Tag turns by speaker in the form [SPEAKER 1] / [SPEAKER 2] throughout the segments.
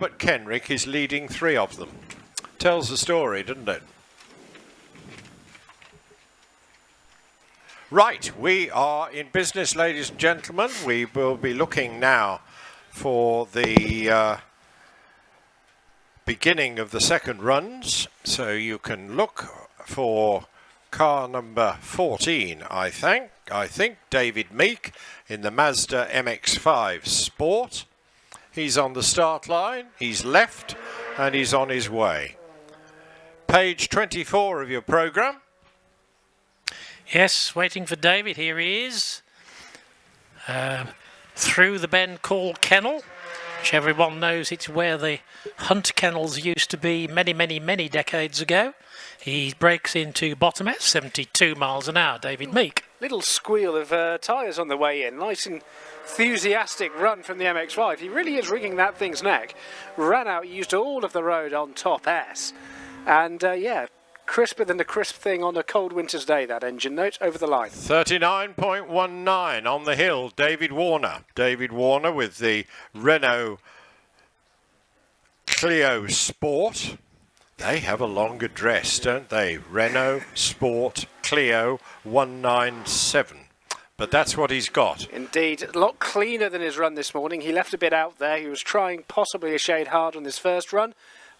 [SPEAKER 1] but Kenrick is leading 3 of them. Tells the story, doesn't it? Right, we are in business, ladies and gentlemen. We will be looking now for the beginning of the second runs. So you can look for car number 14, I think, David Meek in the Mazda MX-5 Sport. He's on the start line, he's left, and he's on his way. Page 24 of your programme.
[SPEAKER 2] Yes, waiting for David. Here he is. Through the bend called Kennel, which everyone knows it's where the hunt kennels used to be many decades ago. He breaks into bottom at 72 miles an hour, David Meek.
[SPEAKER 3] Little squeal of tyres on the way in. Nice enthusiastic run from the MX-5. He really is wringing that thing's neck. Ran out, used all of the road on top S. And yeah, crisper than the crisp thing on a cold winter's day, that engine note, over the line.
[SPEAKER 1] 39.19 on the hill, David Warner. David Warner with the Renault Clio Sport. They have a long address, don't they? Renault Sport Clio 197. But that's what he's got.
[SPEAKER 3] Indeed, a lot cleaner than his run this morning. He left a bit out there. He was trying possibly a shade hard on his first run.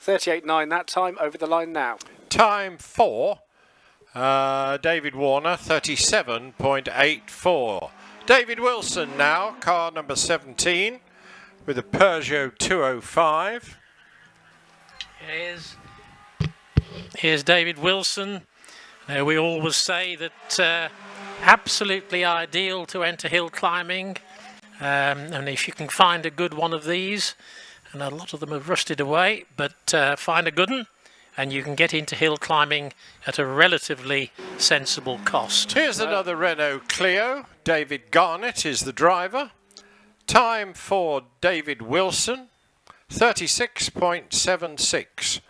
[SPEAKER 3] 38.9 that time, over the line now.
[SPEAKER 1] Time for David Warner, 37.84. David Wilson now, car number 17, with a Peugeot 205.
[SPEAKER 2] Here's David Wilson. We always say that absolutely ideal to enter hill climbing. And if you can find a good one of these, and a lot of them have rusted away, but find a good one, and you can get into hill climbing at a relatively sensible cost.
[SPEAKER 1] Here's another Renault Clio. David Garnett is the driver. Time for David Wilson, 36.76.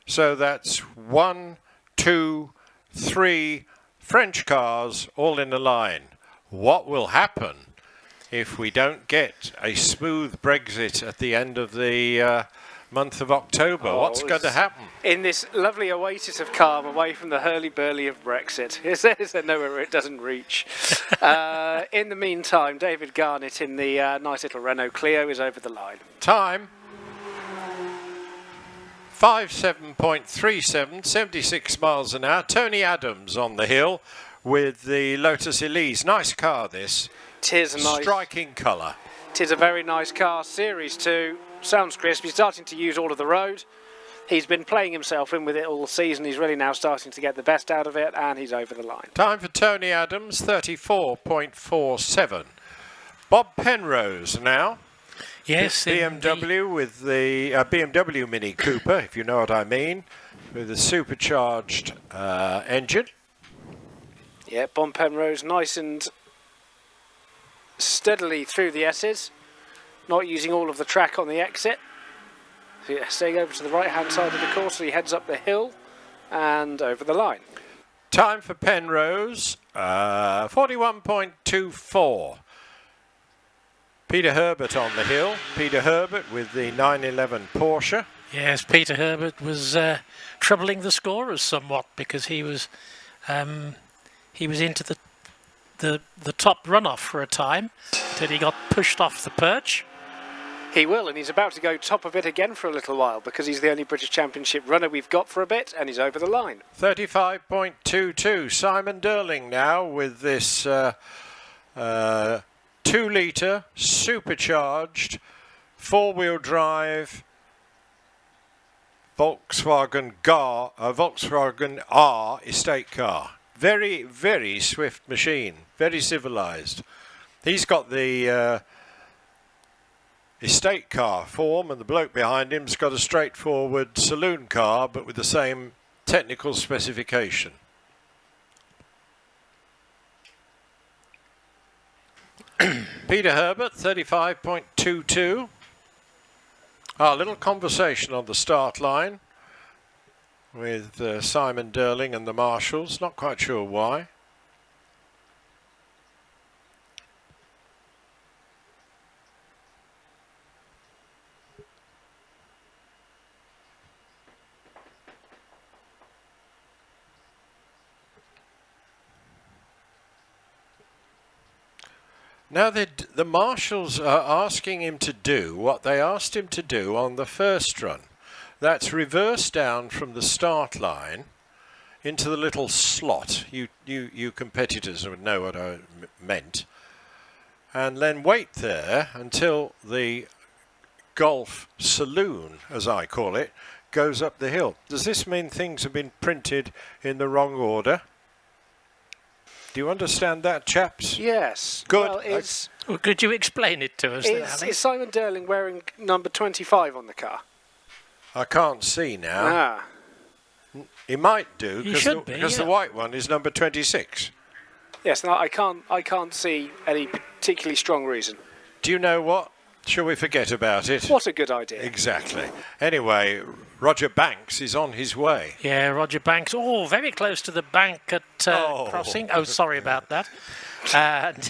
[SPEAKER 1] So that's 1, 2, 3 French cars all in a line. What will happen if we don't get a smooth Brexit at the end of the month of October? What's going to happen?
[SPEAKER 3] In this lovely oasis of calm away from the hurly-burly of Brexit. Is there nowhere it doesn't reach? In the meantime, David Garnett in the nice little Renault Clio is over the line.
[SPEAKER 1] Time 57.37, 76 miles an hour. Tony Adams on the hill with the Lotus Elise. Nice car, this.
[SPEAKER 3] Tis a nice,
[SPEAKER 1] striking colour.
[SPEAKER 3] Tis a very nice car. Series 2. Sounds crisp. He's starting to use all of the road. He's been playing himself in with it all season. He's really now starting to get the best out of it, and he's over the line.
[SPEAKER 1] Time for Tony Adams, 34.47. Bob Penrose now.
[SPEAKER 2] Yes,
[SPEAKER 1] BMW with the BMW Mini Cooper, if you know what I mean, with a supercharged engine.
[SPEAKER 3] Yeah, Bob Penrose, nice and steadily through the S's, not using all of the track on the exit. So yeah, staying over to the right hand side of the course, so he heads up the hill and over the line.
[SPEAKER 1] Time for Penrose, 41.24. Peter Herbert on the hill. Peter Herbert with the 911 Porsche.
[SPEAKER 2] Yes, Peter Herbert was troubling the scorers somewhat because he was into the top runoff for a time until he got pushed off the perch.
[SPEAKER 3] He will, and he's about to go top of it again for a little while because he's the only British Championship runner we've got for a bit, and he's over the line.
[SPEAKER 1] 35.22. Simon Durling now with this 2-litre supercharged 4-wheel drive Volkswagen R estate car. Very, very swift machine, very civilised. He's got the estate car form, and the bloke behind him's got a straightforward saloon car, but with the same technical specification. Peter Herbert, 35.22. A little conversation on the start line with Simon Durling and the marshals. Not quite sure why. Now the marshals are asking him to do what they asked him to do on the first run. That's reverse down from the start line into the little slot. You competitors would know what I meant. And then wait there until the golf saloon, as I call it, goes up the hill. Does this mean things have been printed in the wrong order? Do you understand that, chaps?
[SPEAKER 3] Yes.
[SPEAKER 1] Good.
[SPEAKER 2] Well, could you explain it to us?
[SPEAKER 3] Is Simon Durling wearing number 25 on the car?
[SPEAKER 1] I can't see now. He might do, because the white one is number 26.
[SPEAKER 3] Yes, no, I can't see any particularly strong reason.
[SPEAKER 1] Do you know what? Shall we forget about it?
[SPEAKER 3] What a good idea.
[SPEAKER 1] Exactly. Anyway, Roger Banks is on his way.
[SPEAKER 2] Yeah, Roger Banks. Oh, very close to the bank at crossing. Oh, sorry about that. And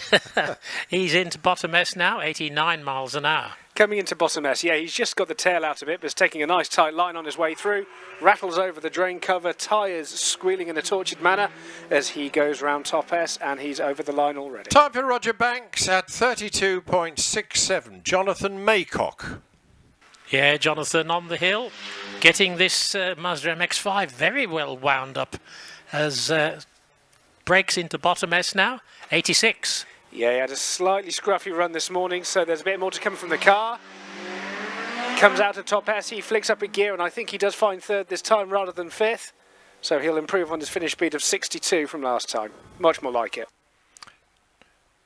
[SPEAKER 2] he's into bottom S now, 89 miles an hour.
[SPEAKER 3] Coming into bottom S, yeah, he's just got the tail out of it, but is taking a nice tight line on his way through. Rattles over the drain cover, tyres squealing in a tortured manner as he goes round top S, and he's over the line already.
[SPEAKER 1] Time for Roger Banks at 32.67. Jonathan Maycock.
[SPEAKER 2] Yeah, Jonathan on the hill, getting this Mazda MX-5 very well wound up as breaks into bottom S now, 86.
[SPEAKER 3] Yeah, he had a slightly scruffy run this morning, so there's a bit more to come from the car. Comes out of top S, he flicks up a gear, and I think he does find third this time rather than fifth. So he'll improve on his finish speed of 62 from last time. Much more like it.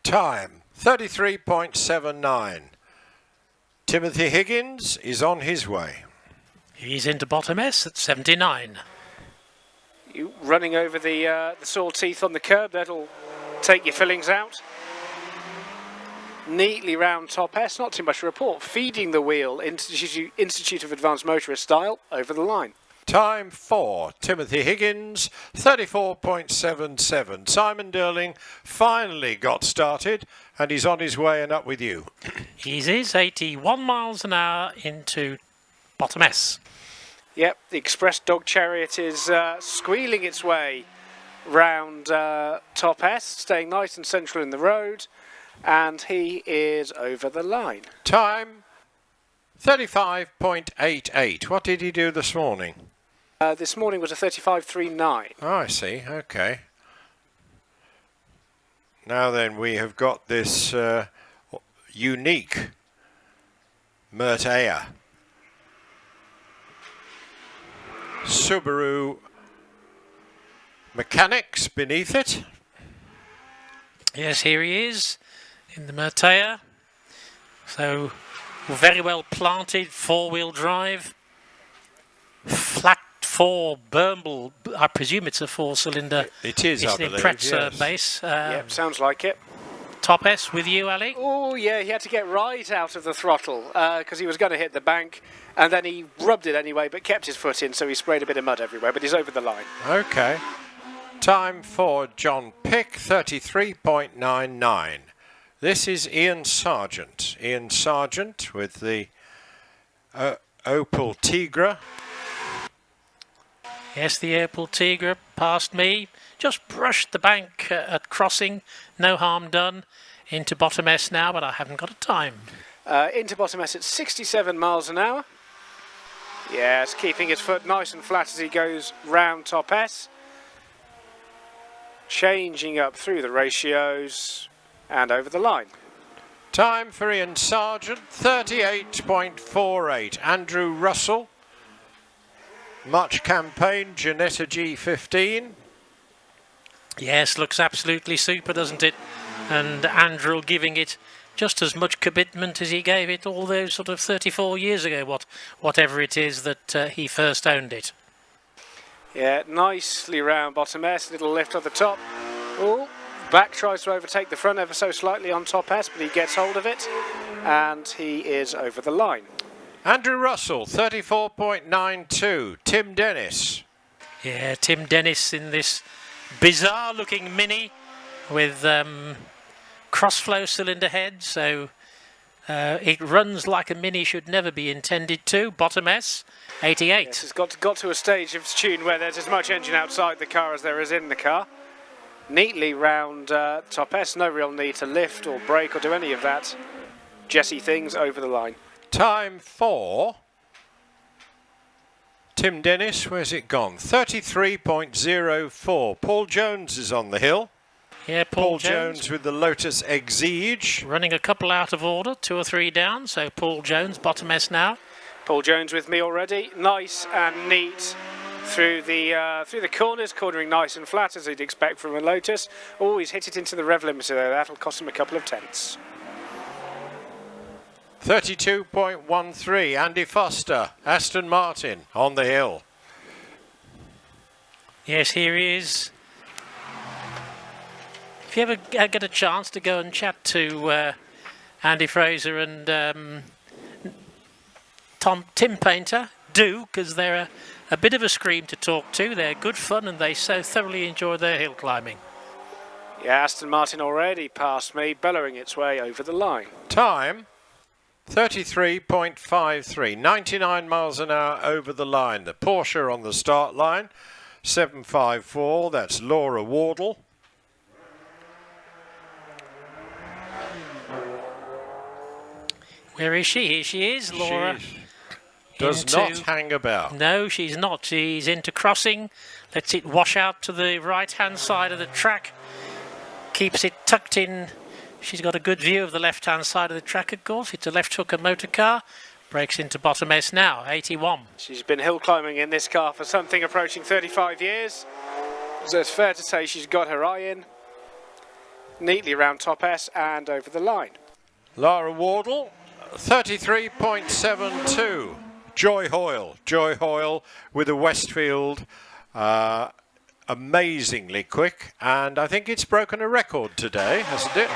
[SPEAKER 1] Time, 33.79. Timothy Higgins is on his way.
[SPEAKER 2] He's into bottom S at 79.
[SPEAKER 3] You running over the sore teeth on the curb, that'll take your fillings out. Neatly round top S, not too much to report. Feeding the wheel, Institute of Advanced Motorist style, over the line.
[SPEAKER 1] Time for Timothy Higgins, 34.77. Simon Durling finally got started and he's on his way and up with you.
[SPEAKER 2] He's 81 miles an hour into bottom S.
[SPEAKER 3] Yep, the Express Dog Chariot is squealing its way round top S, staying nice and central in the road. And he is over the line.
[SPEAKER 1] Time, 35.88. What did he do this morning?
[SPEAKER 3] This morning was a 35.39.
[SPEAKER 1] Oh, I see. Okay. Now then, we have got this unique Mertea Subaru mechanics beneath it.
[SPEAKER 2] Yes, here he is in the Mertea. So very well planted, four-wheel drive, flat four Burnble. I presume it's a four-cylinder.
[SPEAKER 1] It is,
[SPEAKER 2] it's
[SPEAKER 1] I believe,
[SPEAKER 2] Impreza
[SPEAKER 1] yes.
[SPEAKER 2] base.
[SPEAKER 3] Yep, sounds like it.
[SPEAKER 2] Top S with you, Ali?
[SPEAKER 3] Oh, yeah, he had to get right out of the throttle because he was going to hit the bank, and then he rubbed it anyway, but kept his foot in, so he sprayed a bit of mud everywhere, but he's over the line.
[SPEAKER 1] Okay. Time for John Pick, 33.99. This is Ian Sargent. Ian Sargent with the Opel Tigra.
[SPEAKER 2] Yes, the Opel Tigra past me. Just brushed the bank at crossing. No harm done. Into bottom S now, but I haven't got a time.
[SPEAKER 3] Into bottom S at 67 miles an hour. Yes, keeping his foot nice and flat as he goes round top S. Changing up through the ratios and over the line.
[SPEAKER 1] Time for Ian Sargent, 38.48. Andrew Russell, Much Campaign, Janetta G15.
[SPEAKER 2] Yes, looks absolutely super, doesn't it? And Andrew giving it just as much commitment as he gave it all those sort of 34 years ago, whatever it is that he first owned it.
[SPEAKER 3] Yeah, nicely round bottom S, little lift at the top. Oh, back tries to overtake the front ever so slightly on top S, but he gets hold of it, and he is over the line.
[SPEAKER 1] Andrew Russell, 34.92. Tim Dennis.
[SPEAKER 2] Yeah, Tim Dennis in this bizarre-looking Mini with cross-flow cylinder head, so it runs like a Mini should never be intended to. Bottom S, 88.
[SPEAKER 3] Yes, it's got to a stage of its tune where there's as much engine outside the car as there is in the car. neatly round top S. No real need to lift or brake or do any of that Jesse things over the line.
[SPEAKER 1] Time for Tim Dennis. Where's it gone? 33.04. Paul Jones is on the hill.
[SPEAKER 2] Yeah,
[SPEAKER 1] Paul Jones with the Lotus Exige.
[SPEAKER 2] Running a couple out of order, 2 or 3 down. So Paul Jones, bottom S now.
[SPEAKER 3] Paul Jones with me already. Nice and neat through the corners, cornering nice and flat as you'd expect from a Lotus. Always hit it into the rev limiter though. That'll cost him a couple of tenths.
[SPEAKER 1] 32.13. Andy Foster, Aston Martin on the hill.
[SPEAKER 2] Yes, here he is. If you ever get a chance to go and chat to Andy Fraser and Tim Painter, do, because they're a bit of a scream to talk to. They're good fun and they so thoroughly enjoy their hill climbing.
[SPEAKER 3] Yeah, Aston Martin already past me, bellowing its way over the line.
[SPEAKER 1] Time 33.53. 99 miles an hour over the line. The Porsche on the start line. 754. That's Laura Wardle.
[SPEAKER 2] Where is she? Here she is, Laura.
[SPEAKER 1] She does not hang about.
[SPEAKER 2] No, she's not. She's into crossing. Lets it wash out to the right-hand side of the track. Keeps it tucked in. She's got a good view of the left-hand side of the track, of course. It's a left-hooker motor car. Breaks into bottom S now, 81.
[SPEAKER 3] She's been hill climbing in this car for something approaching 35 years. So it's fair to say she's got her eye in. Neatly round top S and over the line.
[SPEAKER 1] Laura Wardle, 33.72. Joy Hoyle with a Westfield, amazingly quick, and I think it's broken a record today, hasn't it?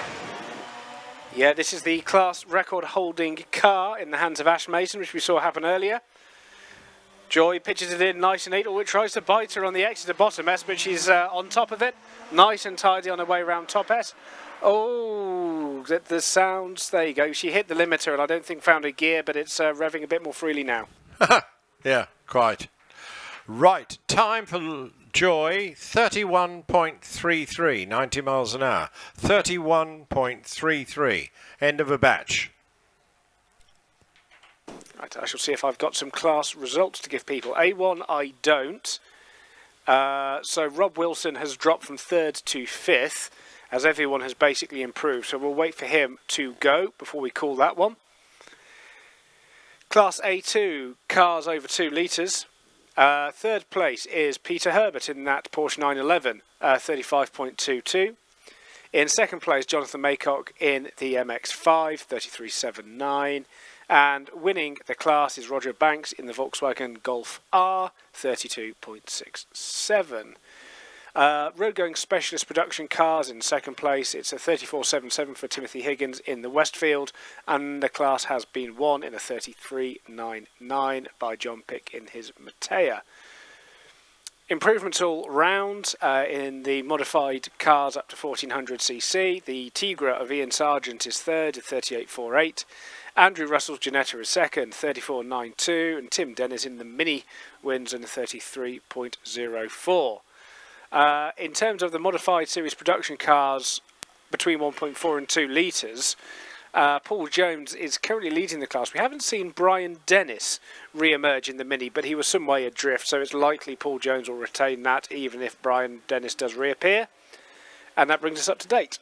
[SPEAKER 3] Yeah, this is the class record holding car in the hands of Ash Mason, which we saw happen earlier. Joy pitches it in nice and neat. Oh, it tries to bite her on the exit to bottom S, but she's on top of it. Nice and tidy on her way around top S. Oh, the sounds. There you go. She hit the limiter and I don't think found a gear, but it's revving a bit more freely now.
[SPEAKER 1] Yeah, quite. Right, time for Joy, 31.33, 90 miles an hour. 31.33, end of a batch.
[SPEAKER 3] Right, I shall see if I've got some class results to give people. A1, I don't. So Rob Wilson has dropped from 3rd to 5th, as everyone has basically improved. So we'll wait for him to go before we call that one. Class A2, cars over 2 litres. 3rd place is Peter Herbert in that Porsche 911, 35.22. In 2nd place, Jonathan Maycock in the MX-5, 33.79. And winning the class is Roger Banks in the Volkswagen Golf R, 32.67. Road going specialist production cars in 2nd place. It's a 34.77 for Timothy Higgins in the Westfield, and the class has been won in a 33.99 by John Pick in his Matea. Improvements all round in the modified cars up to 1400cc. The Tigra of Ian Sargent is 3rd at 38.48. Andrew Russell's Ginetta is 2nd, 34.92, and Tim Dennis in the Mini wins in 33.04. In terms of the modified series production cars between 1.4 and 2 litres, Paul Jones is currently leading the class. We haven't seen Brian Dennis re-emerge in the Mini, but he was some way adrift, so it's likely Paul Jones will retain that even if Brian Dennis does reappear. And that brings us up to date.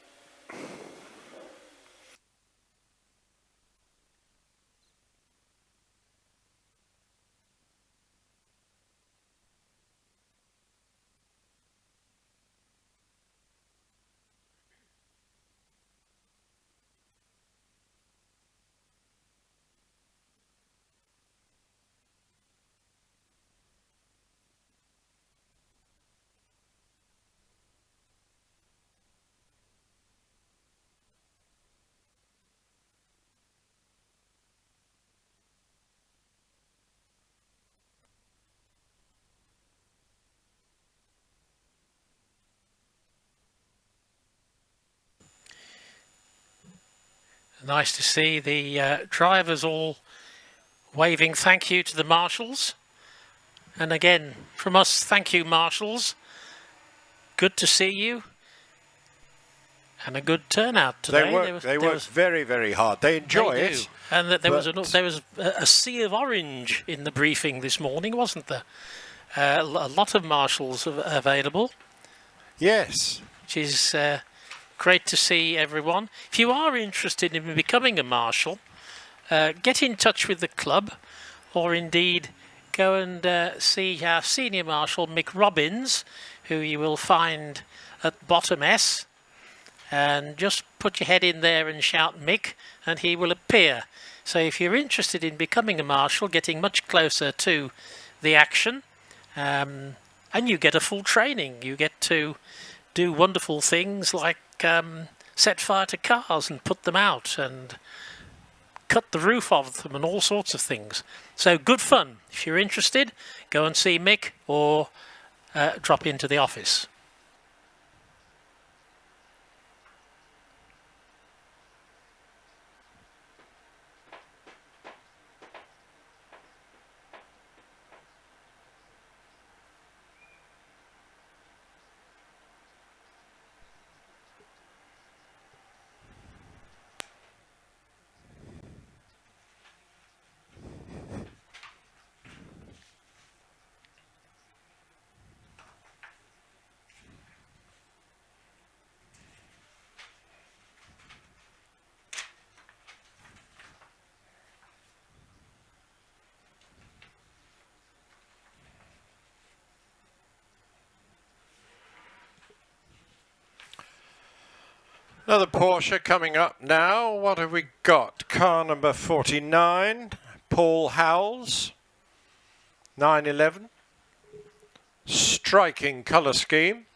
[SPEAKER 2] Nice to see the drivers all waving thank you to the marshals. And again, from us, thank you, marshals. Good to see you. And a good turnout today.
[SPEAKER 1] They work very, very hard. They enjoy it.
[SPEAKER 2] And there was a sea of orange in the briefing this morning, wasn't there? A lot of marshals available.
[SPEAKER 1] Yes.
[SPEAKER 2] Which is great to see everyone. If you are interested in becoming a marshal, get in touch with the club, or indeed go and see our senior marshal Mick Robbins, who you will find at bottom S, and just put your head in there and shout Mick and he will appear. So if you're interested in becoming a marshal, getting much closer to the action, and you get a full training, you get to do wonderful things like set fire to cars and put them out and cut the roof off them and all sorts of things. So good fun. If you're interested, go and see Mick or drop into the office.
[SPEAKER 1] Another Porsche coming up now. What have we got? Car number 49, Paul Howells, 911. Striking colour scheme.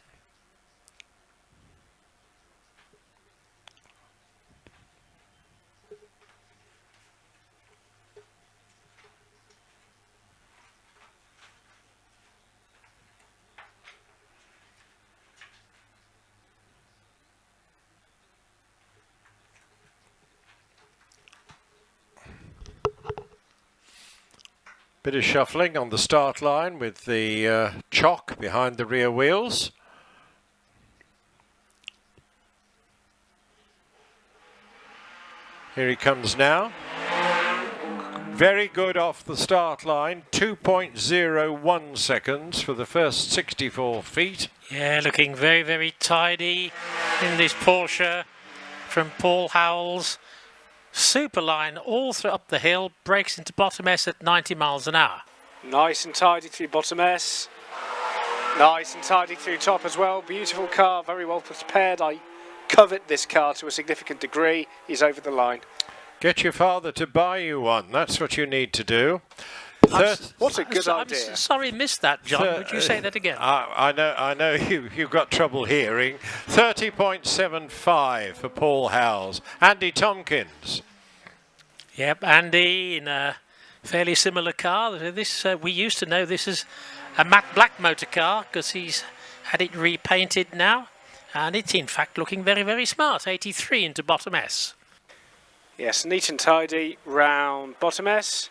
[SPEAKER 1] Bit of shuffling on the start line with the chock behind the rear wheels. Here he comes now. Very good off the start line. 2.01 seconds for the first 64 feet.
[SPEAKER 2] Yeah, looking very, very tidy in this Porsche from Paul Howells. Super line all through up the hill, breaks into bottom S at 90 miles an hour.
[SPEAKER 3] Nice and tidy through bottom S. Nice and tidy through top as well. Beautiful car, very well prepared. I covet this car to a significant degree. He's over the line.
[SPEAKER 1] Get your father to buy you one. That's what you need to do.
[SPEAKER 3] What a good idea.
[SPEAKER 2] I'm sorry, missed that, John. Would you say that again?
[SPEAKER 1] I know you've got trouble hearing. 30.75 for Paul Howells. Andy Tomkins.
[SPEAKER 2] Yep, Andy in a fairly similar car. This we used to know this as a matte black motor car because he's had it repainted now. And it's in fact looking very, very smart. 83 into bottom S.
[SPEAKER 3] Yes, neat and tidy round bottom S.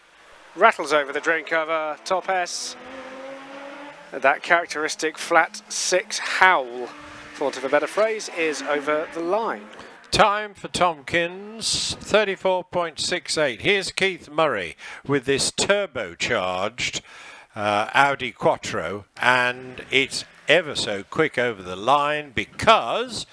[SPEAKER 3] Rattles over the drain cover, top S. That characteristic flat 6 howl, for want of a better phrase, is over the line.
[SPEAKER 1] Time for Tomkins, 34.68. Here's Keith Murray with this turbocharged Audi Quattro, and it's ever so quick over the line because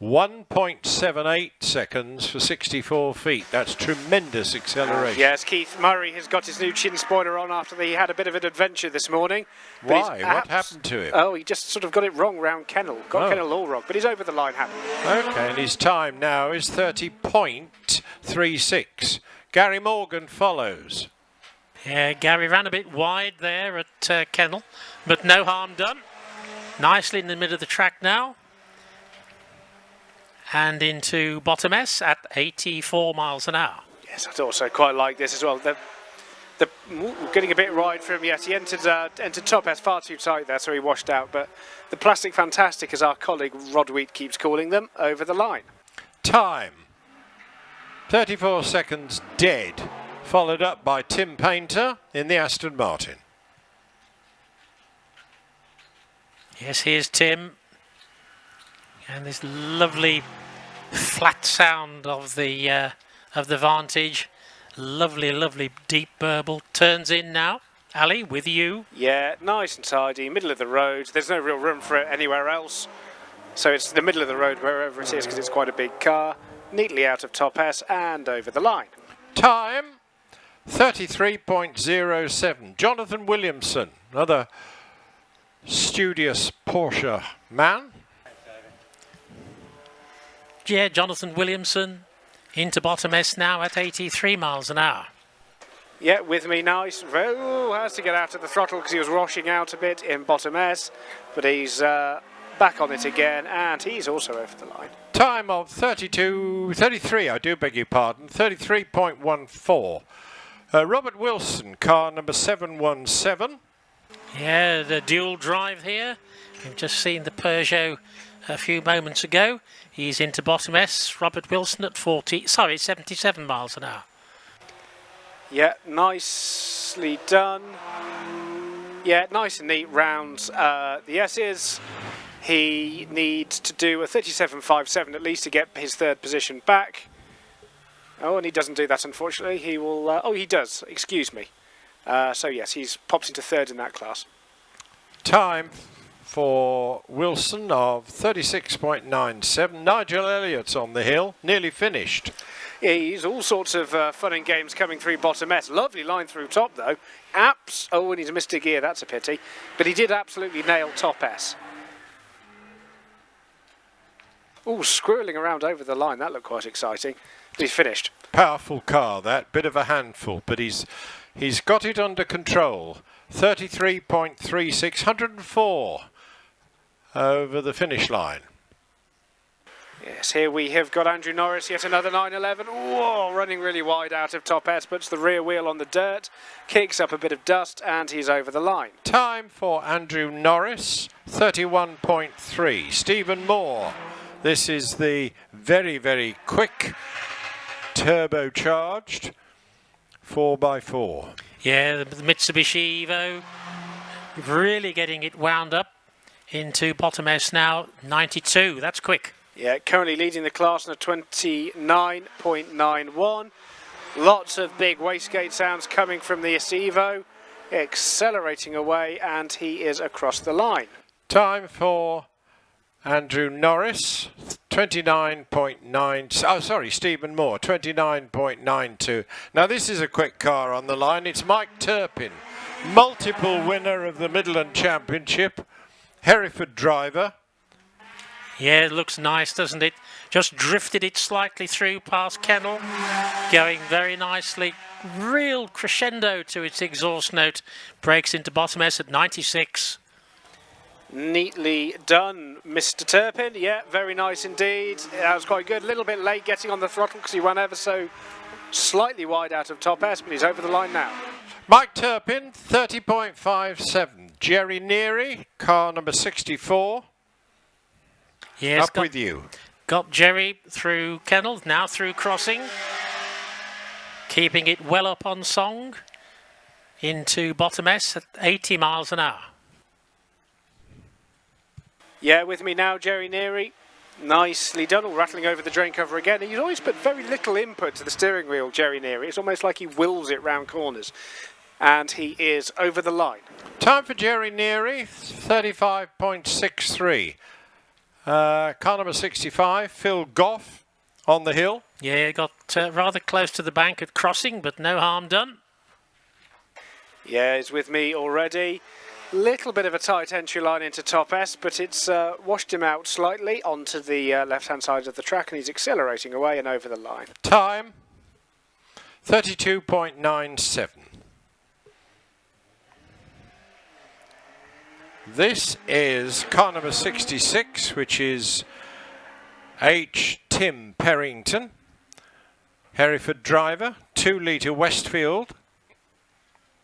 [SPEAKER 1] 1.78 seconds for 64 feet. That's tremendous acceleration.
[SPEAKER 3] Yes, Keith Murray has got his new chin spoiler on after he had a bit of an adventure this morning.
[SPEAKER 1] Why? What happened to him?
[SPEAKER 3] Oh, he just sort of got it wrong round Kennel. Kennel all wrong, but he's over the line happy.
[SPEAKER 1] Okay, and his time now is 30.36. Gary Morgan follows.
[SPEAKER 2] Yeah, Garry ran a bit wide there at Kennel, but no harm done. Nicely in the middle of the track now. And into bottom S at 84 miles an hour.
[SPEAKER 3] Yes, I'd also quite like this as well. Getting a bit wide for him, yes, he entered top S far too tight there, so he washed out. But the Plastic Fantastic, as our colleague Rod Wheat keeps calling them, over the line.
[SPEAKER 1] Time, 34 seconds dead, followed up by Tim Painter in the Aston Martin.
[SPEAKER 2] Yes, here's Tim. And this lovely flat sound of the Vantage. Lovely, lovely deep burble. Turns in now. Ali, with you.
[SPEAKER 3] Yeah, nice and tidy, middle of the road. There's no real room for it anywhere else. So it's the middle of the road wherever it is because it's quite a big car. Neatly out of top S and over the line.
[SPEAKER 1] Time 33.07. Jonathan Williamson, another studious Porsche man.
[SPEAKER 2] Yeah, Jonathan Williamson into bottom S now at 83 miles an hour.
[SPEAKER 3] Yeah, with me nice. Oh, has to get out of the throttle because he was washing out a bit in bottom S. But he's back on it again and he's also over the line.
[SPEAKER 1] Time of 33, I do beg your pardon, 33.14. Robert Wilson, car number 717.
[SPEAKER 2] Yeah, the dual drive here. We've just seen the Peugeot a few moments ago. He's into bottom S. Robert Wilson at 77 miles an hour.
[SPEAKER 3] Yeah, nicely done. Yeah, nice and neat rounds. The S's, he needs to do a 37.57 at least to get his third position back. Oh, and he doesn't do that, unfortunately. He will... oh, he does. Excuse me. So, yes, he's pops into third in that class.
[SPEAKER 1] Time for Wilson of 36.97. Nigel Elliott's on the hill, nearly finished.
[SPEAKER 3] Yeah, he's all sorts of fun and games coming through bottom S. Lovely line through top, though. Oh, and he's missed a gear. That's a pity. But he did absolutely nail top S. Oh, squirreling around over the line. That looked quite exciting. But he's finished.
[SPEAKER 1] Powerful car, that. Bit of a handful, but he's got it under control. 33.36, 104 over the finish line.
[SPEAKER 3] Yes, here we have got Andrew Norris, yet another 911. Whoa, running really wide out of top S, puts the rear wheel on the dirt, kicks up a bit of dust, and he's over the line.
[SPEAKER 1] Time for Andrew Norris, 31.3. Stephen Moore. This is the very, very quick turbocharged 4x4.
[SPEAKER 2] Yeah, the Mitsubishi Evo really getting it wound up into bottom S now, 92. That's quick.
[SPEAKER 3] Yeah, currently leading the class on a 29.91. Lots of big wastegate sounds coming from the Evo, accelerating away, and he is across the line.
[SPEAKER 1] Time for Andrew Norris, 29.9. Oh, sorry, Stephen Moore, 29.92. Now this is a quick car on the line. It's Mike Turpin, multiple winner of the Midland Championship, Hereford driver.
[SPEAKER 2] Yeah, it looks nice, doesn't it? Just drifted it slightly through past Kennel, going very nicely. Real crescendo to its exhaust note. Breaks into bottom S at 96.
[SPEAKER 3] Neatly done, Mr. Turpin. Yeah, very nice indeed. That was quite good. A little bit late getting on the throttle because he ran ever so slightly wide out of top S, but he's over the line now.
[SPEAKER 1] Mike Turpin, 30.57. Jerry Neary, car number 64.
[SPEAKER 2] Yes,
[SPEAKER 1] up with you.
[SPEAKER 2] Got Jerry through Kennel, now through crossing. Keeping it well up on song. Into bottom S at 80 miles an hour.
[SPEAKER 3] Yeah, with me now, Jerry Neary. Nicely done, all rattling over the drain cover again. He's always put very little input to the steering wheel, Jerry Neary. It's almost like he wills it round corners. And he is over the line.
[SPEAKER 1] Time for Jerry Neary, 35.63. Car number 65, Phil Goff on the hill.
[SPEAKER 2] Yeah, got rather close to the bank at crossing, but no harm done.
[SPEAKER 3] Yeah, he's with me already. Little bit of a tight entry line into top S, but it's washed him out slightly onto the left-hand side of the track, and he's accelerating away and over the line.
[SPEAKER 1] Time, 32.97. This is car number 66, which is H. Tim Perrington, Hereford driver, 2 litre Westfield.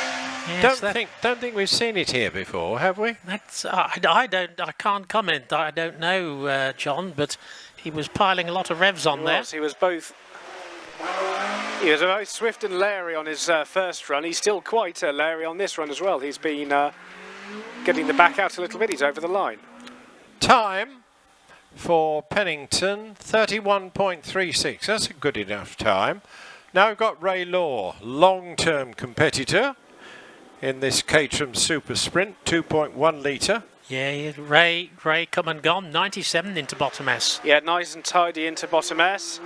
[SPEAKER 2] Yes,
[SPEAKER 1] don't think we've seen it here before, have we?
[SPEAKER 2] That's I can't comment. I don't know, John, but he was piling a lot of revs on there.
[SPEAKER 3] He was both swift and leery on his first run. He's still quite leery on this run as well. He's been getting the back out a little bit. He's over the line.
[SPEAKER 1] Time for Pennington, 31.36. That's a good enough time. Now we've got Ray Law, long-term competitor in this Caterham Super Sprint, 2.1 litre.
[SPEAKER 2] Yeah, Ray come and gone, 97 into bottom S.
[SPEAKER 3] Yeah, nice and tidy into bottom S.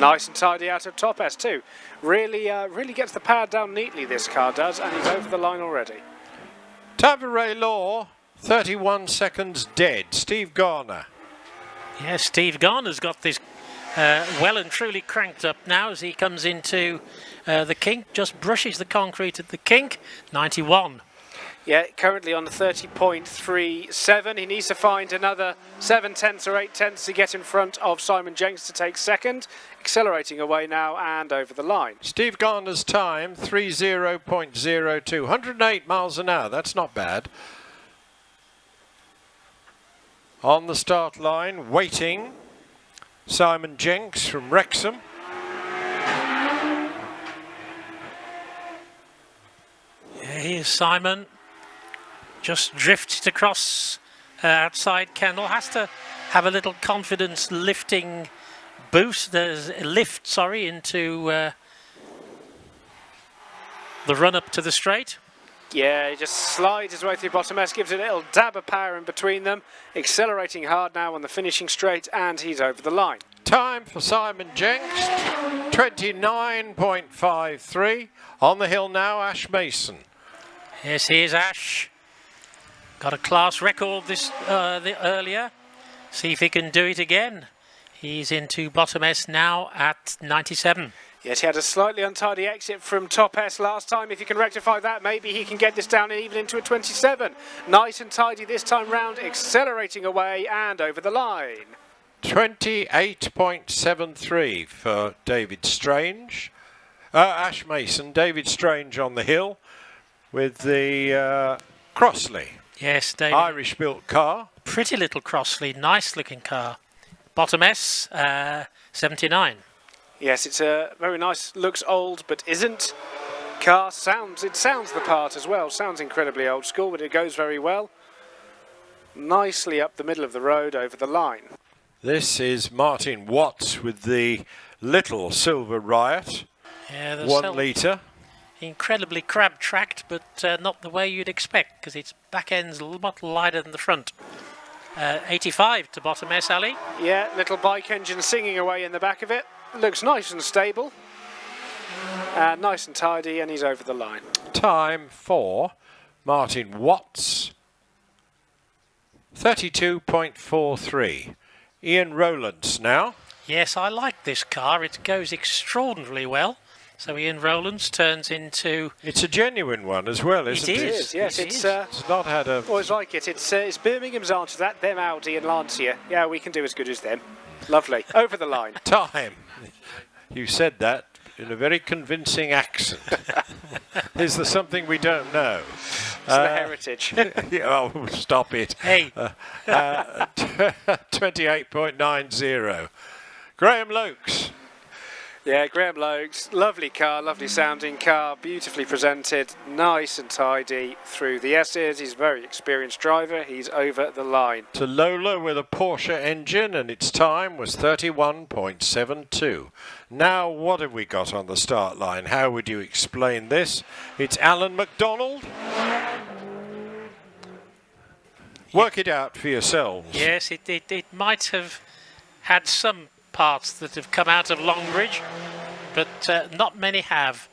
[SPEAKER 3] Nice and tidy out of top S too. Really gets the pad down neatly, this car does, and he's over the line already.
[SPEAKER 1] Time for Ray Law, 31 seconds dead. Steve Garner.
[SPEAKER 2] Yeah, Steve Garner's got this well and truly cranked up now as he comes into the kink, just brushes the concrete at the kink, 91.
[SPEAKER 3] Yeah, currently on 30.37. He needs to find another 7/10 or 8/10 to get in front of Simon Jenks to take second. Accelerating away now and over the line.
[SPEAKER 1] Steve Garner's time, 30.02, 108 miles an hour. That's not bad. On the start line, waiting, Simon Jenks from Wrexham.
[SPEAKER 2] Yeah, here's Simon. Just drifted across outside Kendall. Has to have a little confidence lifting boost. There's a lift, sorry, into the run up to the straight.
[SPEAKER 3] Yeah, he just slides his way through bottom S, gives it a little dab of power in between them. Accelerating hard now on the finishing straight, and he's over the line.
[SPEAKER 1] Time for Simon Jenks, 29.53. On the hill now, Ash Mason.
[SPEAKER 2] Yes, here's Ash. Got a class record this earlier. See if he can do it again. He's into bottom S now at 97.
[SPEAKER 3] Yes, he had a slightly untidy exit from top S last time. If he can rectify that, maybe he can get this down even into a 27. Nice and tidy this time round, accelerating away and over the line.
[SPEAKER 1] 28.73 for David Strange. Ash Mason, David Strange on the hill with the Crossley.
[SPEAKER 2] Yes, David.
[SPEAKER 1] Irish-built car.
[SPEAKER 2] Pretty little Crossley, nice-looking car. Bottom S, 79.
[SPEAKER 3] Yes, it's a very nice, looks old but isn't. Car sounds the part as well. Sounds incredibly old school, but it goes very well. Nicely up the middle of the road over the line.
[SPEAKER 1] This is Martin Watts with the little Silver Riot.
[SPEAKER 2] Yeah, the
[SPEAKER 1] 1 litre.
[SPEAKER 2] Incredibly crab-tracked, but not the way you'd expect, because its back end's a lot lighter than the front. 85 to bottom S, Ali.
[SPEAKER 3] Yeah, little bike engine singing away in the back of it. Looks nice and stable. Nice and tidy, and he's over the line.
[SPEAKER 1] Time for Martin Watts, 32.43. Ian Rowlands now.
[SPEAKER 2] Yes, I like this car. It goes extraordinarily well. So Ian Rowlands turns into...
[SPEAKER 1] It's a genuine one as well, isn't it?
[SPEAKER 3] It is, yes.
[SPEAKER 1] It's not had a...
[SPEAKER 3] Always like it. It's Birmingham's answer to that. Them Audi and Lancia. Yeah, we can do as good as them. Lovely. Over the line.
[SPEAKER 1] Time. You said that in a very convincing accent. Is there something we don't know?
[SPEAKER 3] It's the heritage.
[SPEAKER 1] Oh, stop it.
[SPEAKER 2] Hey.
[SPEAKER 1] 28.90. Graham Lokes.
[SPEAKER 3] Yeah, Graham Lokes, lovely car, lovely sounding car, beautifully presented, nice and tidy through the S's. He's a very experienced driver. He's over the line.
[SPEAKER 1] To Lola with a Porsche engine, and its time was 31.72. Now, what have we got on the start line? How would you explain this? It's Allan McDonald. Work it out for yourselves.
[SPEAKER 2] Yes, it might have had some parts that have come out of Longbridge, but not many have.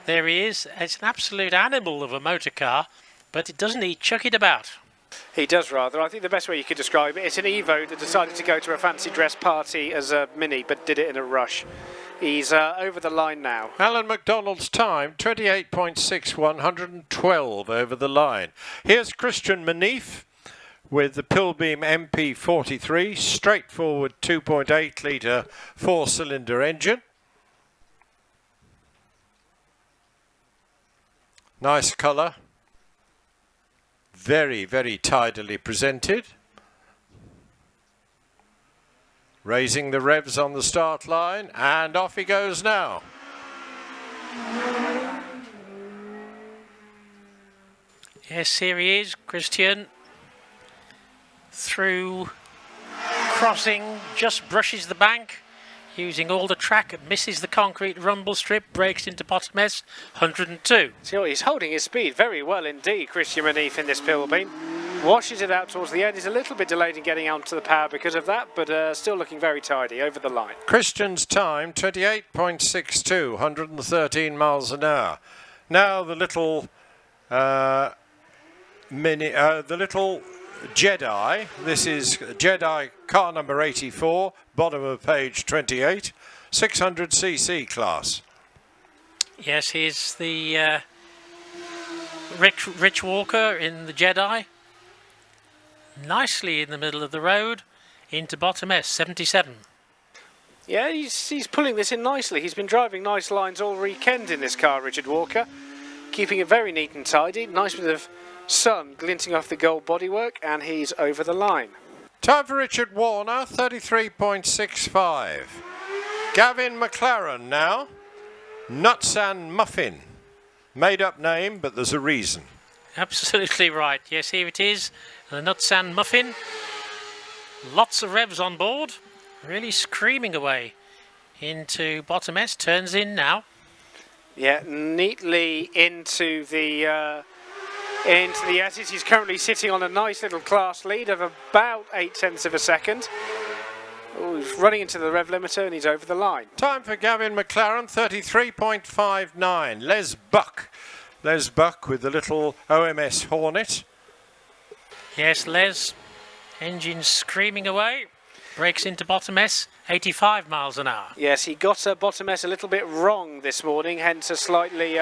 [SPEAKER 2] There he is. It's an absolute animal of a motor car, but doesn't he chuck it about?
[SPEAKER 3] He does rather. I think the best way you could describe it, it's an Evo that decided to go to a fancy dress party as a Mini, but did it in a rush. He's over the line now.
[SPEAKER 1] Allan McDonald's time, 28.61, 112 over the line. Here's Christian Mineeff with the Pilbeam MP43, straightforward 2.8 litre 4-cylinder engine. Nice colour. Very, very tidily presented. Raising the revs on the start line, and off he goes now.
[SPEAKER 2] Yes, here he is, Christian. Through crossing, just brushes the bank, using all the track, misses the concrete rumble strip, breaks into bottom S, 102.
[SPEAKER 3] So he's holding his speed very well indeed, Christian Mineeff, in this Pilbeam. Washes it out towards the end. He's a little bit delayed in getting onto the power because of that, but still looking very tidy over the line.
[SPEAKER 1] Christian's time, 28.62, 113 miles an hour. Now the little the little Jedi. This is Jedi car number 84, bottom of page 28, 600cc class.
[SPEAKER 2] Yes, he's the Rich Walker in the Jedi. Nicely in the middle of the road into bottom S, 77.
[SPEAKER 3] Yeah, he's pulling this in nicely. He's been driving nice lines all weekend in this car, Richard Walker. Keeping it very neat and tidy. Nice bit of sun glinting off the gold bodywork, and he's over the line.
[SPEAKER 1] Time for Richard Warner, 33.65. Gavin McLaren now. Nuts and Muffin. Made up name, but there's a reason.
[SPEAKER 2] Absolutely right. Yes, here it is. The Nuts and Muffin. Lots of revs on board. Really screaming away into bottom S. Turns in now.
[SPEAKER 3] Yeah, neatly into the S's. He's currently sitting on a nice little class lead of about 0.8 of a second. Oh, he's running into the rev limiter and he's over the line.
[SPEAKER 1] Time for Gavin McLaren, 33.59. Les Buck. Les Buck with the little OMS Hornet.
[SPEAKER 2] Yes, Les. Engine screaming away. Breaks into bottom S, 85 miles an hour.
[SPEAKER 3] Yes, he got bottom S a little bit wrong this morning, hence a slightly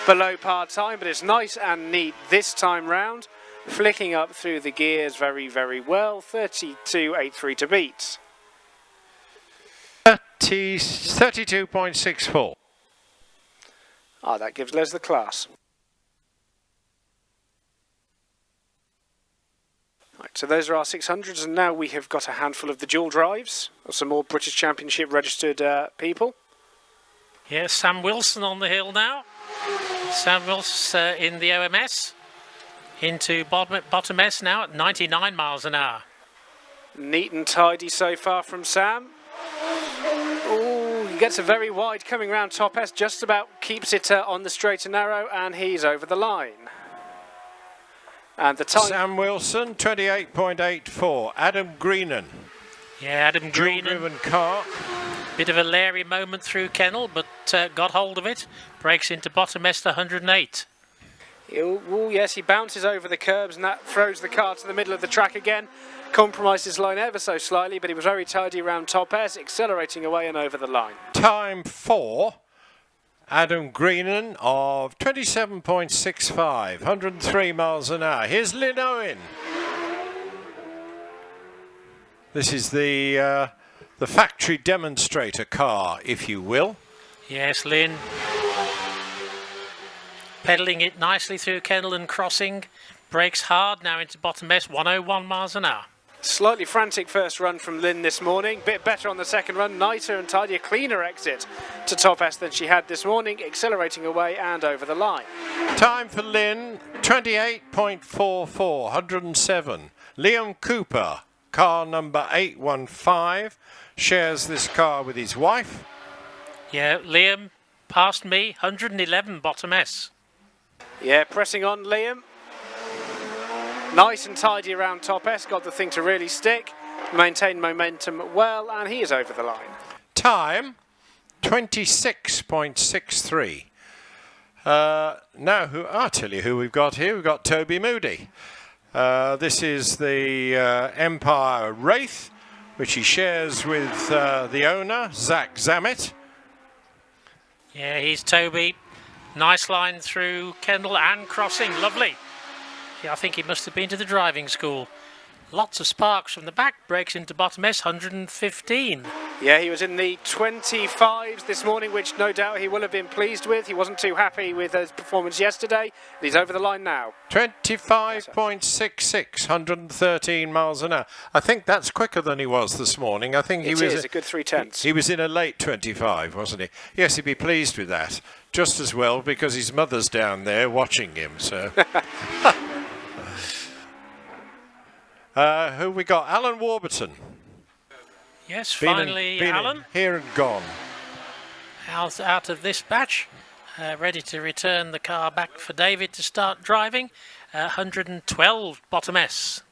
[SPEAKER 3] below par time, but it's nice and neat this time round. Flicking up through the gears very, very well. 32.83 to beat.
[SPEAKER 1] 32.64.
[SPEAKER 3] Ah, that gives Les the class. Right, so those are our 600s, and now we have got a handful of the dual drives, of some more British Championship registered people.
[SPEAKER 2] Yes, Sam Wilson on the hill now. Sam Wilson in the OMS. Into bottom S now at 99 miles an hour.
[SPEAKER 3] Neat and tidy so far from Sam. Ooh, he gets a very wide coming round top S, just about keeps it on the straight and narrow, and he's over the line. And the time...
[SPEAKER 1] Sam Wilson, 28.84. Adam Greenen.
[SPEAKER 2] Yeah, Adam Greenen.
[SPEAKER 1] Dual-driven car.
[SPEAKER 2] Bit of a Larry moment through kennel, but got hold of it. Breaks into bottom S to 108.
[SPEAKER 3] Oh, yes, he bounces over the curbs and that throws the car to the middle of the track again. Compromised his line ever so slightly, but he was very tidy around top S, accelerating away and over the line.
[SPEAKER 1] Time for Adam Greenen of 27.65, 103 miles an hour. Here's Lynn Owen. This is the factory demonstrator car, if you will.
[SPEAKER 2] Yes, Lynn. Pedalling it nicely through kennel and crossing. Brakes hard now into bottom S, 101 miles an hour.
[SPEAKER 3] Slightly frantic first run from Lynn this morning. Bit better on the second run. Nicer and tidier, cleaner exit to top S than she had this morning. Accelerating away and over the line.
[SPEAKER 1] Time for Lynn, 28.44, 107. Liam Cooper, car number 815, shares this car with his wife.
[SPEAKER 2] Yeah, Liam passed me, 111 bottom S.
[SPEAKER 3] Yeah, pressing on Liam. Nice and tidy around top S, got the thing to really stick, maintain momentum well, and he is over the line.
[SPEAKER 1] Time, 26.63. Now, I'll tell you who we've got here. We've got Toby Moody. This is the Empire Wraith, which he shares with the owner, Zach Zammit.
[SPEAKER 2] Yeah, he's Toby. Nice line through kennel and crossing, lovely. Yeah, I think he must have been to the driving school. Lots of sparks from the back, breaks into bottom S, 115.
[SPEAKER 3] Yeah, he was in the 25s this morning, which no doubt he will have been pleased with. He wasn't too happy with his performance yesterday, but he's over the line now.
[SPEAKER 1] 25.66, 113 miles an hour. I think that's quicker than he was this morning. I think he was
[SPEAKER 3] a good 3/10.
[SPEAKER 1] He was in a late 25, wasn't he? Yes, he'd be pleased with that. Just as well, because his mother's down there watching him, so... Who we got? Allan Warburton.
[SPEAKER 2] Yes,
[SPEAKER 1] Been
[SPEAKER 2] finally,
[SPEAKER 1] been
[SPEAKER 2] Allan
[SPEAKER 1] here and gone.
[SPEAKER 2] out of this batch, ready to return the car back for David to start driving. 112 bottom S.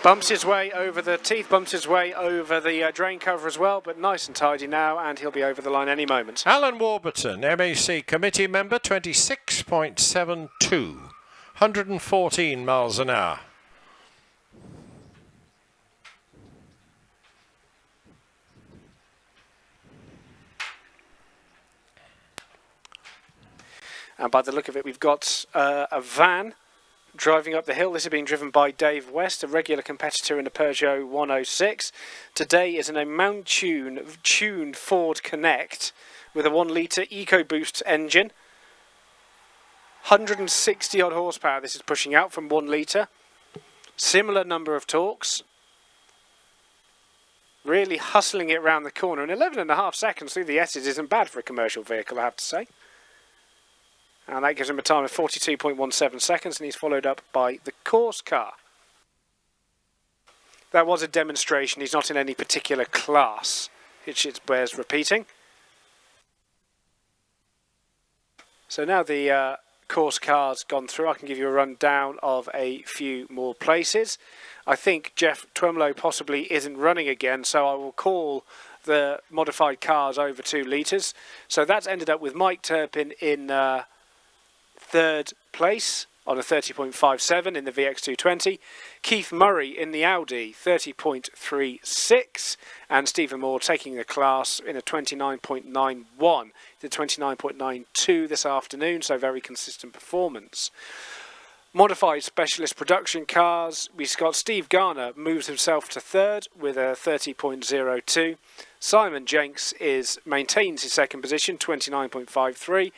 [SPEAKER 3] Bumps his way over the teeth, bumps his way over the drain cover as well, but nice and tidy now, and he'll be over the line any moment.
[SPEAKER 1] Allan Warburton, MAC committee member, 26.72, 114 miles an hour.
[SPEAKER 3] And by the look of it, we've got a van driving up the hill. This is being driven by Dave West, a regular competitor in the Peugeot 106. Today is in a tuned Ford Connect with a 1 litre EcoBoost engine. 160 odd horsepower this is pushing out from 1 litre. Similar number of torques. Really hustling it around the corner. And 11.5 seconds through the S's isn't bad for a commercial vehicle, I have to say. And that gives him a time of 42.17 seconds, and he's followed up by the course car. That was a demonstration. He's not in any particular class, which it bears repeating. So now the course car's gone through, I can give you a rundown of a few more places. I think Jeff Twemlow possibly isn't running again, so I will call the modified cars over 2 litres. So that's ended up with Mike Turpin in 3rd place on a 30.57 in the VX220. Keith Murray in the Audi, 30.36. And Stephen Moore taking the class in a 29.91. Did 29.92 this afternoon, so very consistent performance. Modified specialist production cars, we've got Steve Garner moves himself to 3rd with a 30.02. Simon Jenks maintains his 2nd position, 29.53.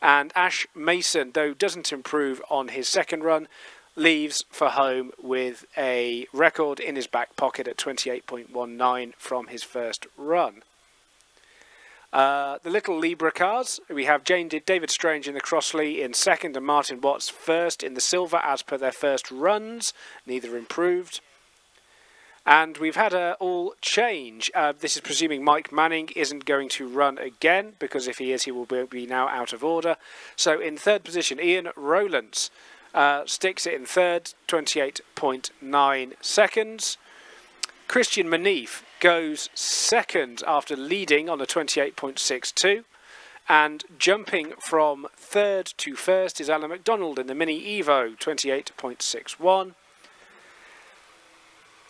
[SPEAKER 3] And Ash Mason, though doesn't improve on his 2nd run, leaves for home with a record in his back pocket at 28.19 from his 1st run. The little Libra cars, we have David Strange in the Crossley in 2nd and Martin Watts 1st in the silver as per their 1st runs, neither improved. And we've had all change. This is presuming Mike Manning isn't going to run again, because if he is, he will be now out of order. So in 3rd position, Ian Rowlands sticks it in 3rd, 28.9 seconds. Christian Mineeff goes 2nd after leading on a 28.62. And jumping from 3rd to 1st is Allan McDonald in the Mini Evo, 28.61.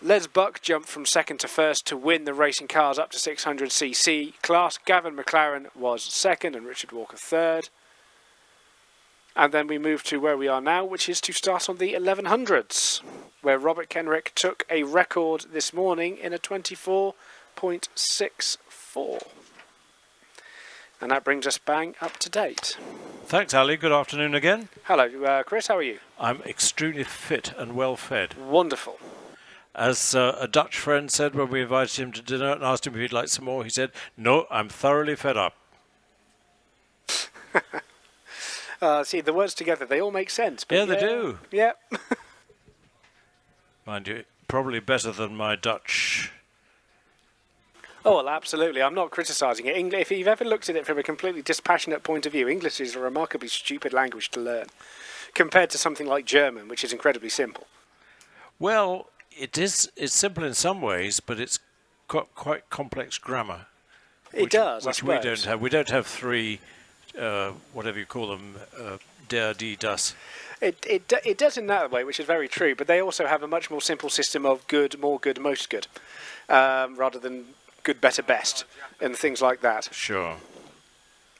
[SPEAKER 3] Les Buck jumped from 2nd to 1st to win the racing cars up to 600cc class. Gavin McLaren was 2nd and Richard Walker 3rd. And then we move to where we are now, which is to start on the 1100s, where Robert Kenrick took a record this morning in a 24.64. And that brings us bang up to date.
[SPEAKER 4] Thanks, Ali. Good afternoon again.
[SPEAKER 3] Hello, Chris. How are you?
[SPEAKER 4] I'm extremely fit and well fed.
[SPEAKER 3] Wonderful.
[SPEAKER 4] As a Dutch friend said when we invited him to dinner and asked him if he'd like some more, he said, "No, I'm thoroughly fed up."
[SPEAKER 3] See, the words together, they all make sense.
[SPEAKER 4] Yeah, they do.
[SPEAKER 3] Yeah.
[SPEAKER 4] Mind you, probably better than my Dutch.
[SPEAKER 3] Oh, well, absolutely. I'm not criticising it. If you've ever looked at it from a completely dispassionate point of view, English is a remarkably stupid language to learn, compared to something like German, which is incredibly simple.
[SPEAKER 4] Well, it's simple in some ways, but it's got quite complex grammar.
[SPEAKER 3] It does,
[SPEAKER 4] which we don't have. We don't have 3, whatever you call them, der, die, das.
[SPEAKER 3] It does in that way, which is very true, but they also have a much more simple system of good, more good, most good, rather than good, better, best, and things like that.
[SPEAKER 4] Sure.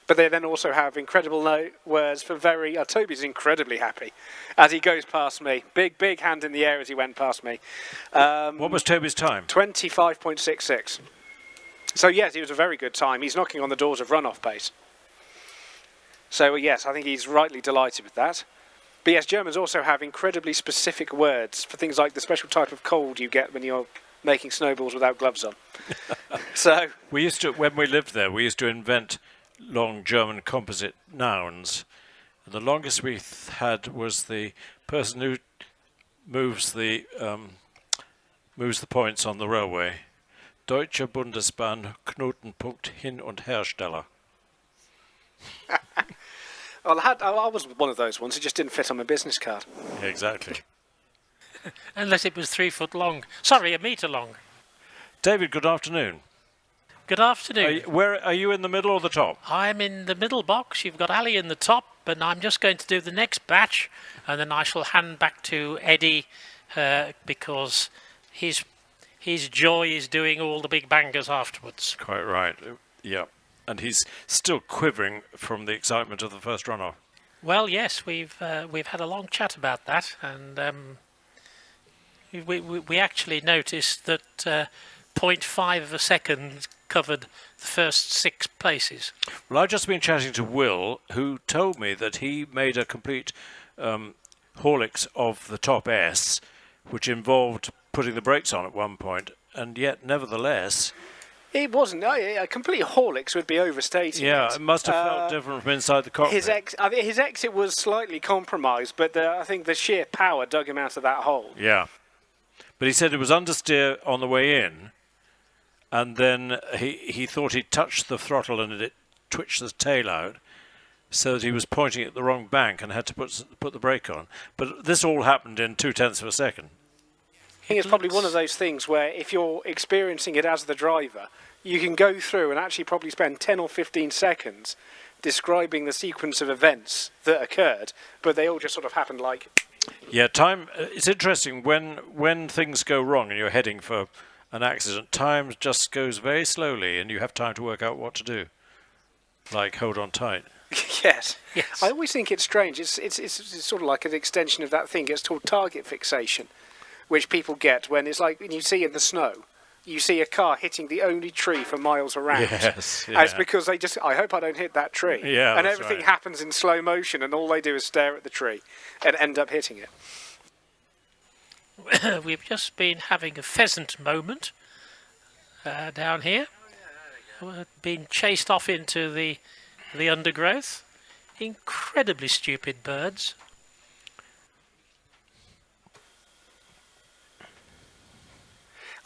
[SPEAKER 3] But they then also have incredible words for very... Toby's incredibly happy as he goes past me. Big hand in the air as he went past me.
[SPEAKER 4] What was Toby's time?
[SPEAKER 3] 25.66. So, yes, it was a very good time. He's knocking on the doors of runoff pace. So, yes, I think he's rightly delighted with that. But, yes, Germans also have incredibly specific words for things like the special type of cold you get when you're making snowballs without gloves on. So
[SPEAKER 4] we used to, when we lived there, we used to invent long German composite nouns. And the longest we had was the person who moves the points on the railway. Deutsche Bundesbahn Knotenpunkt Hin- und Hersteller.
[SPEAKER 3] Well, I was one of those ones. It just didn't fit on my business card.
[SPEAKER 4] Yeah, exactly.
[SPEAKER 2] Unless it was 3 foot long. Sorry, a metre long.
[SPEAKER 4] David, good afternoon.
[SPEAKER 2] Good afternoon.
[SPEAKER 4] Where are you, in the middle or the top?
[SPEAKER 2] I'm in the middle box. You've got Ali in the top, but I'm just going to do the next batch, and then I shall hand back to Eddie because his joy is doing all the big bangers afterwards.
[SPEAKER 4] Quite right. Yeah. And he's still quivering from the excitement of the first runoff.
[SPEAKER 2] Well, yes, we've had a long chat about that, and we actually noticed that 0.5 of a second covered the first 6 places.
[SPEAKER 4] Well, I've just been chatting to Will, who told me that he made a complete Horlicks of the top S, which involved putting the brakes on at one point, and yet, nevertheless...
[SPEAKER 3] It wasn't. A complete Horlicks would be overstating.
[SPEAKER 4] Yeah, it must have felt different from inside the cockpit.
[SPEAKER 3] His exit was slightly compromised, but I think the sheer power dug him out of that hole.
[SPEAKER 4] Yeah. But he said it was understeer on the way in, and then he thought he touched the throttle and it twitched the tail out, so that he was pointing at the wrong bank and had to put the brake on. But this all happened in 0.2 of a second.
[SPEAKER 3] I think it's probably one of those things where if you're experiencing it as the driver, you can go through and actually probably spend 10 or 15 seconds describing the sequence of events that occurred, but they all just sort of happened like...
[SPEAKER 4] Yeah, time. It's interesting when things go wrong and you're heading for an accident, time just goes very slowly and you have time to work out what to do. Like hold on tight.
[SPEAKER 3] Yes. I always think it's strange. It's sort of like an extension of that thing. It's called target fixation, which people get when it's like when you see in the snow, you see a car hitting the only tree for miles around.
[SPEAKER 4] Yes, yeah.
[SPEAKER 3] And it's because they just, I hope I don't hit that tree.
[SPEAKER 4] Yeah,
[SPEAKER 3] and
[SPEAKER 4] that's
[SPEAKER 3] everything
[SPEAKER 4] right.
[SPEAKER 3] happens in slow motion and all they do is stare at the tree and end up hitting it.
[SPEAKER 2] We've just been having a pheasant moment down here. We're being chased off into the undergrowth. Incredibly stupid birds.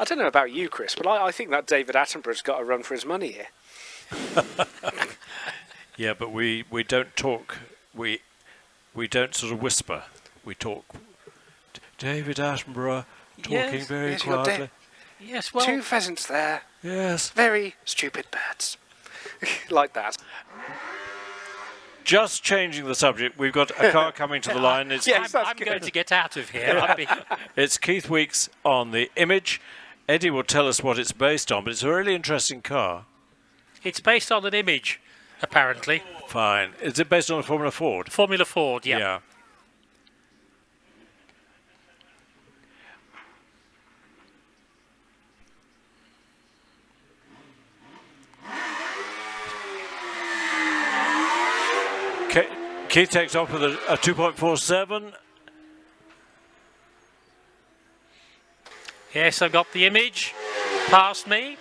[SPEAKER 3] I don't know about you, Chris, but I think that David Attenborough's got a run for his money here.
[SPEAKER 4] Yeah, but we don't talk. We don't sort of whisper. We talk. David Attenborough talking very
[SPEAKER 3] yes, you've got
[SPEAKER 4] quietly.
[SPEAKER 2] Yes, well...
[SPEAKER 3] 2 pheasants there.
[SPEAKER 4] Yes.
[SPEAKER 3] Very stupid birds. Like that.
[SPEAKER 4] Just changing the subject, we've got a car coming to the line. It's,
[SPEAKER 3] Yes, that's
[SPEAKER 2] I'm
[SPEAKER 3] good.
[SPEAKER 2] going to get out of here.
[SPEAKER 4] it's Keith Weeks on the Image. Eddie will tell us what it's based on, but it's a really interesting car.
[SPEAKER 2] It's based on an image, apparently.
[SPEAKER 4] Fine. Is it based on a Formula Ford?
[SPEAKER 2] Formula Ford, yeah.
[SPEAKER 4] Yeah. Keith takes off with a 2.47.
[SPEAKER 2] Yes, I've got the image past me.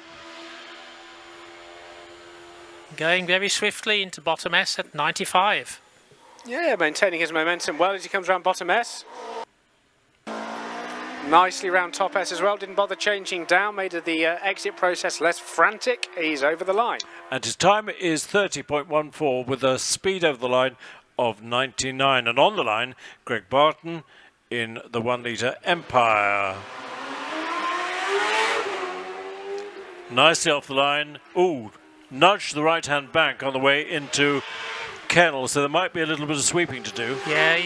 [SPEAKER 2] Going very swiftly into bottom S at 95.
[SPEAKER 3] Yeah, maintaining his momentum well as he comes around bottom S. Nicely round top S as well. Didn't bother changing down. Made the exit process less frantic. He's over the line.
[SPEAKER 4] And his time is 30.14 with a speed over the line of 99. And on the line, Greg Barton in the 1 litre Empire. Nicely off the line. Ooh, nudged the right-hand bank on the way into Kennel, so there might be a little bit of sweeping to do.
[SPEAKER 2] Yeah,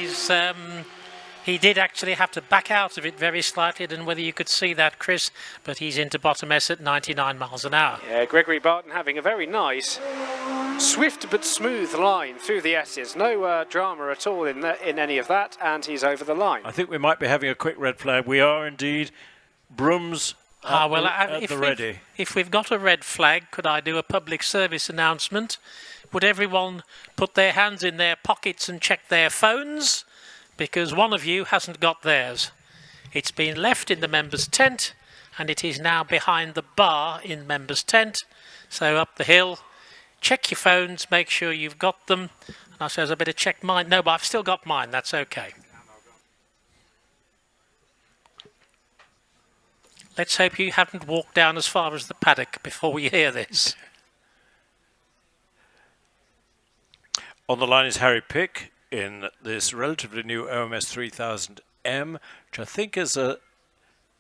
[SPEAKER 2] he did actually have to back out of it very slightly. I don't know whether you could see that, Chris, but he's into bottom S at 99 miles an hour.
[SPEAKER 3] Yeah, Gregory Barton having a very nice, swift but smooth line through the S's. No drama at all in any of that, and he's over the line.
[SPEAKER 4] I think we might be having a quick red flag. We are indeed. Brooms at the ready.
[SPEAKER 2] If we've got a red flag, could I do a public service announcement? Would everyone put their hands in their pockets and check their phones? Because one of you hasn't got theirs. It's been left in the members' tent, and it is now behind the bar in members' tent. So up the hill, check your phones, make sure you've got them. And I suppose I better check mine. No, but I've still got mine, that's okay. let's hope you haven't walked down as far as the paddock before we hear this.
[SPEAKER 4] On the line is Harry Pick in this relatively new OMS 3000M, which I think is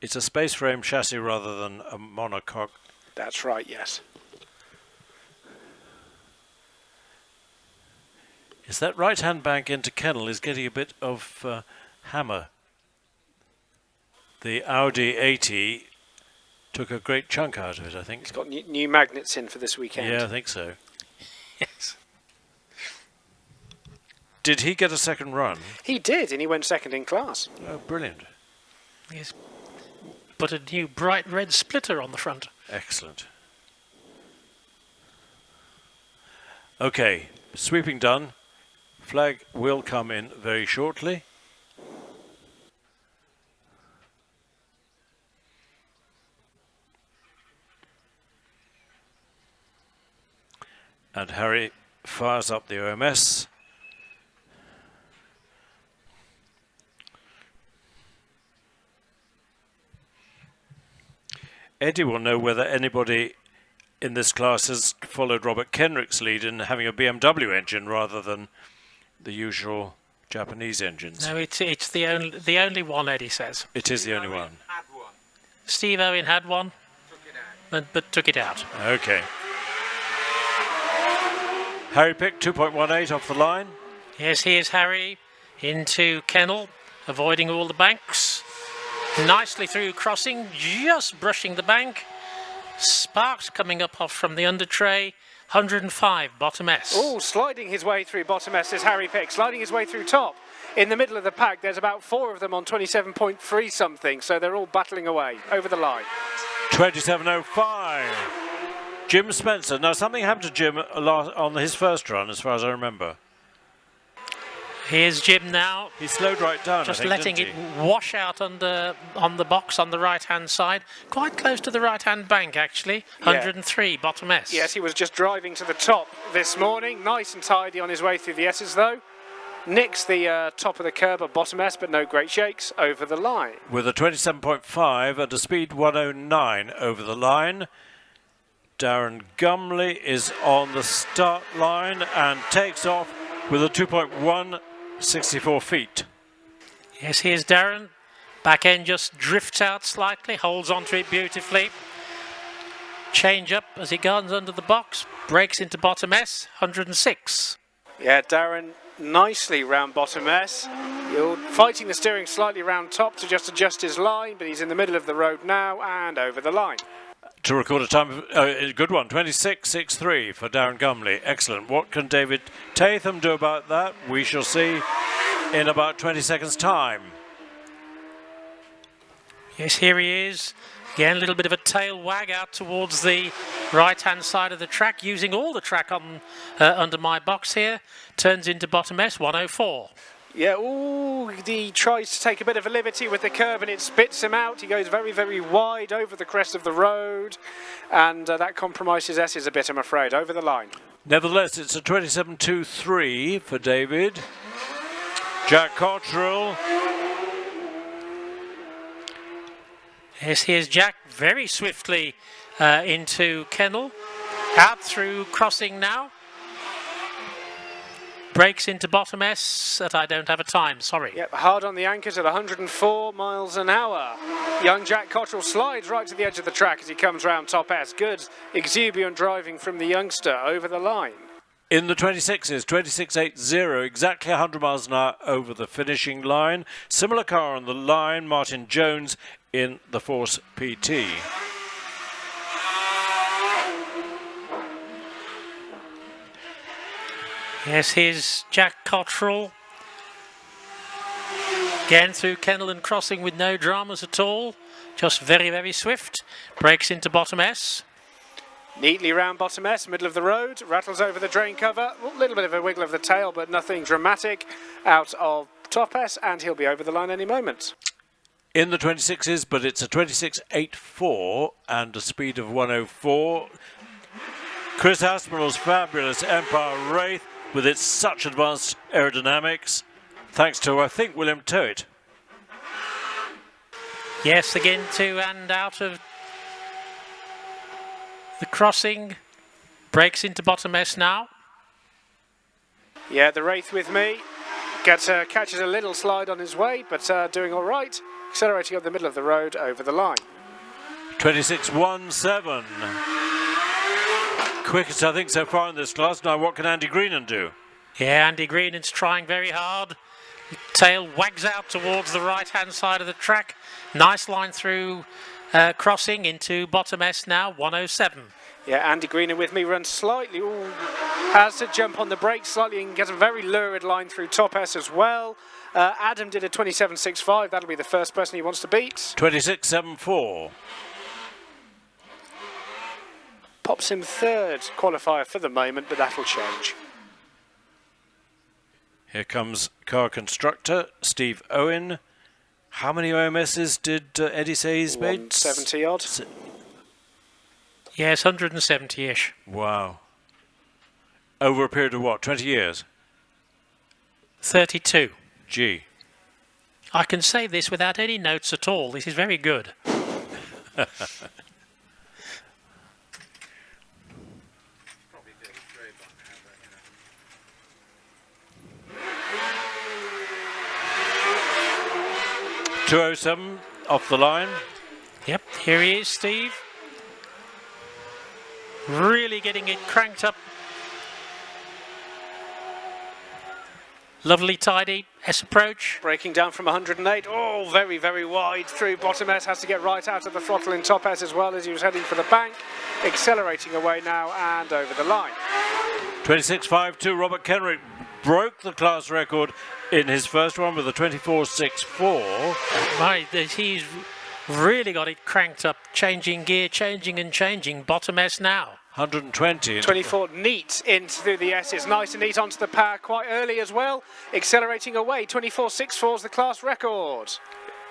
[SPEAKER 4] it's a space frame chassis rather than a monocoque.
[SPEAKER 3] That's right, yes.
[SPEAKER 4] Is that right-hand bank into kennel is getting a bit of hammer. The Audi 80 took a great chunk out of it, I think.
[SPEAKER 3] It's got new magnets in for this weekend.
[SPEAKER 4] Yeah, I think so.
[SPEAKER 2] Yes.
[SPEAKER 4] Did he get a second run?
[SPEAKER 3] He did, and he went second in class.
[SPEAKER 4] Oh, brilliant.
[SPEAKER 2] He's put a new bright red splitter on the front.
[SPEAKER 4] Excellent. Okay, sweeping done. Flag will come in very shortly. And Harry fires up the OMS. Eddie will know whether anybody in this class has followed Robert Kenrick's lead in having a BMW engine rather than the usual Japanese engines.
[SPEAKER 2] No, it's the only one, Eddie says.
[SPEAKER 4] It is the only one.
[SPEAKER 2] Steve Owen had one, but took it out.
[SPEAKER 4] Okay. Harry Pick 2.18 off the line.
[SPEAKER 2] Yes, here's Harry into kennel, avoiding all the banks. Nicely through crossing, just brushing the bank. Sparks coming up off from the under tray. 105, bottom S.
[SPEAKER 3] Oh, sliding his way through bottom S is Harry Pick, sliding his way through top. In the middle of the pack, there's about 4 of them on 27.3 something, so they're all battling away over the line.
[SPEAKER 4] 27.05. Jim Spencer. Now, something happened to Jim on his first run, as far as I remember.
[SPEAKER 2] Here's Jim now.
[SPEAKER 4] He slowed right down,
[SPEAKER 2] just
[SPEAKER 4] I think,
[SPEAKER 2] letting it wash out on the box on the right-hand side. Quite close to the right-hand bank, actually. 103, bottom S.
[SPEAKER 3] Yes, he was just driving to the top this morning. Nice and tidy on his way through the S's, though. Nicks the top of the curb at bottom S, but no great shakes over the line.
[SPEAKER 4] With a 27.5 and a speed 109 over the line. Darren Gumbley is on the start line and takes off with a 2.164 feet.
[SPEAKER 2] Yes, here's Darren. Back end just drifts out slightly, holds onto it beautifully. Change up as he guns under the box, breaks into bottom S, 106.
[SPEAKER 3] Yeah, Darren nicely round bottom S. You're fighting the steering slightly round top to just adjust his line, but he's in the middle of the road now and over the line.
[SPEAKER 4] To record a time, a good one, 26.63 for Darren Gumbley. Excellent. What can David Tatham do about that? We shall see in about 20 seconds' time.
[SPEAKER 2] Yes, here he is. Again, a little bit of a tail wag out towards the right-hand side of the track, using all the track on under my box here. Turns into bottom S, 104.
[SPEAKER 3] Yeah, ooh, he tries to take a bit of a liberty with the curve and it spits him out. He goes very, very wide over the crest of the road, and that compromises S's a bit, I'm afraid, over the line.
[SPEAKER 4] Nevertheless, it's a 27.23 for David. Jack Cottrell.
[SPEAKER 2] Yes, here's Jack very swiftly into kennel. Out through crossing now. Breaks into bottom S that I don't have a time, sorry.
[SPEAKER 3] Yep, hard on the anchors at 104 miles an hour. Young Jack Cottrell slides right to the edge of the track as he comes round top S. Good, exuberant driving from the youngster over the line.
[SPEAKER 4] In the 26s, 26.80, exactly 100 miles an hour over the finishing line. Similar car on the line, Martin Jones in the Force PT.
[SPEAKER 2] Yes, here's Jack Cottrell. Again through kennel and crossing with no dramas at all. Just very, very swift. Breaks into bottom S.
[SPEAKER 3] Neatly round bottom S, middle of the road. Rattles over the drain cover. A little bit of a wiggle of the tail, but nothing dramatic. Out of top S, and he'll be over the line any moment.
[SPEAKER 4] In the 26s, but it's a 26.84 and a speed of 104. Chris Aspinall's fabulous Empire Wraith with its such advanced aerodynamics, thanks to, I think, William Towett.
[SPEAKER 2] Yes, again to and out of the crossing. Breaks into bottom S now.
[SPEAKER 3] Yeah, the Wraith with me. Catches a little slide on his way, but doing all right. Accelerating up the middle of the road over the line.
[SPEAKER 4] 26.17. Quickest, I think, so far in this class. Now, what can Andy Greenen do?
[SPEAKER 2] Yeah, Andy Greenen's trying very hard. Tail wags out towards the right-hand side of the track. Nice line through crossing into bottom S now, 107.
[SPEAKER 3] Yeah, Andy Greenen with me runs slightly. Ooh, has to jump on the brakes slightly and gets a very lurid line through top S as well. Adam did a 27.65. That'll be the first person he wants to beat.
[SPEAKER 4] 26.74.
[SPEAKER 3] Pops him third qualifier for the moment, but that'll change.
[SPEAKER 4] Here comes car constructor Steve Owen. How many OMSs did Eddie say he's made?
[SPEAKER 3] 170 odd.
[SPEAKER 2] Yes, 170-ish.
[SPEAKER 4] Wow. Over a period of what, 20 years?
[SPEAKER 2] 32.
[SPEAKER 4] Gee.
[SPEAKER 2] I can say this without any notes at all. This is very good.
[SPEAKER 4] 207 off the line.
[SPEAKER 2] Yep, here he is, Steve. Really getting it cranked up. Lovely, tidy S approach.
[SPEAKER 3] Breaking down from 108. Oh, very, very wide through bottom S. Has to get right out of the throttle in top S as well as he was heading for the bank. Accelerating away now and over the line.
[SPEAKER 4] 26.52. Robert Kenrick broke the class record in his first one with a 24.64.
[SPEAKER 2] Right, he's really got it cranked up. Changing gear, changing and changing. Bottom S now.
[SPEAKER 4] 120.
[SPEAKER 3] 24 neat in through the S's. Nice and neat onto the power quite early as well. Accelerating away. 24.64 is the class record.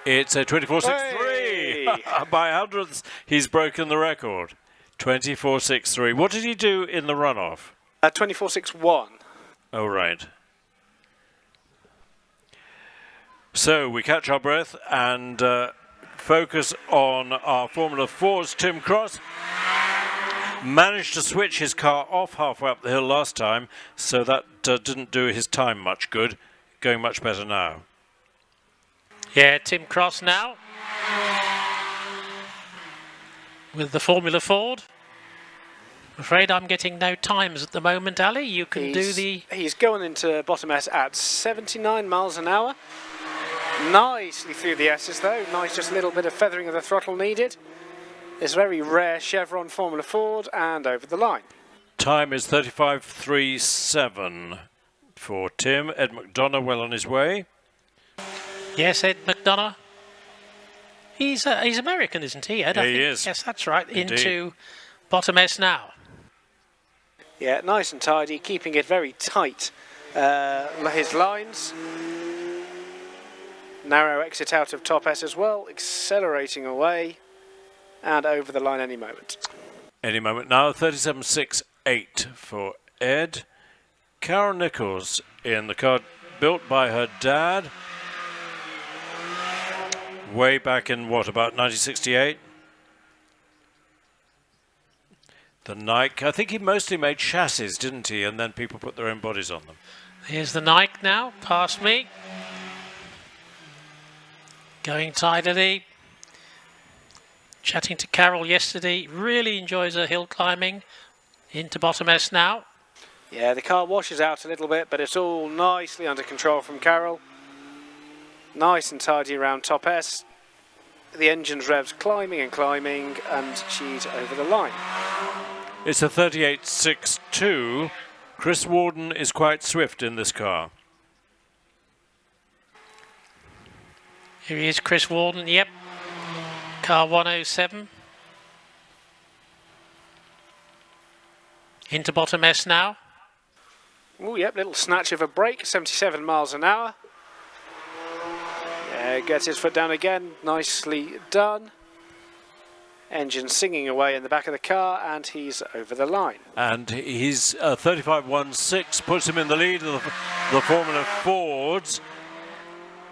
[SPEAKER 4] It's a 24.63.
[SPEAKER 3] Hey!
[SPEAKER 4] By hundredths, he's broken the record. 24.63. What did he do in the runoff?
[SPEAKER 3] 24.61.
[SPEAKER 4] Oh, right. So we catch our breath and focus on our Formula 4's Tim Cross. Managed to switch his car off halfway up the hill last time, so that didn't do his time much good. Going much better now.
[SPEAKER 2] Yeah, Tim Cross now. With the Formula Ford. I'm afraid I'm getting no times at the moment, Ali. You can do the...
[SPEAKER 3] He's going into bottom S at 79 miles an hour. Nicely through the S's though. Nice, just a little bit of feathering of the throttle needed. This very rare Chevron Formula Ford and over the line.
[SPEAKER 4] Time is 35.37 for Tim. Ed McDonough well on his way.
[SPEAKER 2] Yes, Ed McDonough. He's American, isn't he, Ed?
[SPEAKER 4] Yeah,
[SPEAKER 2] I think.
[SPEAKER 4] He is.
[SPEAKER 2] Yes, that's right.
[SPEAKER 4] Indeed.
[SPEAKER 2] Into bottom S now.
[SPEAKER 3] Yeah, nice and tidy, keeping it very tight. His lines. Narrow exit out of top S as well. Accelerating away. And over the line any moment.
[SPEAKER 4] Any moment now. 37.68 for Ed. Carole Nicholls in the car built by her dad. Way back in, what, about 1968? The Nike. I think he mostly made chassis, didn't he? And then people put their own bodies on them.
[SPEAKER 2] Here's the Nike now, past me. Going tidily. Chatting to Carole yesterday. Really enjoys her hill climbing. Into bottom S now.
[SPEAKER 3] Yeah, the car washes out a little bit, but it's all nicely under control from Carole. Nice and tidy around top S. The engine's revs climbing, and she's over the line.
[SPEAKER 4] It's a 38.62. Chris Warden is quite swift in this car.
[SPEAKER 2] Here he is, Chris Warden, yep. Car 107. Into bottom S now.
[SPEAKER 3] Oh, yep, little snatch of a break, 77 miles an hour. Yeah, gets his foot down again, nicely done. Engine singing away in the back of the car, and he's over the line.
[SPEAKER 4] And he's 35.16, puts him in the lead of the Formula Fords.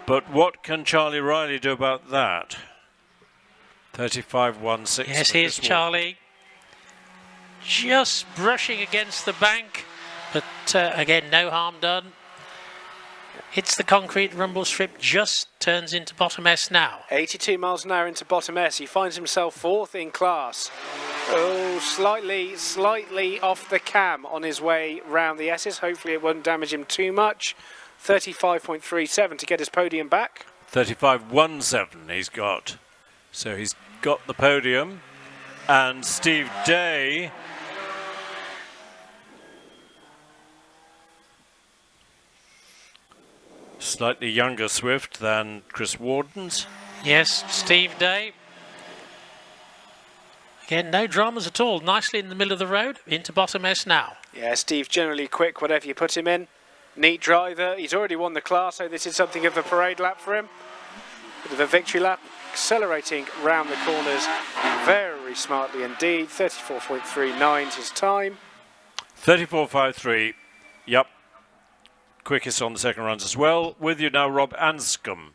[SPEAKER 4] But what can Charlie Reilly do about that? 35.16.
[SPEAKER 2] Yes, here's Charlie. Just brushing against the bank, but again, no harm done. Hits the concrete rumble strip, just turns into bottom S now.
[SPEAKER 3] 82 miles an hour into bottom S. He finds himself fourth in class. Oh, slightly off the cam on his way round the S's. Hopefully it won't damage him too much. 35.37 to get his podium back.
[SPEAKER 4] 35.17 he's got. So he's got the podium. And Steve Day slightly younger Swift than Chris Warden's.
[SPEAKER 2] Yes, Steve Day. Again, no dramas at all. Nicely in the middle of the road, into bottom S now.
[SPEAKER 3] Yeah, Steve generally quick, whatever you put him in. Neat driver. He's already won the class, so this is something of a parade lap for him. Bit of a victory lap. Accelerating round the corners very smartly indeed. 34.39 is his time.
[SPEAKER 4] 34.53. Yep. Quickest on the second runs as well. With you now, Rob Anscombe.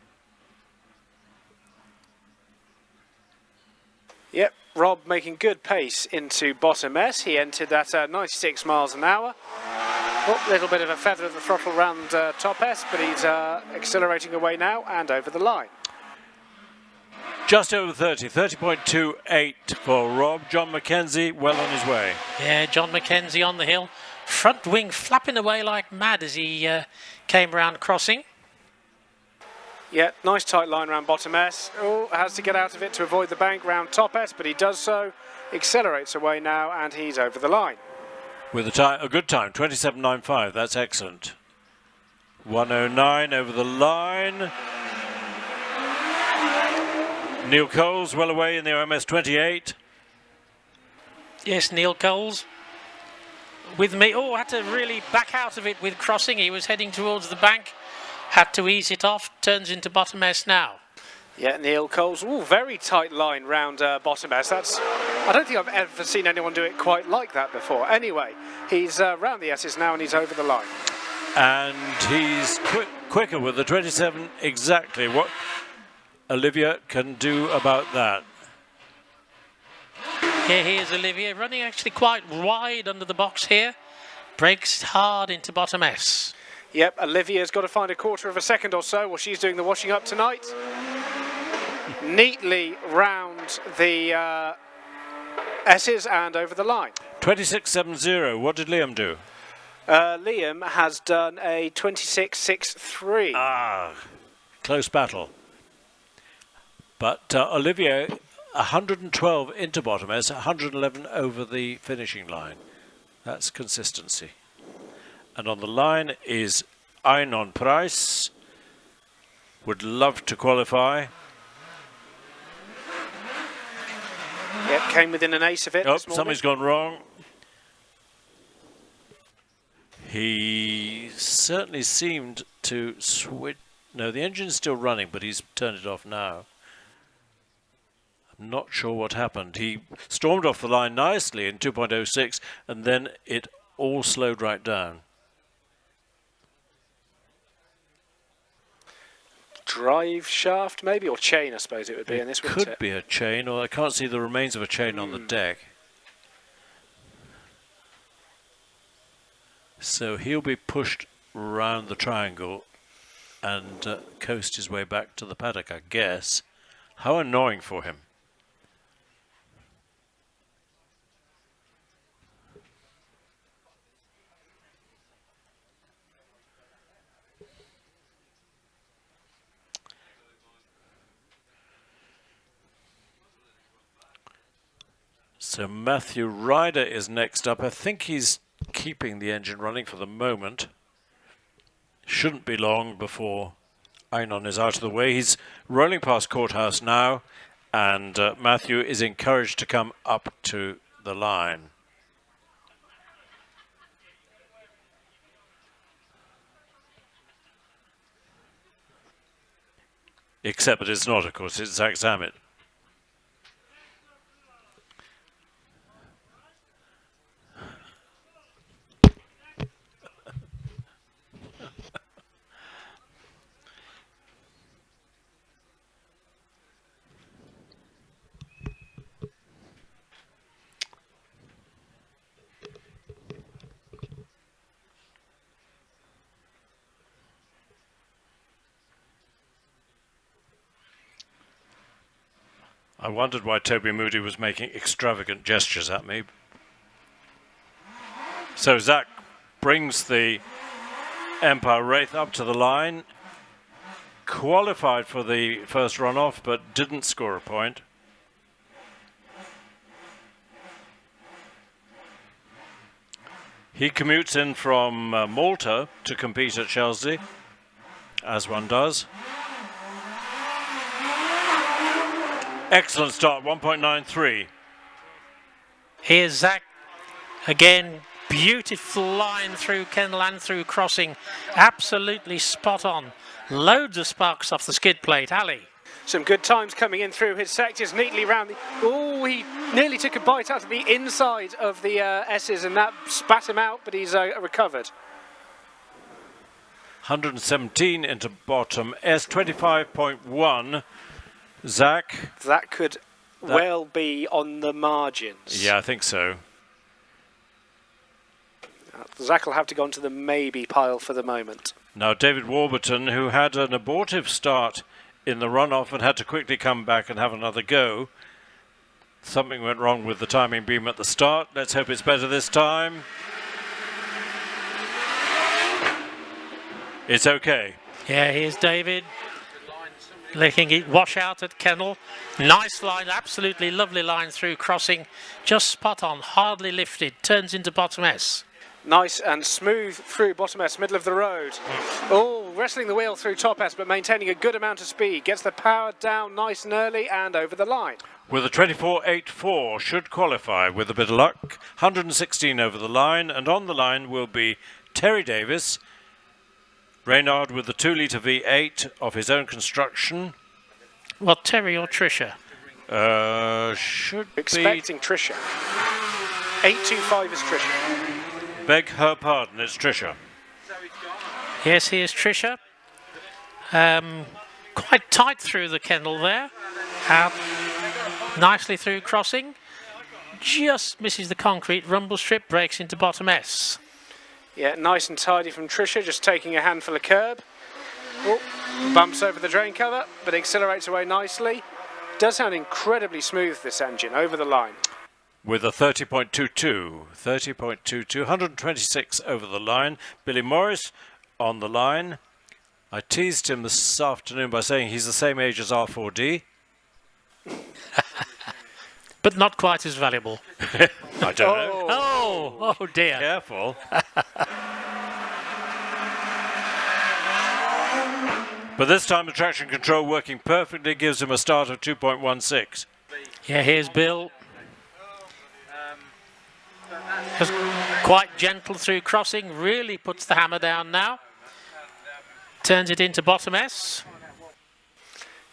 [SPEAKER 3] Yep, Rob making good pace into bottom S. He entered at 96 miles an hour. Oh, little bit of a feather of the throttle round top S, but he's accelerating away now and over the line.
[SPEAKER 4] Just over 30, 30.28 for Rob. John McKenzie well on his way.
[SPEAKER 2] Yeah, John McKenzie on the hill. Front wing flapping away like mad as he came round crossing.
[SPEAKER 3] Yeah, nice tight line round bottom S. Oh, has to get out of it to avoid the bank round top S, but he does so. Accelerates away now and he's over the line.
[SPEAKER 4] With a good time, 27.95. That's excellent. 109 over the line. Neil Coles well away in the OMS 28.
[SPEAKER 2] Yes, Neil Coles with me. Oh, had to really back out of it with crossing. He was heading towards the bank. Had to ease it off. Turns into bottom S now.
[SPEAKER 3] Yeah, Neil Coles. Ooh, very tight line round bottom S. I don't think I've ever seen anyone do it quite like that before. Anyway, he's round the S's now and he's over the line.
[SPEAKER 4] And he's quicker with the 27 exactly. What Olivia can do about that.
[SPEAKER 2] Here, here's Olivia running actually quite wide under the box here. Breaks hard into bottom S.
[SPEAKER 3] Yep, Olivia's got to find a quarter of a second or so while she's doing the washing up tonight. Neatly round the S's and over the line.
[SPEAKER 4] 26.70. What did Liam do?
[SPEAKER 3] Liam has done a 26.63.
[SPEAKER 4] Ah, close battle. But Olivia, 112 into bottom S, 111 over the finishing line. That's consistency. And on the line is Eynon Price. Would love to qualify.
[SPEAKER 3] Yep, came within an ace of it.
[SPEAKER 4] Oh, something's gone wrong. He certainly seemed to switch. No, the engine's still running, but he's turned it off now. I'm not sure what happened. He stormed off the line nicely in 2.06, and then it all slowed right down.
[SPEAKER 3] Drive shaft, maybe, or chain, I suppose it would be in this.
[SPEAKER 4] Could be a chain, or I can't see the remains of a chain on the deck. So he'll be pushed round the triangle and coast his way back to the paddock, I guess. How annoying for him. So Matthew Ryder is next up. I think he's keeping the engine running for the moment. Shouldn't be long before Eynon is out of the way. He's rolling past Courthouse now, and Matthew is encouraged to come up to the line. Except that it's not, of course, it's Zach Zammit. I wondered why Toby Moody was making extravagant gestures at me. So Zach brings the Empire Wraith up to the line, qualified for the first runoff, but didn't score a point. He commutes in from Malta to compete at Shelsley, as one does. Excellent start, 1.93.
[SPEAKER 2] Here's Zach again. Beautiful line through kennel and through crossing. Absolutely spot on. Loads of sparks off the skid plate. Ali.
[SPEAKER 3] Some good times coming in through his sectors, neatly round the... Oh, he nearly took a bite out of the inside of the S's, and that spat him out, but he's recovered.
[SPEAKER 4] 117 into bottom S, 25.1. Zach.
[SPEAKER 3] That could well be on the margins.
[SPEAKER 4] Yeah, I think so.
[SPEAKER 3] Zach will have to go onto the maybe pile for the moment.
[SPEAKER 4] Now David Warburton, who had an abortive start in the runoff and had to quickly come back and have another go. Something went wrong with the timing beam at the start. Let's hope it's better this time. It's okay.
[SPEAKER 2] Yeah, here's David. Letting it wash out at kennel. Nice line, absolutely lovely line through crossing. Just spot on, hardly lifted. Turns into bottom S.
[SPEAKER 3] Nice and smooth through bottom S, middle of the road. Oh, wrestling the wheel through top S, but maintaining a good amount of speed. Gets the power down nice and early and over the line.
[SPEAKER 4] With a 24.84, should qualify with a bit of luck. 116 over the line, and on the line will be Terry Davis. Reynard with the 2-litre V8 of his own construction.
[SPEAKER 2] What, Terry or Tricia?
[SPEAKER 4] Should
[SPEAKER 3] Expecting
[SPEAKER 4] be...
[SPEAKER 3] Tricia. 825 is Tricia.
[SPEAKER 4] Beg her pardon, it's Tricia.
[SPEAKER 2] Yes, here's Tricia. Quite tight through the kennel there. Nicely through crossing. Just misses the concrete rumble strip, breaks into bottom S.
[SPEAKER 3] Yeah, nice and tidy from Tricia, just taking a handful of curb. Oh, bumps over the drain cover, but accelerates away nicely. Does sound incredibly smooth, this engine, over the line.
[SPEAKER 4] With a 30.22, 126 over the line. Billy Morris on the line. I teased him this afternoon by saying he's the same age as R4D.
[SPEAKER 2] But not quite as valuable.
[SPEAKER 4] I don't know.
[SPEAKER 2] Oh dear.
[SPEAKER 4] Careful. But this time the traction control working perfectly gives him a start of 2.16.
[SPEAKER 2] Yeah, here's Bill. Just quite gentle through crossing, really puts the hammer down now. Turns it into bottom S.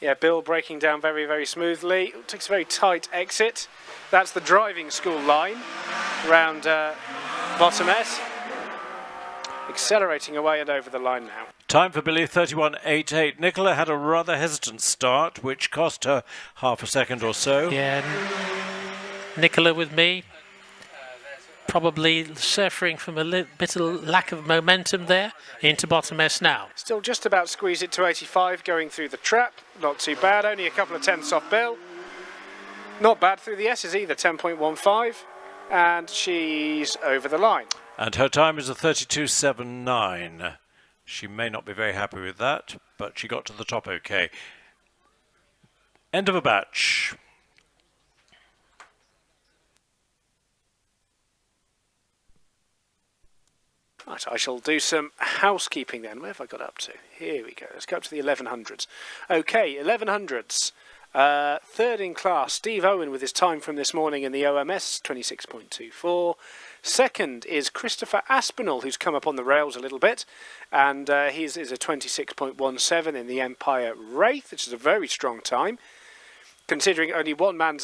[SPEAKER 3] Yeah, Bill breaking down very, very smoothly. Takes a very tight exit. That's the driving school line round bottom S. Accelerating away and over the line now.
[SPEAKER 4] Time for Billy, 31.88. Nicola had a rather hesitant start, which cost her half a second or so.
[SPEAKER 2] Yeah, Nicola with me. Probably suffering from a bit of lack of momentum there. Into bottom S now.
[SPEAKER 3] Still just about squeeze it to 85 going through the trap. Not too bad, only a couple of tenths off Bill. Not bad through the S's either, 10.15. And she's over the line.
[SPEAKER 4] And her time is a 32.79. She may not be very happy with that, but she got to the top okay. End of a batch.
[SPEAKER 3] Right, I shall do some housekeeping then. Where have I got up to? Here we go. Let's go up to the 1100s. Okay, 1100s. Third in class, Steve Owen with his time from this morning in the OMS, 26.24. Second is Christopher Aspinall, who's come up on the rails a little bit, and his is a 26.17 in the Empire Wraith, which is a very strong time, considering only one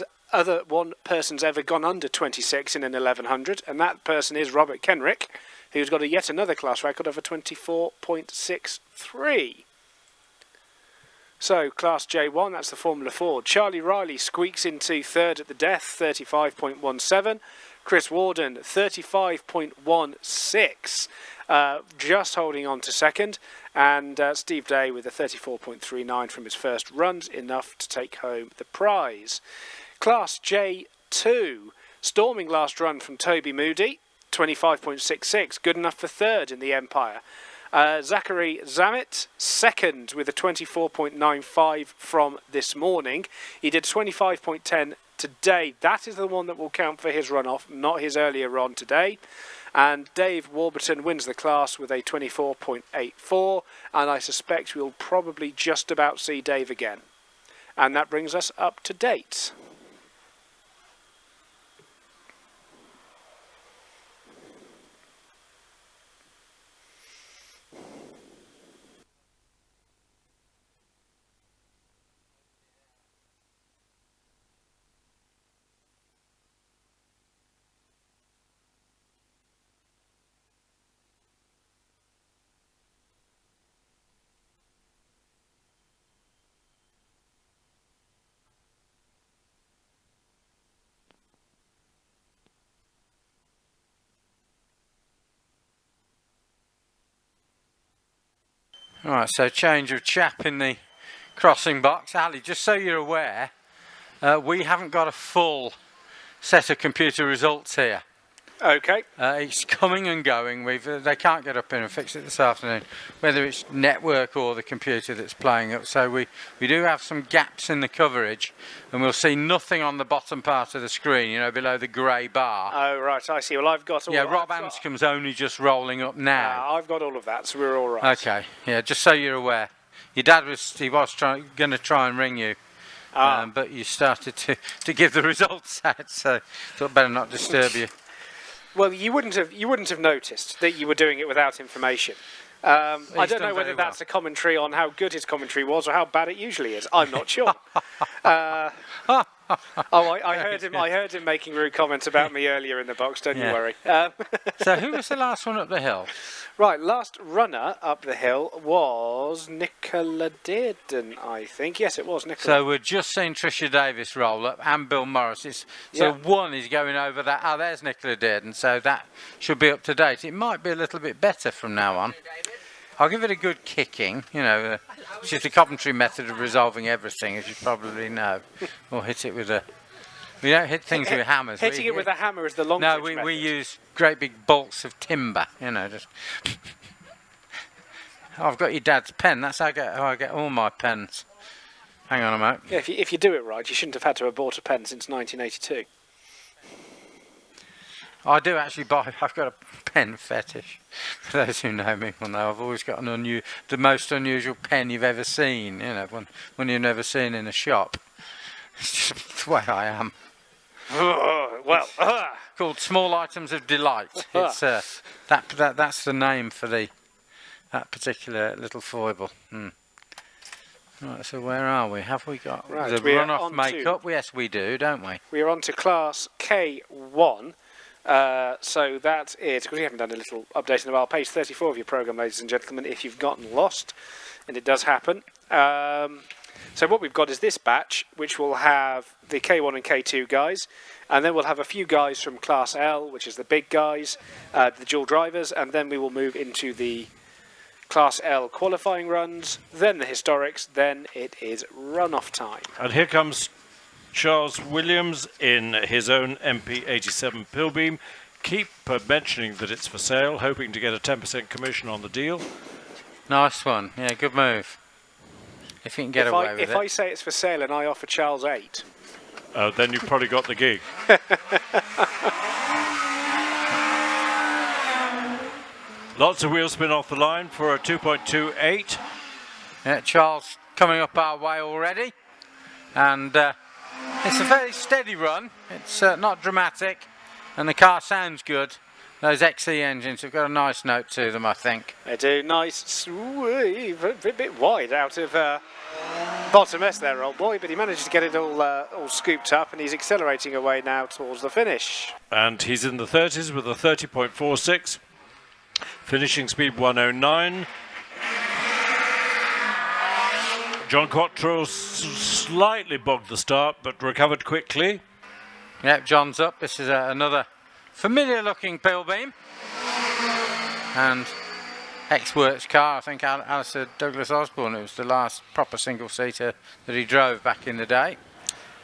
[SPEAKER 3] person's ever gone under 26 in an 1100, and that person is Robert Kenrick, who's got yet another class record of a 24.63. So, Class J1, that's the Formula Ford. Charlie Reilly squeaks into third at the death, 35.17. Chris Warden, 35.16. just holding on to second, and Steve Day with a 34.39 from his first runs, enough to take home the prize. Class J2, storming last run from Toby Moody, 25.66, good enough for third in the Empire. Zachary Zammit, second with a 24.95 from this morning. He did 25.10 today. That is the one that will count for his runoff, not his earlier run today. And Dave Warburton wins the class with a 24.84, and I suspect we'll probably just about see Dave again. And that brings us up to date.
[SPEAKER 5] Right, so change of chap in the crossing box. Ali, just so you're aware, we haven't got a full set of computer results here.
[SPEAKER 3] Okay.
[SPEAKER 5] It's coming and going. They can't get up in and fix it this afternoon, whether it's network or the computer that's playing up. So we do have some gaps in the coverage, and we'll see nothing on the bottom part of the screen, you know, below the grey bar.
[SPEAKER 3] Oh, right, I see. Well, I've got all
[SPEAKER 5] Yeah, Rob Anscombe's only just rolling up now.
[SPEAKER 3] I've got all of that, so we're all right.
[SPEAKER 5] Okay, yeah, just so you're aware. Your dad was going to try and ring you. But you started to give the results out, so thought better not disturb you.
[SPEAKER 3] Well, you wouldn't have noticed that you were doing it without information. I don't know whether that's a commentary on how good his commentary was or how bad it usually is. I'm not sure. I heard him making rude comments about me earlier in the box. Don't you worry.
[SPEAKER 5] So who was the last one up the hill?
[SPEAKER 3] Right, last runner up the hill was Nicola Dearden, I think. Yes, it was Nicola.
[SPEAKER 5] So we're just seeing Tricia Davis roll up and Bill Morris. So one is going over that. Oh, there's Nicola Dearden. So that should be up to date. It might be a little bit better from now on. I'll give it a good kicking, you know, which is the commentary method of resolving everything, as you probably know. Or hit it with a... We don't hit things with hammers.
[SPEAKER 3] Hitting it with a hammer is the long
[SPEAKER 5] No, we use great big bolts of timber, you know. Just I've got your dad's pen. That's how I get all my pens. Hang on a moment.
[SPEAKER 3] Yeah, if you do it right, you shouldn't have had to have bought a pen since 1982.
[SPEAKER 5] I do actually buy. I've got a pen fetish. For those who know me will know I've always got the most unusual pen you've ever seen. You know, one you've never seen in a shop. It's just the way I am. Called Small Items of Delight. It's that's the name for that particular little foible. Right, so where are we? Have we got the run-off makeup? Yes, we do, don't we?
[SPEAKER 3] We are on to class K1. So that is, because we haven't done a little update in a while, page 34 of your programme, ladies and gentlemen, if you've gotten lost, and it does happen. So what we've got is this batch, which will have the K1 and K2 guys, and then we'll have a few guys from Class L, which is the big guys, the dual drivers, and then we will move into the Class L qualifying runs, then the historics, then it is run-off time.
[SPEAKER 4] And here comes Charles Williams in his own MP87 Pilbeam. Keep mentioning that it's for sale, hoping to get a 10% commission on the deal.
[SPEAKER 5] Nice one. Yeah, good move. If you can get away with it.
[SPEAKER 3] If I say it's for sale and I offer Charles 8...
[SPEAKER 4] then you've probably got the gig. Lots of wheel spin off the line for a 2.28.
[SPEAKER 5] Yeah, Charles coming up our way already. And it's a very steady run. It's not dramatic. And the car sounds good. Those XE engines have got a nice note to them, I think.
[SPEAKER 3] They do. Nice sweep. A bit wide out of bottom S there, old boy, but he manages to get it all scooped up, and he's accelerating away now towards the finish.
[SPEAKER 4] And he's in the 30s with a 30.46. Finishing speed 109. John Quattro slightly bogged the start, but recovered quickly. Yep,
[SPEAKER 5] John's up. This is another familiar looking Pilbeam. and ex-works car. I think Alistair Douglas Osborne, it was the last proper single-seater that he drove back in the day.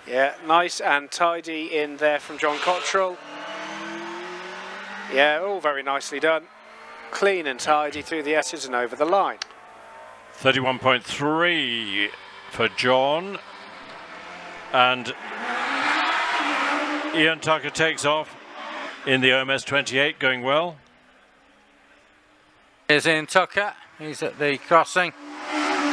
[SPEAKER 3] Yeah, nice and tidy in there from John Cottrell. Yeah, all very nicely done. Clean and tidy through the S's and over the line.
[SPEAKER 4] 31.3 for John. And Ian Tucker takes off in the OMS 28, going well.
[SPEAKER 5] Here's Ian Tucker. He's at the crossing.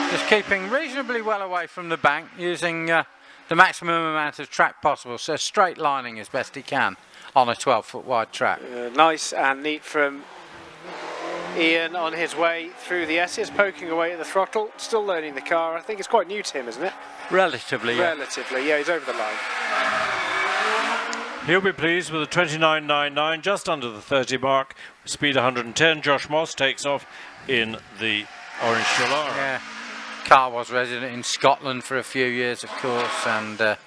[SPEAKER 5] Just keeping reasonably well away from the bank, using the maximum amount of track possible. So straight lining as best he can on a 12-foot wide track.
[SPEAKER 3] Nice and neat from Ian on his way through the S's, poking away at the throttle, still learning the car. I think it's quite new to him, isn't it?
[SPEAKER 5] Relatively, yeah.
[SPEAKER 3] Relatively, yeah, he's over the line.
[SPEAKER 4] He'll be pleased with a 29.99, just under the 30 mark, speed 110. Josh Moss takes off in the orange Solara.
[SPEAKER 5] Yeah, car was resident in Scotland for a few years, of course, and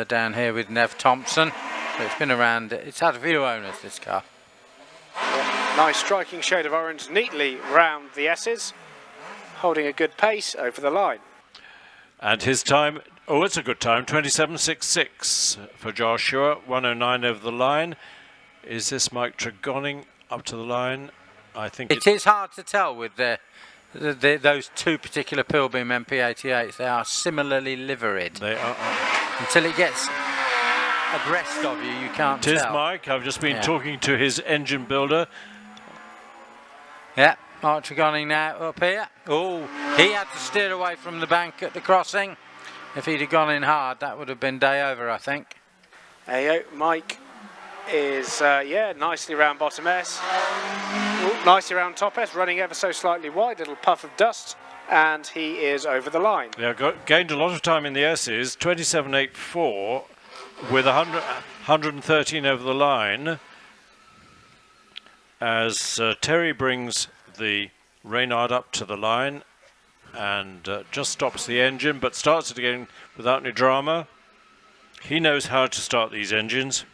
[SPEAKER 5] down here with Nev Thompson. So it's been around, it's had a few owners, this car.
[SPEAKER 3] Yeah, nice striking shade of orange, neatly round the S's, holding a good pace over the line.
[SPEAKER 4] And his time, oh, it's a good time, 27.66 for Joshua, 109 over the line. Is this Mike Tregonning up to the line? I think
[SPEAKER 5] it is hard to tell with those two particular Pilbeam MP88s. They are similarly liveried.
[SPEAKER 4] They are.
[SPEAKER 5] Until it gets abreast of you, you can't tell.
[SPEAKER 4] It is Mike. I've just been talking to his engine builder.
[SPEAKER 5] Yeah, Mike Tregonning now up here. Oh, he had to steer away from the bank at the crossing. If he'd have gone in hard, that would have been day over, I think.
[SPEAKER 3] Mike is, nicely round bottom S. Ooh, nicely round top S, running ever so slightly wide, little puff of dust, and he is over the line.
[SPEAKER 4] Yeah, gained a lot of time in the S's, 27.84 with 113 over the line. As Terry brings the Reynard up to the line and just stops the engine, but starts it again without any drama. He knows how to start these engines.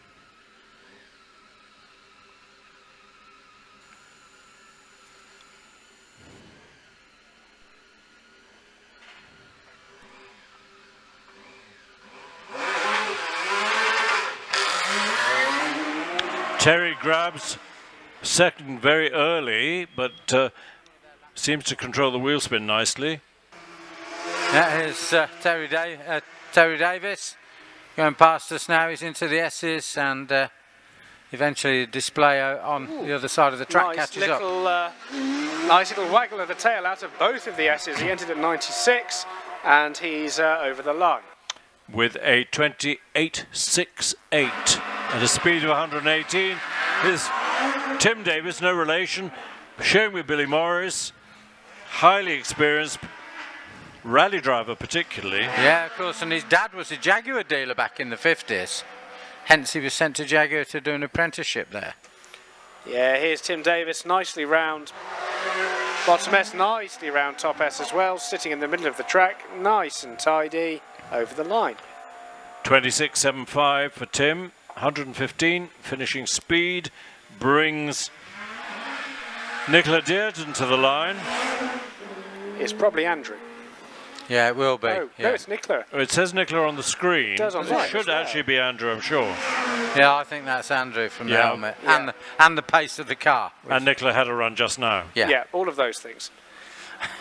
[SPEAKER 4] Terry grabs second very early, but seems to control the wheel spin nicely.
[SPEAKER 5] That is Terry Davis going past us now. He's into the S's, and eventually the display on the other side of the track catches up.
[SPEAKER 3] Nice little waggle of the tail out of both of the S's. He entered at 96, and he's over the line.
[SPEAKER 4] With a 28.68 and a speed of 118. Here's Tim Davis, no relation, sharing with Billy Morris. Highly experienced rally driver particularly.
[SPEAKER 5] Yeah, of course, and his dad was a Jaguar dealer back in the 50s. Hence he was sent to Jaguar to do an apprenticeship there.
[SPEAKER 3] Yeah, here's Tim Davis, nicely round bottom S, nicely round top S as well, sitting in the middle of the track, nice and tidy over the line.
[SPEAKER 4] 26.75 for Tim, 115 finishing speed, brings Nicola Dearden to the line.
[SPEAKER 3] It's probably Andrew.
[SPEAKER 5] Yeah, it will be.
[SPEAKER 3] No, it's Nicola.
[SPEAKER 4] Oh, it says Nicola on the screen.
[SPEAKER 3] It does on
[SPEAKER 4] It should actually be Andrew, I'm sure.
[SPEAKER 5] Yeah, I think that's Andrew from the helmet. Yeah. And the pace of the car.
[SPEAKER 4] And Nicola had a run just now.
[SPEAKER 3] Yeah, all of those things.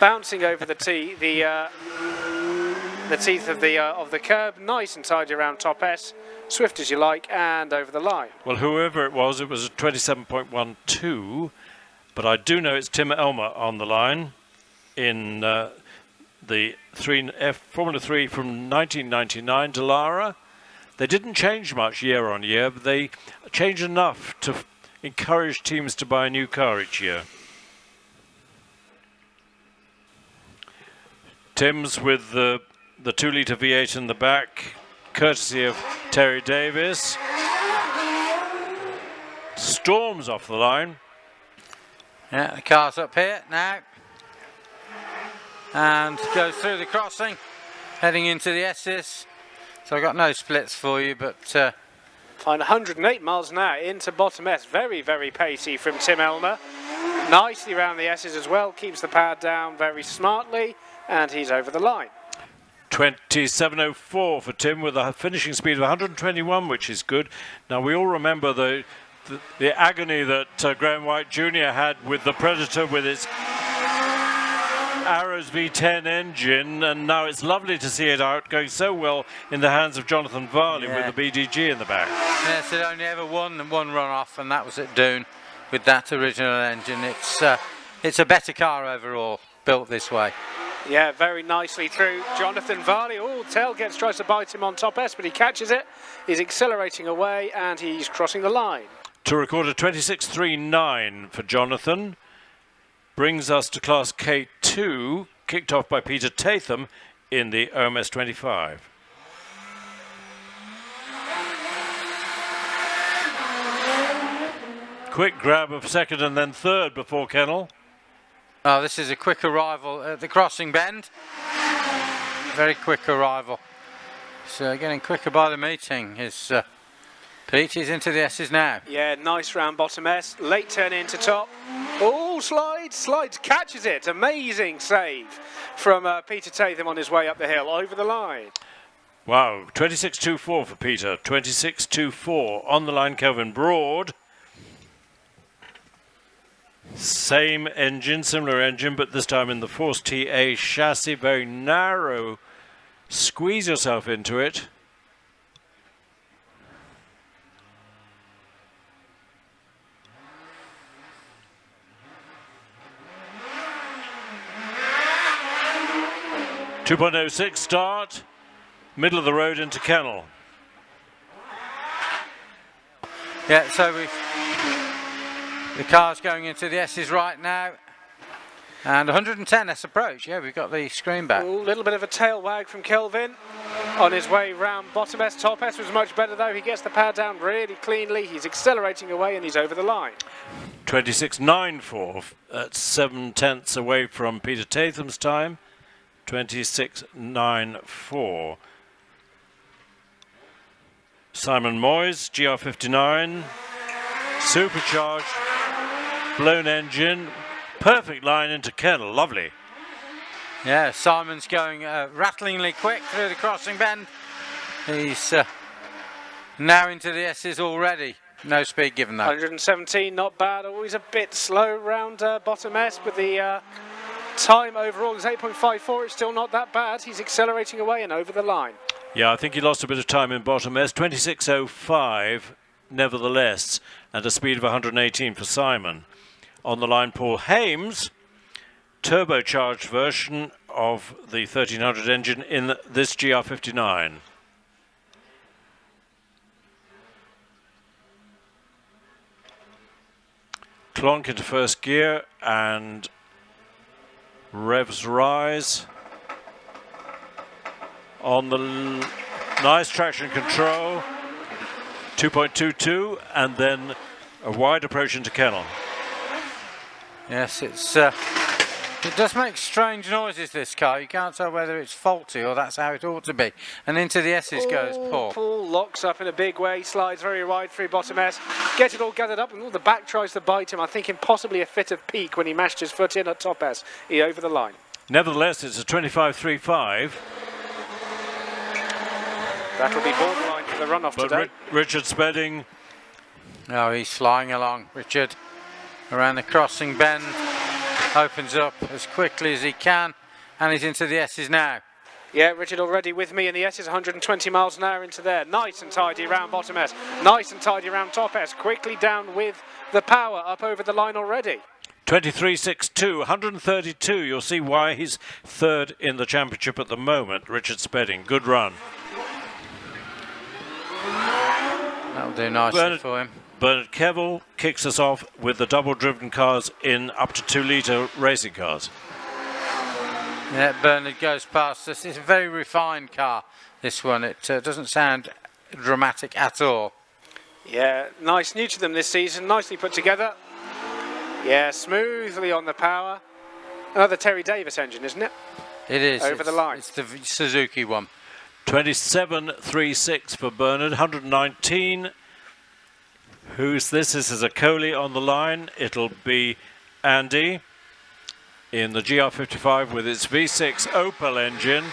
[SPEAKER 3] Bouncing over the teeth of the curb, nice and tidy around top S, swift as you like, and over the line.
[SPEAKER 4] Well, whoever it was a 27.12, but I do know it's Tim Elmer on the line in the Formula 3 from 1999 to Lara. They didn't change much year on year, but they changed enough to encourage teams to buy a new car each year. Tim's with the 2-litre V8 in the back, courtesy of Terry Davis. Storms off the line.
[SPEAKER 5] Yeah, the car's up here now. And goes through the crossing, heading into the S's. So I've got no splits for you, but...
[SPEAKER 3] Find 108 miles an hour into bottom S. Very, very pacey from Tim Elmer. nicely round the S's as well, keeps the pad down very smartly, and he's over the line.
[SPEAKER 4] 27.04 for Tim with a finishing speed of 121, which is good. Now we all remember the agony that Graham White Jr. had with the Predator with its Arrows V10 engine, and now it's lovely to see it out going so well in the hands of Jonathan Varley with the BDG in the back.
[SPEAKER 5] Yes, it only ever one run off, and that was at Doon with that original engine. It's a better car overall, built this way.
[SPEAKER 3] Yeah, very nicely through Jonathan Varley. Oh, Tailgates tries to bite him on top S, but he catches it. He's accelerating away, and he's crossing the line.
[SPEAKER 4] To record a 26.39 for Jonathan. Brings us to Class K2, kicked off by Peter Tatham in the OMS 25. Quick grab of second and then third before Kennel.
[SPEAKER 5] Oh, this is a quick arrival at the crossing bend. Very quick arrival. So getting quicker by the meeting is Pete. He's into the S's now.
[SPEAKER 3] Yeah, nice round bottom S. Late turn into top. Oh, slides, catches it. Amazing save from Peter Tatham on his way up the hill, over the line.
[SPEAKER 4] Wow, 26.24 for Peter, 26.24 on the line. Kelvin Broad. Same engine, similar engine, but this time in the Force TA chassis. Very narrow. Squeeze yourself into it. .06 start, middle of the road into Kennel.
[SPEAKER 5] Yeah, so the car's going into the S's right now. And 110 S approach. Yeah, we've got the screen back.
[SPEAKER 3] A little bit of a tail wag from Kelvin on his way round bottom S. Top S was much better though. He gets the pad down really cleanly. He's accelerating away and he's over the line.
[SPEAKER 4] 26.94 at 7/10 away from Peter Tatham's time. 26.94. Simon Moyes, GR59, supercharged, blown engine, perfect line into Kennel, lovely.
[SPEAKER 5] Yeah, Simon's going rattlingly quick through the crossing bend. He's now into the S's already. No speed given though.
[SPEAKER 3] 117, not bad. Always a bit slow round bottom S, but the time overall is 8.54. It's still not that bad. He's accelerating away and over the line.
[SPEAKER 4] Yeah, I think he lost a bit of time in bottom S. 26.05 nevertheless, and a speed of 118 for Simon. On the line, Paul Hames, turbocharged version of the 1300 engine in this GR59. Clonk into first gear and revs rise. On the nice traction control, 2.22, and then a wide approach into Kennel.
[SPEAKER 5] Yes, it does make strange noises, this car. You can't tell whether it's faulty or that's how it ought to be. And into the S's goes Paul.
[SPEAKER 3] Paul locks up in a big way, slides very wide through bottom S, gets it all gathered up, and the back tries to bite him. I think in possibly a fit of pique when he mashed his foot in at top S. He over the line.
[SPEAKER 4] Nevertheless, it's a 25.35.
[SPEAKER 3] That'll be borderline for the runoff today.
[SPEAKER 4] Richard Spedding.
[SPEAKER 5] Oh, he's flying along, Richard. Around the crossing bend. Opens up as quickly as he can. And he's into the S's now.
[SPEAKER 3] Yeah, Richard already with me in the S's, 120 miles an hour into there. Nice and tidy round bottom S. Nice and tidy round top S. Quickly down with the power up over the line already.
[SPEAKER 4] 23.62, 132. You'll see why he's third in the championship at the moment. Richard Spedding, good run.
[SPEAKER 5] That'll do nicely for him.
[SPEAKER 4] Bernard Kevill kicks us off with the double-driven cars in up to 2-litre racing cars.
[SPEAKER 5] Yeah, Bernard goes past us. It's a very refined car, this one. It doesn't sound dramatic at all.
[SPEAKER 3] Yeah, nice, new to them this season, nicely put together. Yeah, smoothly on the power. Another Terry Davis engine, isn't it?
[SPEAKER 5] It is.
[SPEAKER 3] Over the line.
[SPEAKER 5] It's the Suzuki one.
[SPEAKER 4] 27.36 for Bernard, 119. Who's this? This is a Coley on the line. It'll be Andy in the GR55 with its V6 Opel engine.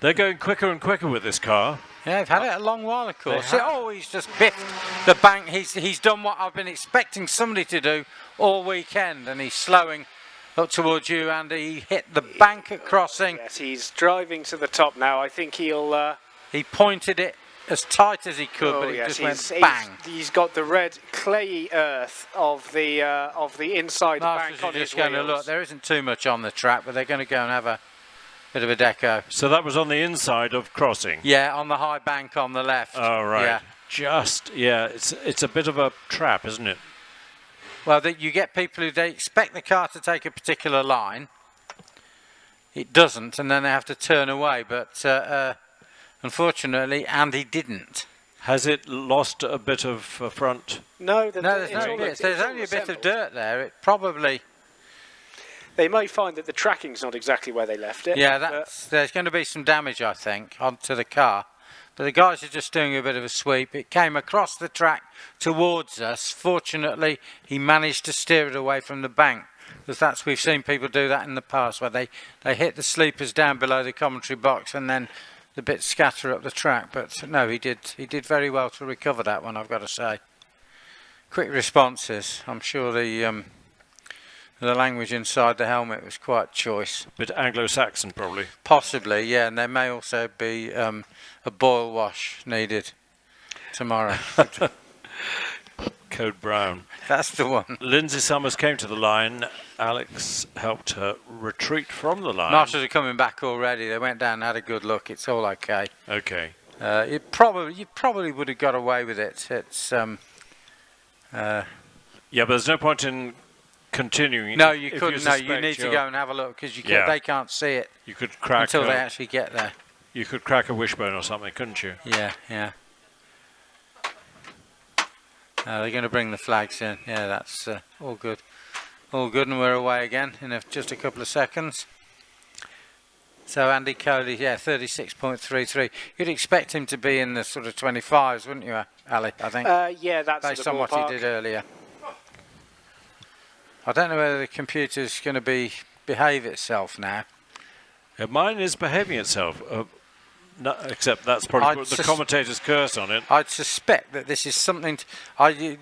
[SPEAKER 4] They're going quicker and quicker with this car.
[SPEAKER 5] Yeah, they've had it a long while, of course. Oh, he's just biffed the bank. He's done what I've been expecting somebody to do all weekend, and he's slowing up towards you, Andy. He hit the bank at crossing.
[SPEAKER 3] Yes, he's driving to the top now. I think he'll...
[SPEAKER 5] He pointed it as tight as he could, but it just went bang.
[SPEAKER 3] He's got the red clayey earth of the inside bank on his
[SPEAKER 5] going to
[SPEAKER 3] wheels.
[SPEAKER 5] look. There isn't too much on the track, but they're going to go and have a bit of a deco.
[SPEAKER 4] So that was on the inside of crossing?
[SPEAKER 5] Yeah, on the high bank on the left.
[SPEAKER 4] Oh, right.
[SPEAKER 5] Yeah.
[SPEAKER 4] It's a bit of a trap, isn't it?
[SPEAKER 5] Well, you get people who they expect the car to take a particular line. It doesn't, and then they have to turn away. But unfortunately, Andy didn't.
[SPEAKER 4] Has it lost a bit of front?
[SPEAKER 3] No,
[SPEAKER 5] there's no bits. There's only a bit of dirt there. It probably...
[SPEAKER 3] They may find that the tracking's not exactly where they left it.
[SPEAKER 5] Yeah, there's going to be some damage, I think, onto the car. But the guys are just doing a bit of a sweep. It came across the track towards us. Fortunately, he managed to steer it away from the bank. Because we've seen people do that in the past, where they hit the sleepers down below the commentary box and then the bits scatter up the track. But no, he did very well to recover that one, I've got to say. Quick responses. I'm sure the language inside the helmet was quite choice.
[SPEAKER 4] A bit Anglo-Saxon, probably.
[SPEAKER 5] Possibly, yeah, and there may also be a boil wash needed tomorrow.
[SPEAKER 4] Code Brown.
[SPEAKER 5] That's the one.
[SPEAKER 4] Lindsay Summers came to the line. Alex helped her retreat from the line.
[SPEAKER 5] Marshals are coming back already. They went down and had a good look. It's all okay.
[SPEAKER 4] Okay.
[SPEAKER 5] You probably would have got away with it. It's
[SPEAKER 4] yeah, but there's no point in continuing.
[SPEAKER 5] No, you couldn't. No, you need to go and have a look because they can't see it.
[SPEAKER 4] You could crack
[SPEAKER 5] until they actually get there.
[SPEAKER 4] You could crack a wishbone or something, couldn't you?
[SPEAKER 5] Yeah. They're going to bring the flags in. Yeah, that's all good. All good, and we're away again in just a couple of seconds. So Andy Coley, 36.33. You'd expect him to be in the sort of 25s, wouldn't you, Ali? I think.
[SPEAKER 3] Yeah, that's
[SPEAKER 5] based on what he did earlier. I don't know whether the computer's going to behave itself now.
[SPEAKER 4] Yeah, mine is behaving itself. Except that's probably put the commentator's curse on it.
[SPEAKER 5] I'd suspect that this is something...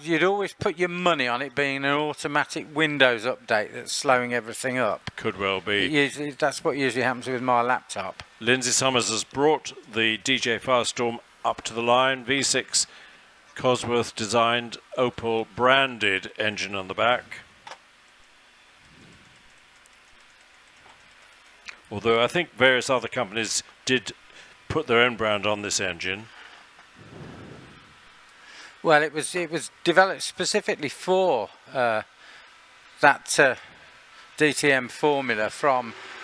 [SPEAKER 5] you'd always put your money on it being an automatic Windows update that's slowing everything up.
[SPEAKER 4] Could well be.
[SPEAKER 5] That's what usually happens with my laptop.
[SPEAKER 4] Lindsay Summers has brought the DJ Firestorm up to the line. V6 Cosworth designed Opel branded engine on the back. Although I think various other companies did put their own brand on this engine.
[SPEAKER 5] Well, it was developed specifically for that DTM formula.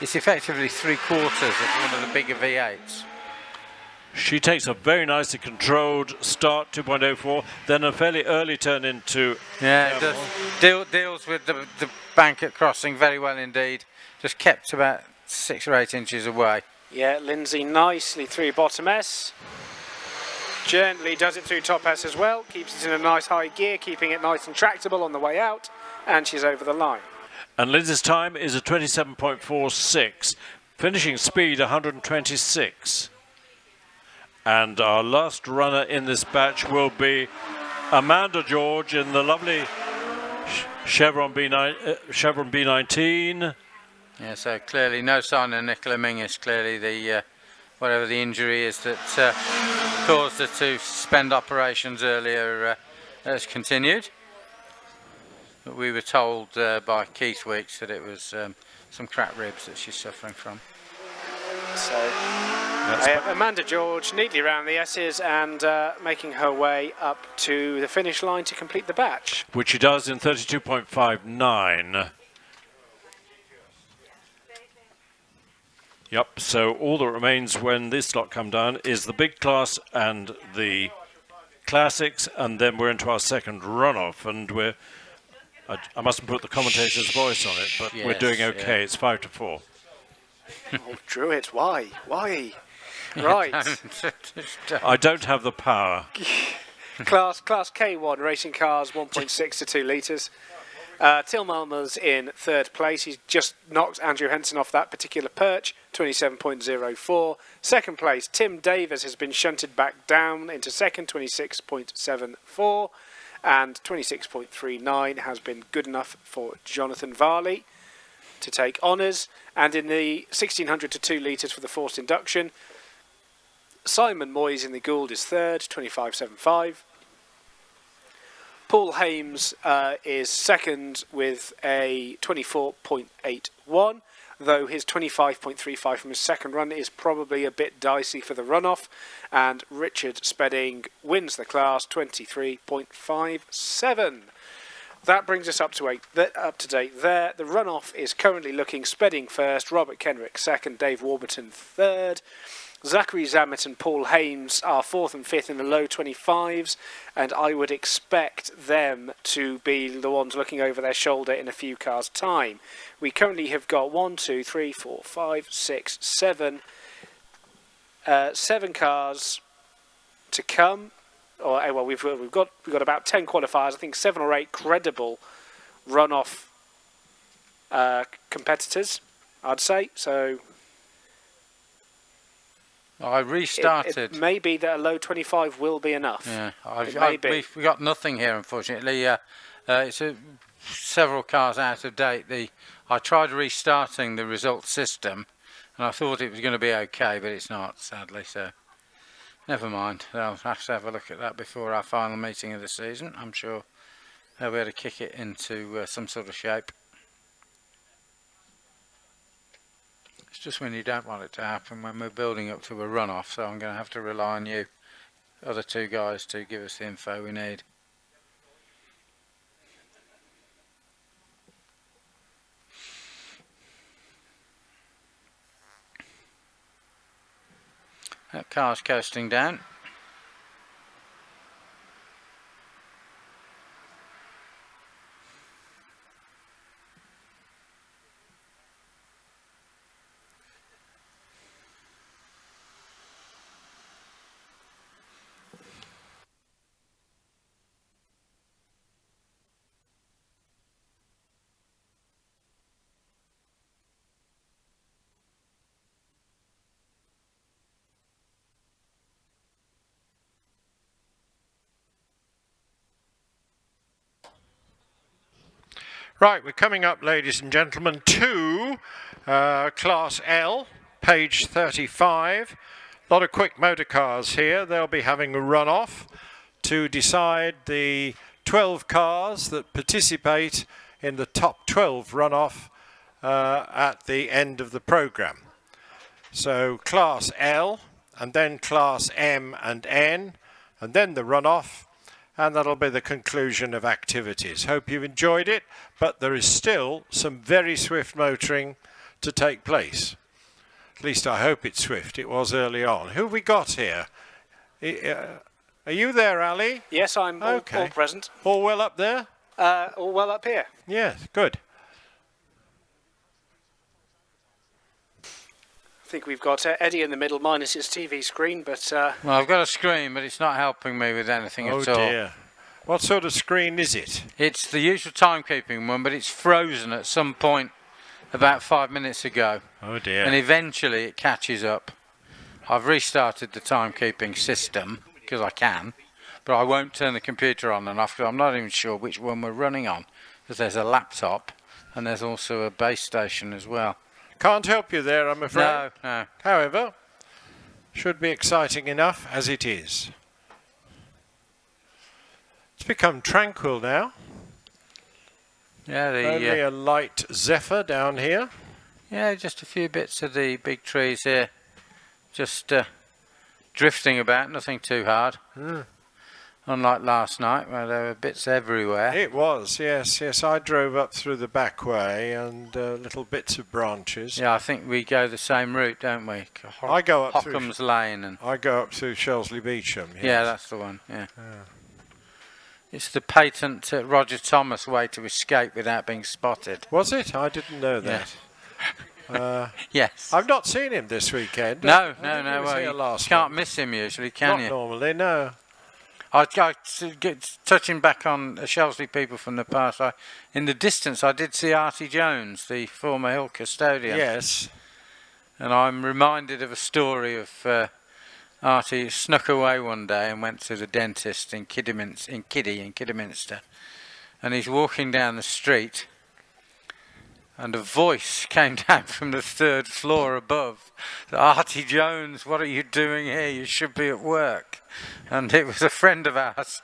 [SPEAKER 5] It's effectively 3/4 of one of the bigger V8s.
[SPEAKER 4] She takes a very nicely controlled start, 2.04, then a fairly early turn into...
[SPEAKER 5] Yeah, it does. Deals with the bank at crossing very well indeed. Just kept about 6 or 8 inches away.
[SPEAKER 3] Yeah, Lindsay nicely through bottom S. Gently does it through top S as well. Keeps it in a nice high gear, keeping it nice and tractable on the way out. And she's over the line.
[SPEAKER 4] And Lindsay's time is a 27.46. Finishing speed 126. And our last runner in this batch will be Amanda George in the lovely Chevron B19.
[SPEAKER 5] Yeah, so clearly no sign of Nicola Mingus. Clearly the whatever the injury is that caused her to suspend operations earlier has continued. But we were told by Keith Weeks that it was some cracked ribs that she's suffering from.
[SPEAKER 3] So Amanda George neatly around the S's and making her way up to the finish line to complete the batch.
[SPEAKER 4] Which she does in 32.59. Yep, so all that remains when this lot come down is the big class and the classics, and then we're into our second runoff, and I mustn't put the commentator's voice on it, but
[SPEAKER 5] yes,
[SPEAKER 4] we're doing okay. Yeah. It's 5-4.
[SPEAKER 3] Oh, Druitt, why? Right.
[SPEAKER 4] I don't have the power.
[SPEAKER 3] Class K1 racing cars, 1.6 to 2 litres. Tillmalmer's in third place. He's just knocked Andrew Henson off that particular perch, 27.04. Second place, Tim Davis has been shunted back down into second, 26.74. And 26.39 has been good enough for Jonathan Varley to take honours. And in the 1600 to 2 litres for the forced induction, Simon Moyes in the Gould is third, 25.75. Paul Hames is second with a 24.81, though his 25.35 from his second run is probably a bit dicey for the runoff. And Richard Spedding wins the class, 23.57. That brings us up to date there. The runoff is currently looking Spedding first, Robert Kenrick second, Dave Warburton third. Zachary Zammit and Paul Hames are fourth and fifth in the low 25s, and I would expect them to be the ones looking over their shoulder in a few cars' time. We currently have got 7 cars to come. Well, we've got about 10 qualifiers. I think 7 or 8 credible runoff competitors, I'd say. So.
[SPEAKER 5] I restarted.
[SPEAKER 3] It may be that a low 25 will be enough.
[SPEAKER 5] Yeah, we've got nothing here, unfortunately. It's several cars out of date. I tried restarting the result system, and I thought it was going to be okay, but it's not, sadly. So, never mind. I'll have to have a look at that before our final meeting of the season. I'm sure they'll be able to kick it into some sort of shape. It's just when you don't want it to happen, when we're building up to a runoff, so I'm going to have to rely on you, other two guys, to give us the info we need. That car's coasting down.
[SPEAKER 1] Right, we're coming up, ladies and gentlemen, to Class L, page 35. A lot of quick motor cars here. They'll be having a run-off to decide the 12 cars that participate in the top 12 run-off at the end of the programme. So Class L, and then Class M and N, and then the run-off. And that'll be the conclusion of activities. Hope you've enjoyed it, but there is still some very swift motoring to take place. At least I hope it's swift. It was early on. Who have we got here? Are you there, Ali?
[SPEAKER 3] Yes, I'm all present.
[SPEAKER 1] All well up there?
[SPEAKER 3] All well up here.
[SPEAKER 1] Yes, good.
[SPEAKER 3] I think we've got Eddie in the middle minus his TV screen, but...
[SPEAKER 5] Well, I've got a screen, but it's not helping me with anything at all.
[SPEAKER 1] Oh dear. What sort of screen is it?
[SPEAKER 5] It's the usual timekeeping one, but it's frozen at some point about 5 minutes ago.
[SPEAKER 1] Oh dear.
[SPEAKER 5] And eventually it catches up. I've restarted the timekeeping system, because I can, but I won't turn the computer on and off, because I'm not even sure which one we're running on, because there's a laptop and there's also a base station as well.
[SPEAKER 1] Can't help you there, I'm afraid.
[SPEAKER 5] No.
[SPEAKER 1] However, should be exciting enough as it is. It's become tranquil now.
[SPEAKER 5] Yeah,
[SPEAKER 1] only a light zephyr down here.
[SPEAKER 5] Yeah, just a few bits of the big trees here, just drifting about, nothing too hard. Unlike last night, where there were bits everywhere.
[SPEAKER 1] It was, yes. I drove up through the back way and little bits of branches.
[SPEAKER 5] Yeah, I think we go the same route, don't we?
[SPEAKER 1] I go up
[SPEAKER 5] Hockham's Lane, and
[SPEAKER 1] I go up through Shelsley Beecham. Yes.
[SPEAKER 5] Yeah, that's the one. Yeah. It's the patent Roger Thomas way to escape without being spotted.
[SPEAKER 1] Was it? I didn't know that.
[SPEAKER 5] Yes.
[SPEAKER 1] I've not seen him this weekend.
[SPEAKER 5] No.
[SPEAKER 1] Well,
[SPEAKER 5] You can't miss him usually, can you?
[SPEAKER 1] Not normally, no.
[SPEAKER 5] Touching back on Shelsley people from the past, in the distance I did see Artie Jones, the former Hill custodian.
[SPEAKER 1] Yes.
[SPEAKER 5] And I'm reminded of a story of Artie snuck away one day and went to the dentist in Kidderminster. And he's walking down the street, and a voice came down from the 3rd floor above. Artie Jones, what are you doing here? You should be at work. And it was a friend of ours.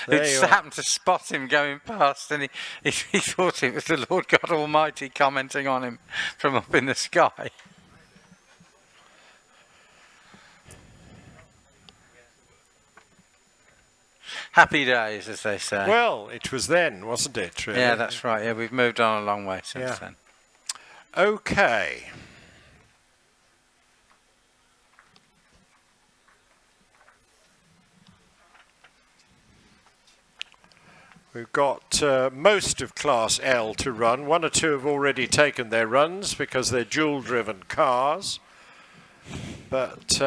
[SPEAKER 5] Who just happened to spot him going past, and he thought it was the Lord God Almighty commenting on him from up in the sky. Happy days, as they say.
[SPEAKER 1] Well, it was then, wasn't it? Really?
[SPEAKER 5] Yeah, that's right. Yeah, we've moved on a long way since then.
[SPEAKER 1] Okay. We've got most of Class L to run. 1 or 2 have already taken their runs because they're dual-driven cars. But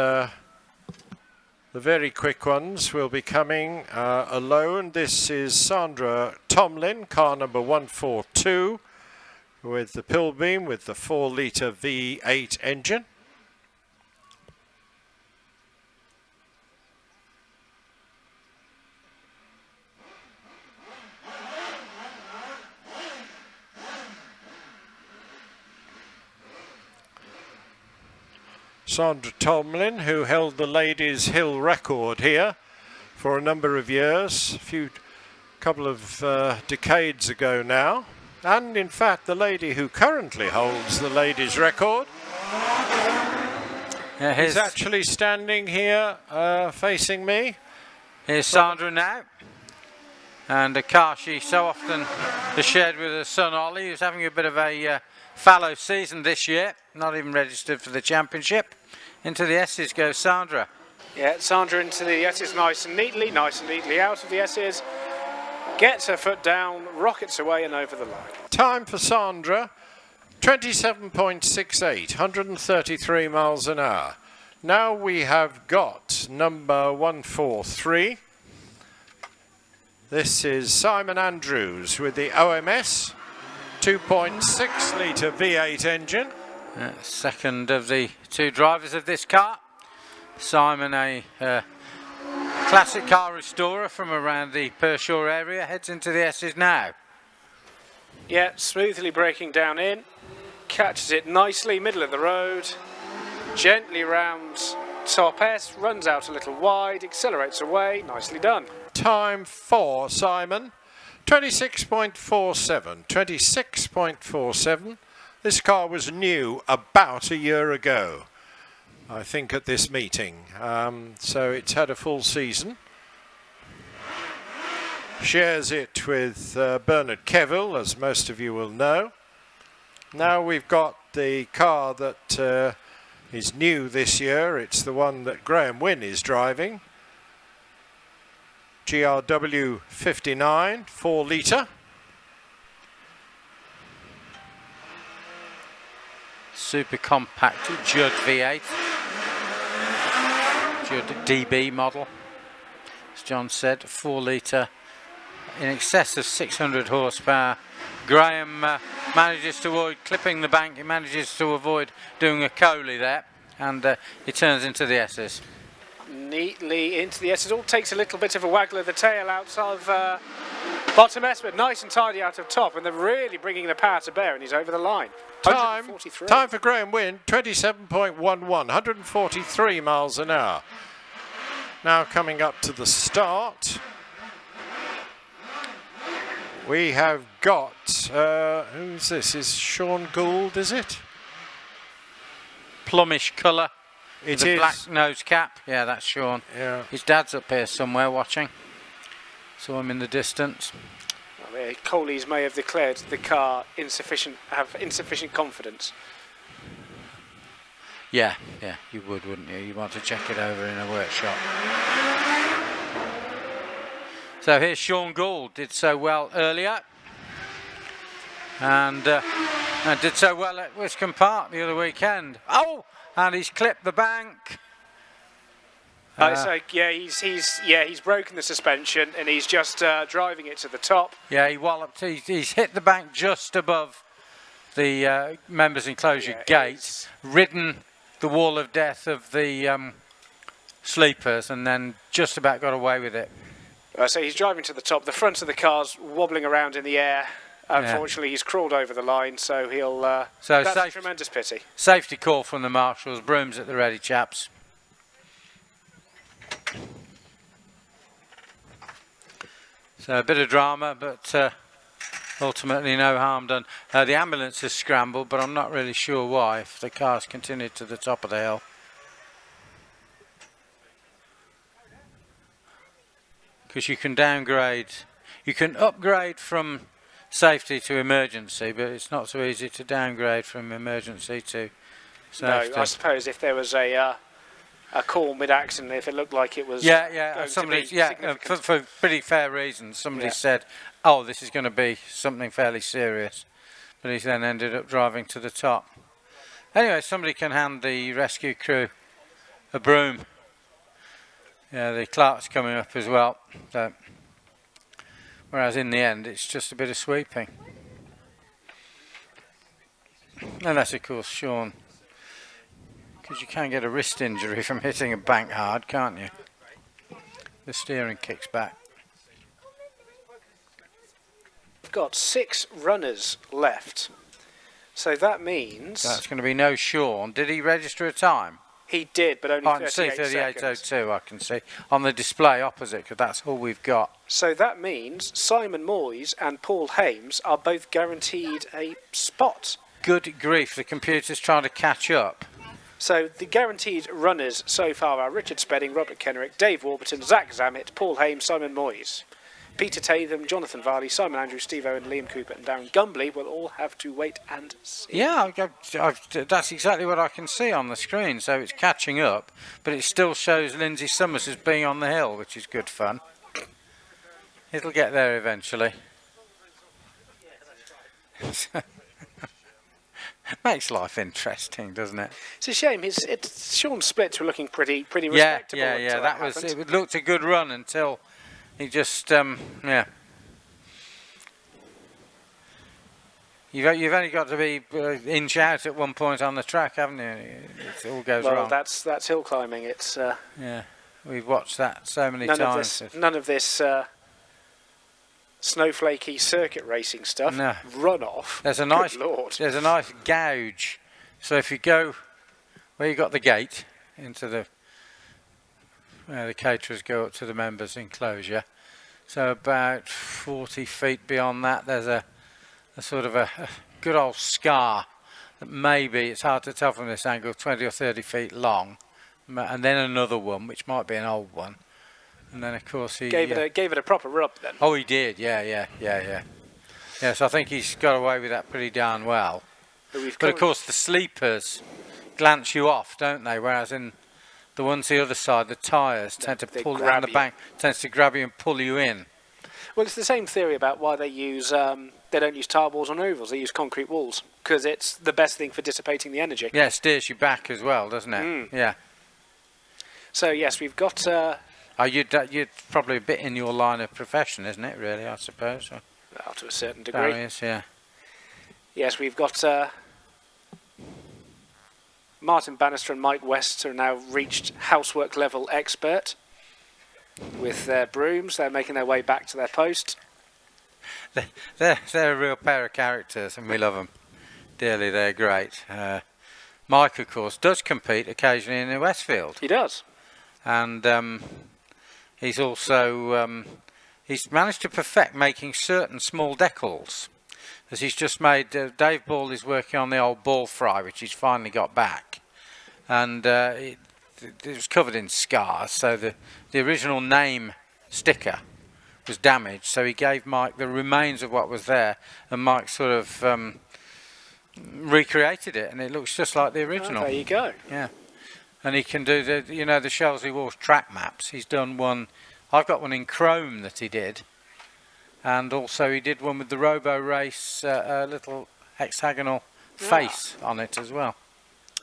[SPEAKER 1] the very quick ones will be coming alone. This is Sandra Tomlin, car number 142, with the Pilbeam with the 4-litre V8 engine. Sandra Tomlin, who held the ladies' hill record here for a number of years, couple of decades ago now, and in fact the lady who currently holds the ladies' record is actually standing here facing me.
[SPEAKER 5] Here's Sandra now, and a car she so often has shared with her son Ollie, who's having a bit of a fallow season this year, not even registered for the championship. Into the S's goes Sandra.
[SPEAKER 3] Yeah, Sandra into the S's nice and neatly out of the S's. Gets her foot down, rockets away and over the line.
[SPEAKER 1] Time for Sandra, 27.68, 133 miles an hour. Now we have got number 143. This is Simon Andrews with the OMS, 2.6 litre V8 engine.
[SPEAKER 5] Second of the 2 drivers of this car. Simon, a classic car restorer from around the Pershore area, heads into the S's now.
[SPEAKER 3] Yeah, smoothly braking down in, catches it nicely, middle of the road, gently rounds top S, runs out a little wide, accelerates away, nicely done.
[SPEAKER 1] Time for Simon, 26.47, 26.47. This car was new about a year ago, I think, at this meeting. So it's had a full season. Shares it with Bernard Kevill, as most of you will know. Now we've got the car that is new this year. It's the one that Graham Wynne is driving. GRW 59, 4 litre.
[SPEAKER 5] Super compact Judd V8, Judd DB model, as John said, 4 litre, in excess of 600 horsepower. Graham manages to avoid clipping the bank, he manages to avoid doing a Coley there, and he turns into the S's.
[SPEAKER 3] Neatly into the S's, all takes a little bit of a waggle of the tail out of bottom S, but nice and tidy out of top, and they're really bringing the power to bear, and he's over the line.
[SPEAKER 1] Time for Graham Wynne, 27.11, 143 miles an hour. Now coming up to the start, we have got, who's this? Is Sean Gould, is it?
[SPEAKER 5] Plummish colour,
[SPEAKER 1] it
[SPEAKER 5] the
[SPEAKER 1] is.
[SPEAKER 5] black nose cap. Yeah, that's Sean.
[SPEAKER 1] Yeah.
[SPEAKER 5] His dad's up here somewhere watching. Saw him in the distance.
[SPEAKER 3] Coley's may have declared the car insufficient confidence.
[SPEAKER 5] Yeah, you would, wouldn't you? You want to check it over in a workshop. So here's Sean Gould, did so well earlier, and did so well at Wiscombe Park the other weekend. Oh, and he's clipped the bank.
[SPEAKER 3] So yeah, he's broken the suspension and he's just driving it to the top.
[SPEAKER 5] Yeah, he walloped. He's hit the bank just above the members' enclosure gate, ridden the wall of death of the sleepers, and then just about got away with it.
[SPEAKER 3] So he's driving to the top. The front of the car's wobbling around in the air. Unfortunately, he's crawled over the line, so he'll. That's a tremendous pity.
[SPEAKER 5] Safety call from the marshals. Brooms at the ready, chaps. So a bit of drama, but ultimately no harm done. The ambulance has scrambled, but I'm not really sure why, if the car's continued to the top of the hill. Because you can downgrade, you can upgrade from safety to emergency, but it's not so easy to downgrade from emergency to safety.
[SPEAKER 3] No, I suppose if there was a call mid-accident, if it looked like it was
[SPEAKER 5] for pretty fair reasons, somebody said, oh, this is going to be something fairly serious, but he then ended up driving to the top. Anyway, somebody can hand the rescue crew a broom. Yeah, the clerk's coming up as well, so, whereas in the end it's just a bit of sweeping. Unless of course Sean, because you can get a wrist injury from hitting a bank hard, can't you? The steering kicks back.
[SPEAKER 3] We've got 6 runners left, so that means...
[SPEAKER 5] That's going to be no Sean. Did he register a time?
[SPEAKER 3] He did, but only 38 seconds.
[SPEAKER 5] I can see 38.02, I can see, on the display opposite, because that's all we've got.
[SPEAKER 3] So that means Simon Moyes and Paul Hames are both guaranteed a spot.
[SPEAKER 5] Good grief, the computer's trying to catch up.
[SPEAKER 3] So the guaranteed runners so far are Richard Spedding, Robert Kenrick, Dave Warburton, Zach Zammit, Paul Hames, Simon Moyes. Peter Tatham, Jonathan Varley, Simon Andrews, Steve Owen, Liam Cooper and Darren Gumbley will all have to wait and see.
[SPEAKER 5] Yeah, that's exactly what I can see on the screen, so it's catching up, but it still shows Lindsay Summers as being on the hill, which is good fun. It'll get there eventually. Makes life interesting, doesn't it?
[SPEAKER 3] It's a shame. Sean's splits were looking pretty respectable.
[SPEAKER 5] Yeah. It looked a good run until he just You've only got to be inch out at one point on the track, haven't you? It all goes wrong.
[SPEAKER 3] Well, that's hill climbing. It's
[SPEAKER 5] we've watched that so many times.
[SPEAKER 3] None of this snowflakey circuit racing stuff.
[SPEAKER 5] No.
[SPEAKER 3] Run off.
[SPEAKER 5] There's a nice gouge. So if you go where you got the gate into the caterers go up to the members' enclosure. So about 40 feet beyond that, there's a sort of a good old scar that maybe, it's hard to tell from this angle, 20 or 30 feet long, and then another one which might be an old one, and then of course he
[SPEAKER 3] gave it a proper rub then.
[SPEAKER 5] Oh, he did, yeah. So I think he's got away with that pretty darn well. But of course the sleepers glance you off, don't they? Whereas in the ones the other side, the tyres tend to pull down the bank, tends to grab you and pull you in.
[SPEAKER 3] Well, it's the same theory about why they use they don't use tar walls on ovals. They use concrete walls because it's the best thing for dissipating the energy.
[SPEAKER 5] Yeah, it steers you back as well, doesn't it? Yeah.
[SPEAKER 3] So yes, we've got.
[SPEAKER 5] You're probably a bit in your line of profession, isn't it? Really, I suppose.
[SPEAKER 3] Well, to a certain degree.
[SPEAKER 5] Barriers, yeah.
[SPEAKER 3] Yes, we've got. Martin Bannister and Mike West are now reached housework level expert. With their brooms, they're making their way back to their post.
[SPEAKER 5] They're a real pair of characters, and we love them dearly. They're great. Mike, of course, does compete occasionally in the Westfield.
[SPEAKER 3] He does,
[SPEAKER 5] and he's also he's managed to perfect making certain small decals. As he's just made, Dave Ball is working on the old ball fry, which he's finally got back, and it was covered in scars, so the original name sticker was damaged, so he gave Mike the remains of what was there, and Mike sort of recreated it, and it looks just like the original.
[SPEAKER 3] Oh, there you go.
[SPEAKER 5] Yeah, and he can do the Shelsley Walsh track maps. He's done one. I've got one in chrome that he did, and also he did one with the Robo Race, a little hexagonal face on it as well.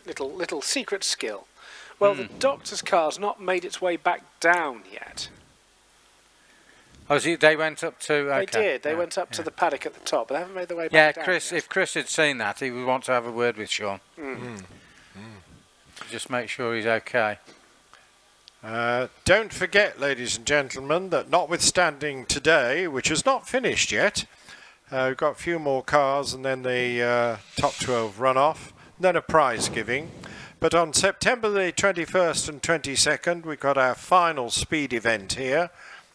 [SPEAKER 3] Little secret skill. Well, the doctor's car's not made its way back down yet.
[SPEAKER 5] Oh, they went up to... Okay.
[SPEAKER 3] They did. They went up to the paddock at the top, but they haven't made their way
[SPEAKER 5] Yeah,
[SPEAKER 3] back down
[SPEAKER 5] Chris.
[SPEAKER 3] yet.
[SPEAKER 5] If Chris had seen that, he would want to have a word with Sean. Just make sure he's okay.
[SPEAKER 1] Don't forget, ladies and gentlemen, that notwithstanding today, which is not finished yet, we've got a few more cars and then the top 12 run-off, then a prize giving. But on September the 21st and 22nd, we've got our final speed event here,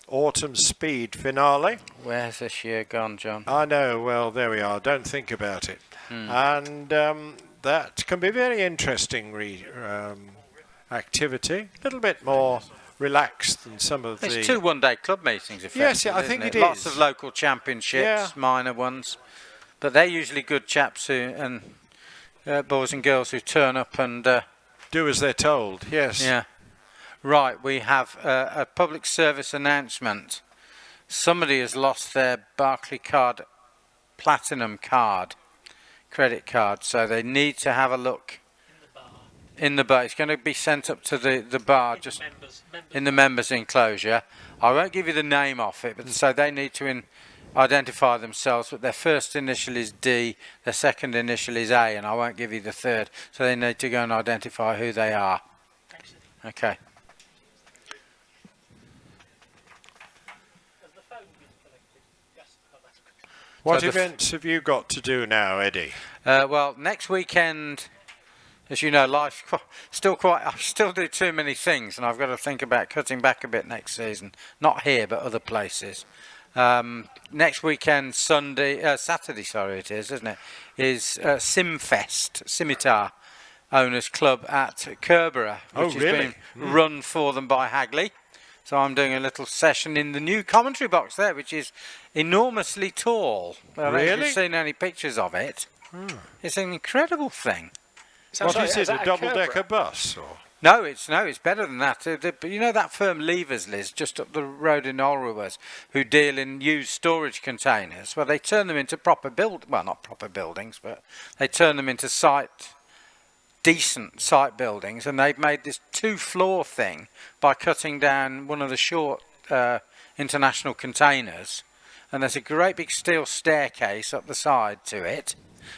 [SPEAKER 1] Autumn Speed Finale.
[SPEAKER 5] Where's this year gone, John?
[SPEAKER 1] I know, well, there we are. Don't think about it. And that can be very interesting activity. A little bit more relaxed than some of
[SPEAKER 5] It's
[SPEAKER 1] the...
[SPEAKER 5] 2 one-day club meetings, effectively.
[SPEAKER 1] Yes, yeah, I think it
[SPEAKER 5] Lots
[SPEAKER 1] is.
[SPEAKER 5] of local championships, minor ones. But they're usually good chaps and boys and girls who turn up and...
[SPEAKER 1] do as they're told, yes.
[SPEAKER 5] Yeah. Right, we have a public service announcement. Somebody has lost their Barclaycard Platinum card, credit card, so they need to have a look in the bar. It's going to be sent up to the bar, just in the members' enclosure. I won't give you the name of it, but so they need to identify themselves, but their first initial is D, their second initial is A, and I won't give you the third, so they need to go and identify who they are. Okay.
[SPEAKER 1] What
[SPEAKER 5] So the
[SPEAKER 1] events have you got to do now, Eddie?
[SPEAKER 5] Well, next weekend, as you know, life's I still do too many things, and I've got to think about cutting back a bit next season. Not here, but other places. Next weekend, Saturday, sorry it is, isn't it, is Simfest, Scimitar Owners Club at Kerborough, which is being run for them by Hagley. So I'm doing a little session in the new commentary box there, which is enormously tall. I don't know if you've seen any pictures of it. It's an incredible thing.
[SPEAKER 1] What is it, a double-decker bus? Or?
[SPEAKER 5] No, it's better than that. You know that firm Levers, Liz, just up the road in Alrewers, who deal in used storage containers. Well, they turn them into not proper buildings, but they turn them into decent site buildings, and they've made this 2-floor thing by cutting down one of the short international containers, and there's a great big steel staircase up the side to it.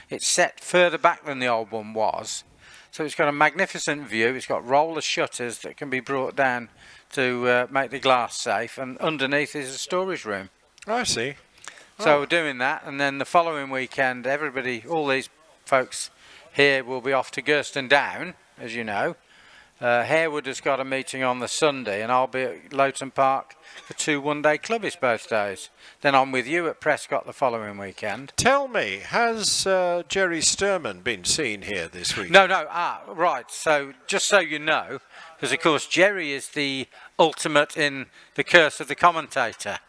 [SPEAKER 5] It's set further back than the old one was, so it's got a magnificent view. It's got roller shutters that can be brought down to make the glass safe, and underneath is a storage room.
[SPEAKER 1] I see.
[SPEAKER 5] So we're doing that, and then the following weekend, all these folks here will be off to Gurston Down, as you know. Harewood has got a meeting on the Sunday, and I'll be at Lowton Park for 2 one-day clubbies both days. Then I'm with you at Prescott the following weekend.
[SPEAKER 1] Tell me, has Jerry Sturman been seen here this week?
[SPEAKER 5] No. Right. So just so you know, because of course Jerry is the ultimate in the curse of the commentator.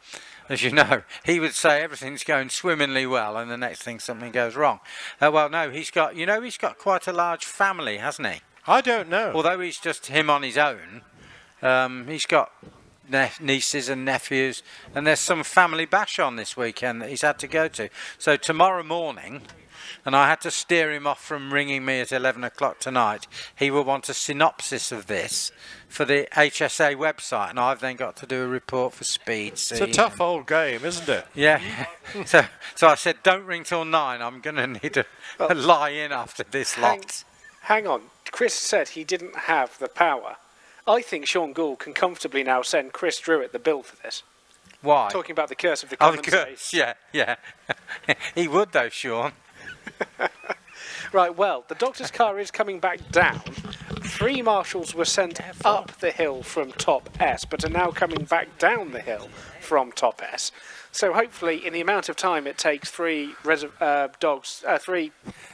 [SPEAKER 5] As you know, he would say everything's going swimmingly well, and the next thing something goes wrong. Well, no, he's got quite a large family, hasn't he?
[SPEAKER 1] I don't know.
[SPEAKER 5] Although he's just him on his own, he's got nieces and nephews, and there's some family bash on this weekend that he's had to go to. So tomorrow morning, and I had to steer him off from ringing me at 11 o'clock tonight, he will want a synopsis of this for the HSA website, and I've then got to do a report for Speed.
[SPEAKER 1] It's a tough old game, isn't it?
[SPEAKER 5] Yeah. So I said, don't ring till 9. I'm going to need to lie in after this lot.
[SPEAKER 3] Hang on. Chris said he didn't have the power. I think Sean Gould can comfortably now send Chris Druitt the bill for this.
[SPEAKER 5] Why?
[SPEAKER 3] Talking about the curse of the
[SPEAKER 5] Oh, the
[SPEAKER 3] commentators.
[SPEAKER 5] curse. Yeah. He would though, Sean.
[SPEAKER 3] Right, well, the doctor's car is coming back down. 3 marshals were sent up the hill from top S, but are now coming back down the hill from top S. So hopefully, in the amount of time it takes 3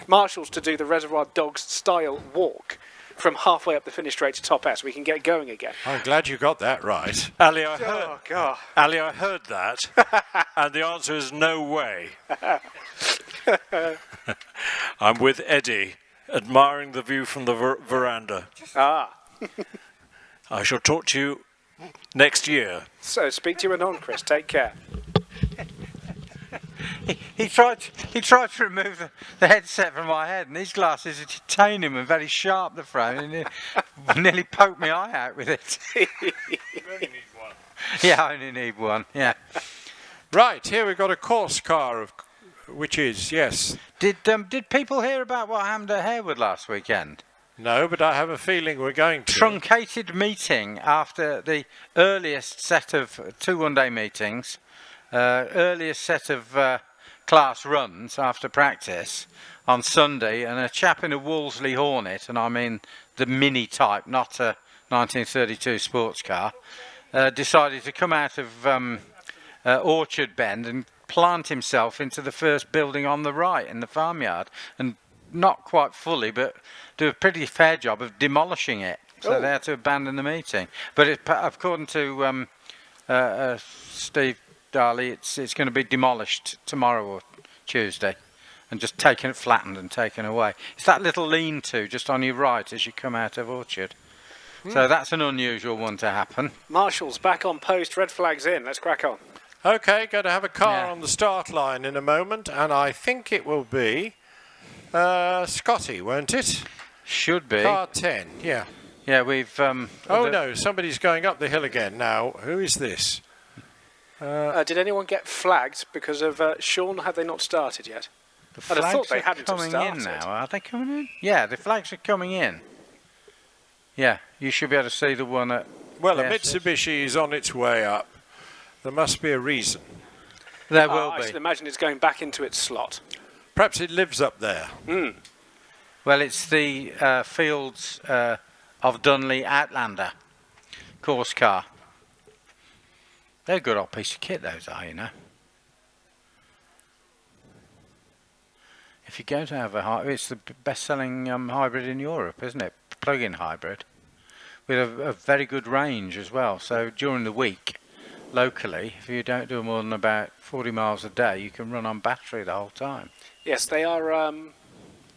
[SPEAKER 3] marshals to do the Reservoir Dogs style walk from halfway up the finish straight to top S, we can get going again.
[SPEAKER 1] I'm glad you got that right.
[SPEAKER 4] Ali, I heard that, and the answer is no way. I'm with Eddie, admiring the view from the veranda. I shall talk to you next year.
[SPEAKER 3] So speak to you anon, Chris. Take care.
[SPEAKER 5] He tried to remove the headset from my head, and these glasses are titanium and very sharp, the frame. And Nearly poked my eye out with it. Yeah, I only need one. Yeah.
[SPEAKER 1] Right, here we've got a course car, which is, yes.
[SPEAKER 5] Did people hear about what happened at Harewood last weekend?
[SPEAKER 1] No, but I have a feeling we're going to.
[SPEAKER 5] Truncated meeting after the earliest set of 2 one-day meetings, earliest set of class runs after practice on Sunday, and a chap in a Wolseley Hornet, and I mean the mini type, not a 1932 sports car, decided to come out of Orchard Bend and plant himself into the first building on the right in the farmyard, and not quite fully, but do a pretty fair job of demolishing it. So they had to abandon the meeting. But according to Steve Darley, it's going to be demolished tomorrow or Tuesday, and just flattened and taken away. It's that little lean-to just on your right as you come out of Orchard. So that's an unusual one to happen.
[SPEAKER 3] Marshall's back on post, red flags in. Let's crack on.
[SPEAKER 1] Okay, going to have a car on the start line in a moment, and I think it will be Scotty, won't it?
[SPEAKER 5] Should be.
[SPEAKER 1] Car 10, yeah.
[SPEAKER 5] Yeah, we've...
[SPEAKER 1] no, somebody's going up the hill again now. Who is this?
[SPEAKER 3] Did anyone get flagged because of Sean? Had they not started yet?
[SPEAKER 5] The
[SPEAKER 3] I'd have thought they
[SPEAKER 5] flags
[SPEAKER 3] hadn't
[SPEAKER 5] are
[SPEAKER 3] have
[SPEAKER 5] coming in
[SPEAKER 3] started.
[SPEAKER 5] now. Are they coming in? Yeah, the flags are coming in. Yeah, you should be able to see the one at...
[SPEAKER 1] Well, a Mitsubishi is on its way up. There must be a reason.
[SPEAKER 5] There will
[SPEAKER 3] I
[SPEAKER 5] be.
[SPEAKER 3] should imagine it's going back into its slot.
[SPEAKER 1] Perhaps it lives up there.
[SPEAKER 5] Well, it's the Fields of Dunley Outlander course car. They're a good old piece of kit, those are, you know. If you're going to have a hybrid, it's the best-selling hybrid in Europe, isn't it? Plug-in hybrid. With a very good range as well. So during the week, locally, if you don't do more than about 40 miles a day, you can run on battery the whole time.
[SPEAKER 3] Yes, they are.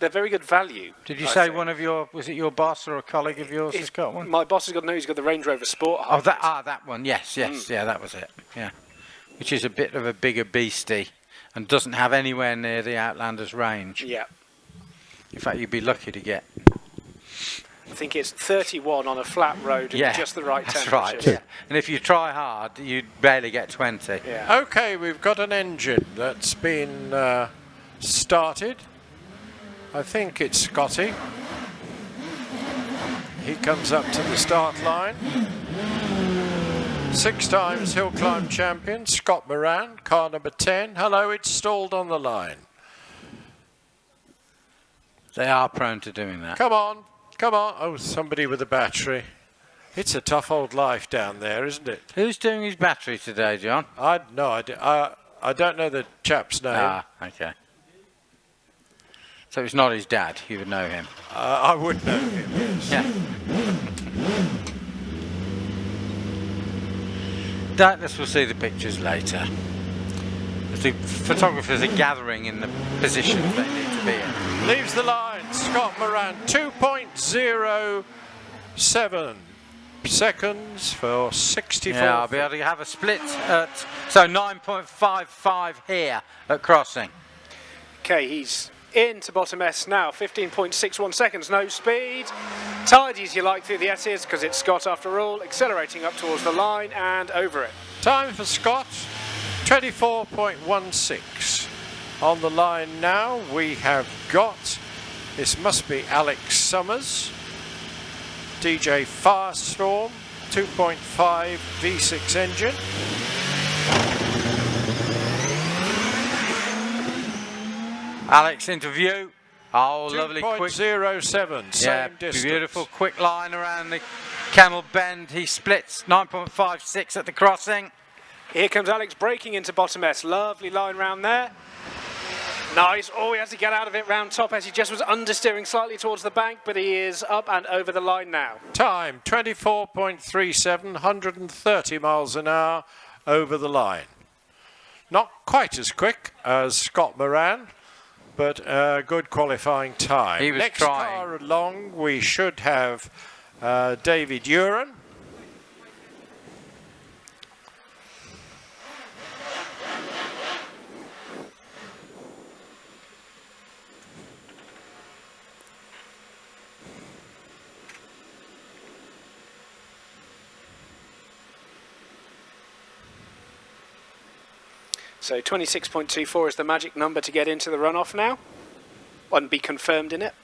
[SPEAKER 3] They're very good value.
[SPEAKER 5] Did you say one of your, was it your boss or a colleague of yours has got one?
[SPEAKER 3] My boss has got, no, he's got the Range Rover Sport.
[SPEAKER 5] Oh, that one, yes, yeah, that was it, yeah. Which is a bit of a bigger beastie and doesn't have anywhere near the Outlander's range.
[SPEAKER 3] Yeah.
[SPEAKER 5] In fact, you'd be lucky to get.
[SPEAKER 3] I think it's 31 on a flat road at just the right
[SPEAKER 5] that's
[SPEAKER 3] temperature.
[SPEAKER 5] right, yeah. And if you try hard, you'd barely get 20.
[SPEAKER 3] Yeah.
[SPEAKER 1] Okay, we've got an engine that's been started. I think it's Scotty. He comes up to the start line. 6 times Hillclimb champion, Scott Moran, car number 10. Hello, it's stalled on the line.
[SPEAKER 5] They are prone to doing that.
[SPEAKER 1] Come on, come on. Oh, somebody with a battery. It's a tough old life down there, isn't it?
[SPEAKER 5] Who's doing his battery today, John?
[SPEAKER 1] I don't know the chap's name.
[SPEAKER 5] Ah, okay. So it's not his dad, you would know him.
[SPEAKER 1] I would know him, yes.
[SPEAKER 5] Yeah. Doubtless we'll see the pictures later. The photographers are gathering in the positions they need to be in.
[SPEAKER 1] Leaves the line, Scott Moran, 2.07 seconds for 64.
[SPEAKER 5] Yeah, I'll be able to have a split at, so 9.55 here at crossing.
[SPEAKER 3] Okay, he's into bottom S now, 15.61 seconds, no speed. Tidy as you like through the S's because it's Scott after all, accelerating up towards the line and over it.
[SPEAKER 1] Time for Scott, 24.16. On the line now we have got, this must be Alex Summers, DJ Firestorm, 2.5 V6 engine.
[SPEAKER 5] Alex into view. Oh, lovely quick.
[SPEAKER 1] 2.07, same distance.
[SPEAKER 5] Beautiful quick line around the Camel Bend. He splits 9.56 at the crossing.
[SPEAKER 3] Here comes Alex breaking into bottom S. Lovely line round there. Nice. Oh, he has to get out of it round top as he just was understeering slightly towards the bank, but he is up and over the line now.
[SPEAKER 1] Time 24.37, 130 miles an hour over the line. Not quite as quick as Scott Moran, but a good qualifying time.
[SPEAKER 5] He was
[SPEAKER 1] Next
[SPEAKER 5] trying.
[SPEAKER 1] car along, we should have David Uren.
[SPEAKER 3] So 26.24 is the magic number to get into the runoff now and be confirmed in it.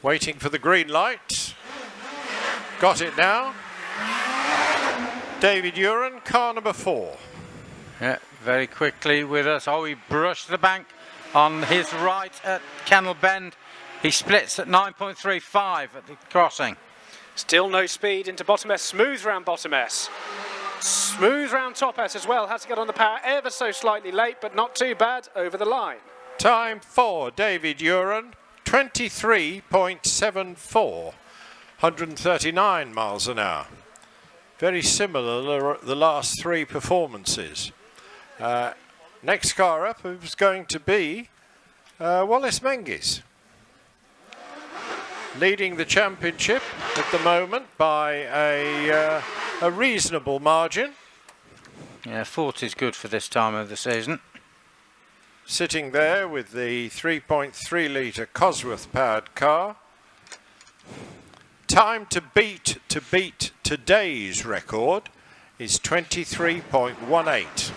[SPEAKER 1] Waiting for the green light. Got it now. David Uren, car number 4.
[SPEAKER 5] Yeah, very quickly with us. Oh, he brushed the bank on his right at Kennel Bend. He splits at 9.35 at the crossing.
[SPEAKER 3] Still no speed into bottom S. Smooth round bottom S. Smooth round top S as well. Has to get on the power ever so slightly late, but not too bad over the line.
[SPEAKER 1] Time for David Uren, 23.74. 139 miles an hour. Very similar to the last 3 performances. Next car up is going to be Wallace Menzies, leading the championship at the moment by a reasonable margin.
[SPEAKER 5] Yeah, 40 is good for this time of the season.
[SPEAKER 1] Sitting there with the 3.3 litre Cosworth powered car. Time to beat today's record is 23.18.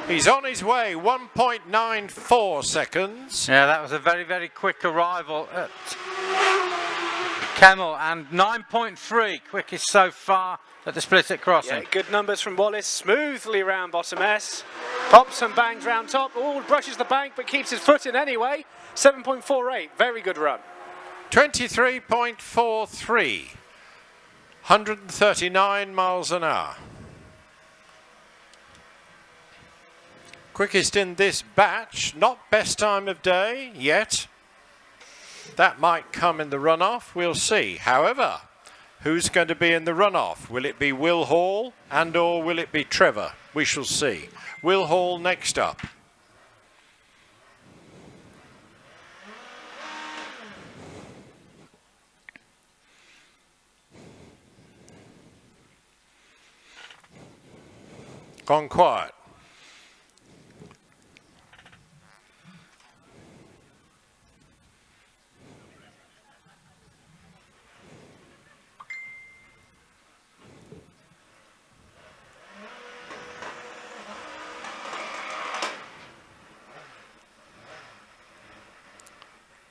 [SPEAKER 1] He's on his way, 1.94 seconds.
[SPEAKER 5] Yeah, that was a very, very quick arrival at Kennel, and 9.3, quickest so far at the split at crossing.
[SPEAKER 3] Yeah, good numbers from Wallace, smoothly round bottom S. Pops and bangs round top, brushes the bank but keeps his foot in anyway. 7.48, very good run.
[SPEAKER 1] 23.43, 139 miles an hour. Quickest in this batch, not best time of day yet. That might come in the runoff, we'll see. However, who's going to be in the runoff? Will it be Will Hall and or will it be Trevor? We shall see. Will Hall next up. Gone quiet.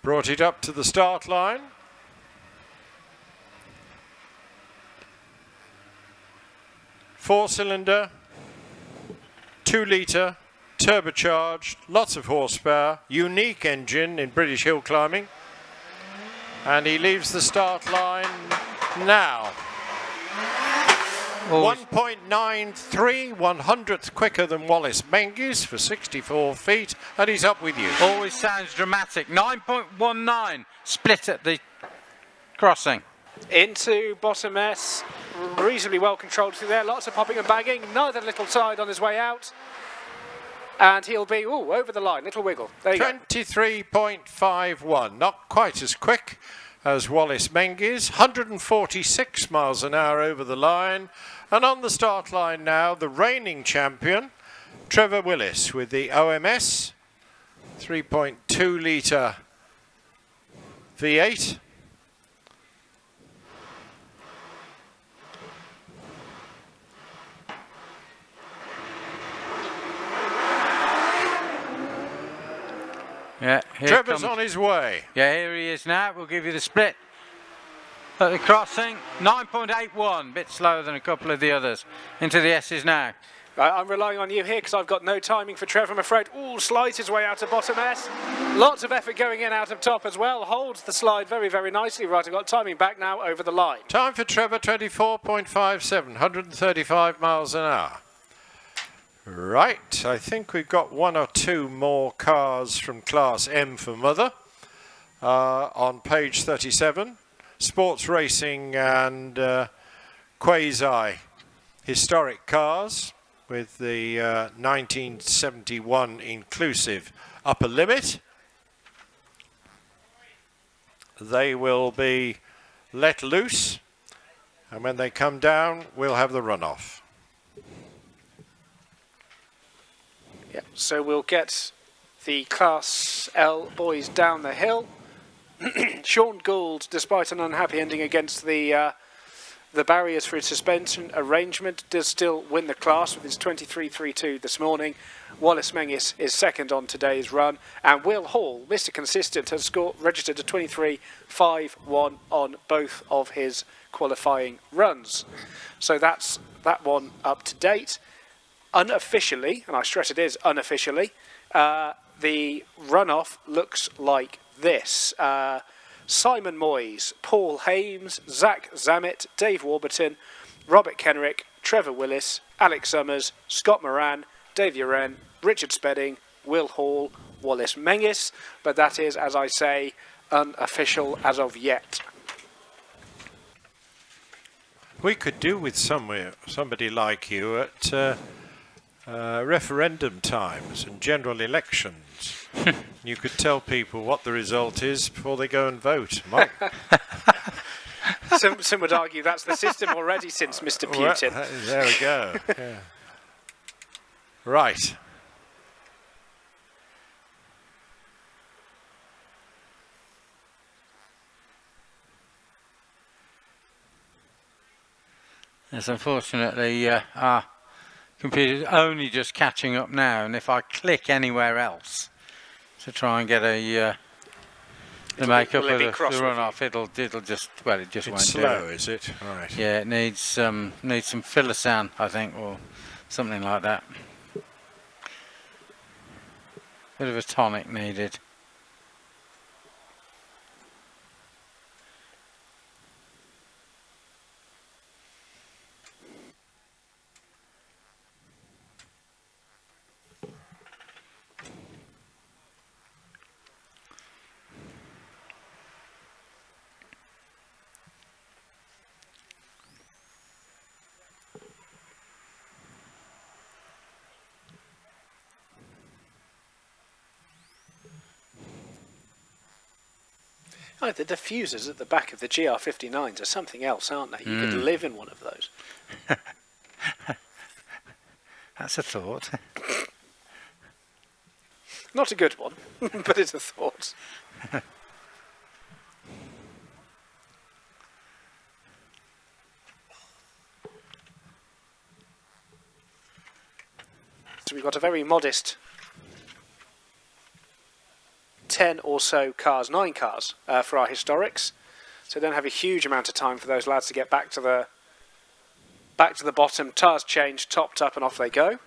[SPEAKER 1] Brought it up to the start line. Four-cylinder, 2-litre, turbocharged, lots of horsepower, unique engine in British hill climbing. And he leaves the start line now. 1.93, 100th quicker than Wallace Menzies for 64 feet, and he's up with you.
[SPEAKER 5] Always sounds dramatic. 9.19, split at the crossing.
[SPEAKER 3] Into bottom S, reasonably well controlled through there, lots of popping and bagging, another little side on his way out. And he'll be, over the line, little wiggle. There you go.
[SPEAKER 1] 23.51, not quite as quick as Wallace Menzies, 146 miles an hour over the line. And on the start line now, the reigning champion, Trevor Willis, with the OMS 3.2 litre V8.
[SPEAKER 5] Yeah,
[SPEAKER 1] Trevor's on his way.
[SPEAKER 5] Yeah, here he is now. We'll give you the split at the crossing. 9.81, bit slower than a couple of the others. Into the S's now.
[SPEAKER 3] I'm relying on you here because I've got no timing for Trevor, I'm afraid. Slides his way out of bottom S. Lots of effort going in out of top as well. Holds the slide very, very nicely. Right, I've got timing back now over the line.
[SPEAKER 1] Time for Trevor, 24.57, 135 miles an hour. Right, I think we've got 1 or 2 more cars from Class M for Mother on page 37. Sports racing and quasi-historic cars with the 1971 inclusive upper limit. They will be let loose, and when they come down, we'll have the runoff.
[SPEAKER 3] Yep, so we'll get the Class L boys down the hill. Sean Gould, despite an unhappy ending against the the barriers for his suspension arrangement, does still win the class with his 23.32 this morning. Wallace Mengis is second on today's run, and Will Hall, Mr. Consistent, has registered a 23.51 on both of his qualifying runs. So that's that one up to date. Unofficially, and I stress it is unofficially, the runoff looks like this. Simon Moyes, Paul Hames, Zach Zammit, Dave Warburton, Robert Kenrick, Trevor Willis, Alex Summers, Scott Moran, Dave Uren, Richard Spedding, Will Hall, Wallace Mengis, but that is, as I say, unofficial as of yet.
[SPEAKER 1] We could do with somebody like you at referendum times and general elections. You could tell people what the result is before they go and vote.
[SPEAKER 3] Some would argue that's the system already since Mr. Putin.
[SPEAKER 1] Well, there we go. Yeah. Right.
[SPEAKER 5] Yes, unfortunately, our computer's only just catching up now, and if I click anywhere else to try and get a the makeup of the runoff, it'll just, well, it just won't
[SPEAKER 1] slow,
[SPEAKER 5] do it.
[SPEAKER 1] Is it? Right.
[SPEAKER 5] Yeah, it needs some Filosan, I think, or something like that. Bit of a tonic needed.
[SPEAKER 3] Oh, the diffusers at the back of the GR59s are something else, aren't they? You could live in one of those.
[SPEAKER 5] That's a thought.
[SPEAKER 3] Not a good one, but it's a thought. So we've got a very modest 10 or so cars, 9 cars for our historics. So don't have a huge amount of time for those lads to get back to the bottom. Tires changed, topped up, and off they go.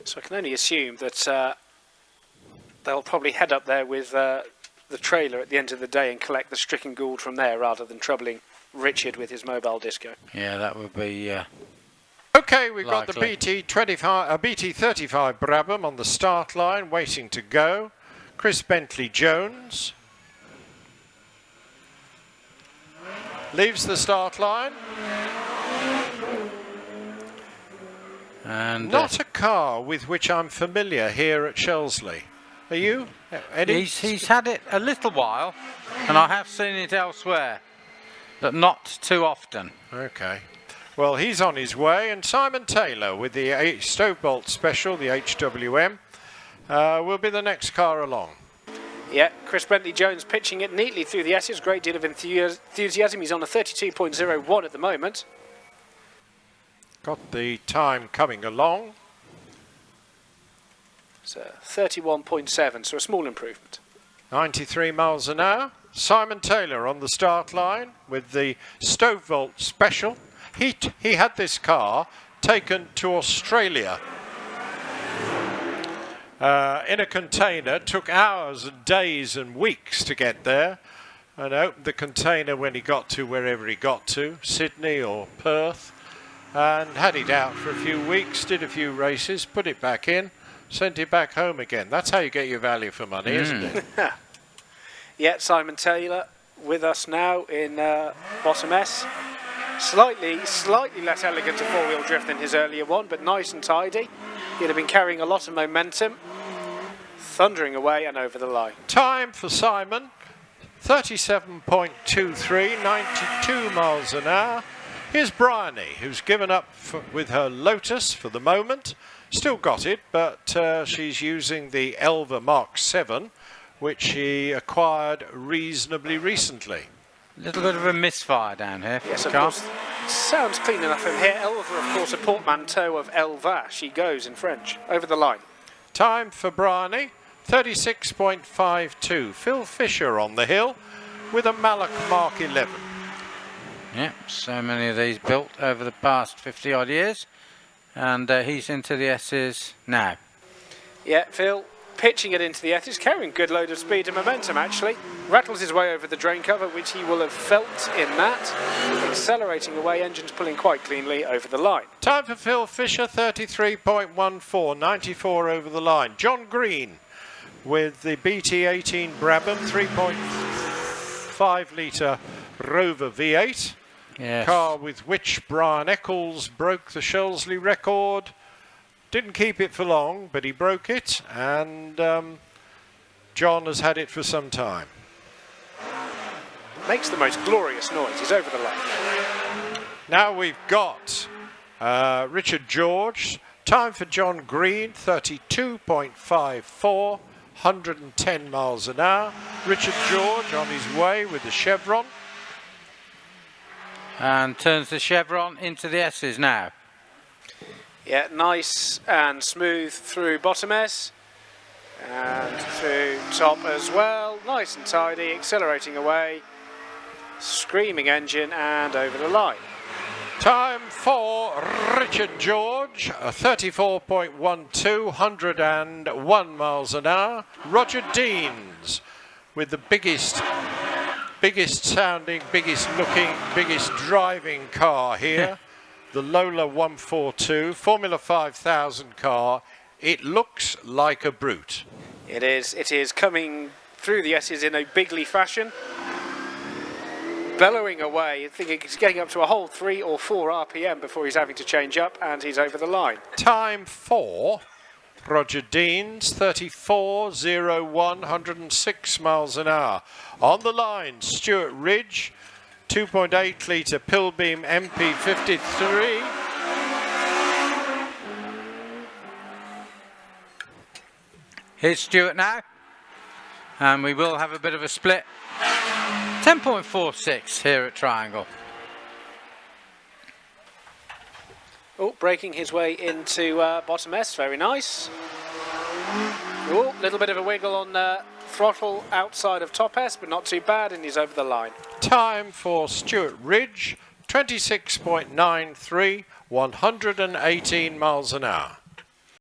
[SPEAKER 3] So I can only assume that they'll probably head up there with the trailer at the end of the day and collect the stricken gould from there rather than troubling Richard with his mobile disco.
[SPEAKER 5] Yeah, that would be
[SPEAKER 1] Okay, we've got the
[SPEAKER 5] likely.
[SPEAKER 1] BT35 Brabham on the start line, waiting to go. Chris Bentley Jones leaves the start line.
[SPEAKER 5] And
[SPEAKER 1] Not a car with which I'm familiar here at Shelsley. Are you, Eddie?
[SPEAKER 5] he's had it a little while, and I have seen it elsewhere, but not too often.
[SPEAKER 1] Okay. Well, he's on his way, and Simon Taylor with the Stovebolt Special, the HWM, will be the next car along.
[SPEAKER 3] Yeah, Chris Bentley-Jones pitching it neatly through the S's. Great deal of enthusiasm. He's on a 32.01 at the moment.
[SPEAKER 1] Got the time coming along.
[SPEAKER 3] So 31.7, so a small improvement.
[SPEAKER 1] 93 miles an hour. Simon Taylor on the start line with the Stove Vault Special. He had this car taken to Australia in a container. Took hours and days and weeks to get there, and opened the container when he got to wherever he got to, Sydney or Perth, and had it out for a few weeks, did a few races, put it back in, sent it back home again. That's how you get your value for money, isn't it?
[SPEAKER 3] Yeah, Simon Taylor with us now in bottom S. Slightly less elegant a four-wheel drift than his earlier one, but nice and tidy. He'd have been carrying a lot of momentum, thundering away and over the line.
[SPEAKER 1] Time for Simon, 37.23, 92 miles an hour. Here's Briony, who's given up with her Lotus for the moment. Still got it, but she's using the Elva Mark 7, which she acquired reasonably recently.
[SPEAKER 5] A little bit of a misfire down here.
[SPEAKER 3] Yes, of course. Sounds clean enough from here. Elva, of course, a portmanteau of Elva. She goes in French. Over the line.
[SPEAKER 1] Time for Briony, 36.52. Phil Fisher on the hill with a Mallock Mark 11.
[SPEAKER 5] Yep, so many of these built over the past 50 odd years. And he's into the S's now.
[SPEAKER 3] Yeah, Phil pitching it into the S's, carrying a good load of speed and momentum actually. Rattles his way over the drain cover, which he will have felt in that. Accelerating away, engines pulling quite cleanly over the line.
[SPEAKER 1] Time for Phil Fisher, 33.14, 94 over the line. John Green with the BT18 Brabham, 3.5 litre Rover V8.
[SPEAKER 5] Yes.
[SPEAKER 1] Car with which Brian Nicholls broke the Shelsley record. Didn't keep it for long, but he broke it, and John has had it for some time.
[SPEAKER 3] Makes the most glorious noise. He's over the line.
[SPEAKER 1] Now we've got Richard George. Time for John Green, 32.54, 110 miles an hour. Richard George on his way with the chevron.
[SPEAKER 5] And turns the chevron into the S's now.
[SPEAKER 3] Yeah, nice and smooth through bottom S and through top as well. Nice and tidy, accelerating away, screaming engine and over the line.
[SPEAKER 1] Time for Richard George, 34.12, 101 miles an hour. Roger Deans with the biggest sounding, biggest looking, biggest driving car here. The Lola 142, Formula 5000 car. It looks like a brute.
[SPEAKER 3] It is coming through the S's in a bigly fashion. Bellowing away, I think he's getting up to a whole 3 or 4 RPM before he's having to change up, and he's over the line.
[SPEAKER 1] Time for Roger Deans, 34.01, 106 miles an hour. On the line, Stuart Ridge, 2.8 litre Pilbeam MP53.
[SPEAKER 5] Here's Stuart now, and we will have a bit of a split. 10.46 here at Triangle.
[SPEAKER 3] Oh, breaking his way into bottom S, very nice. Oh, little bit of a wiggle on throttle outside of top S, but not too bad, and he's over the line.
[SPEAKER 1] Time for Stuart Ridge, 26.93, 118 miles an hour.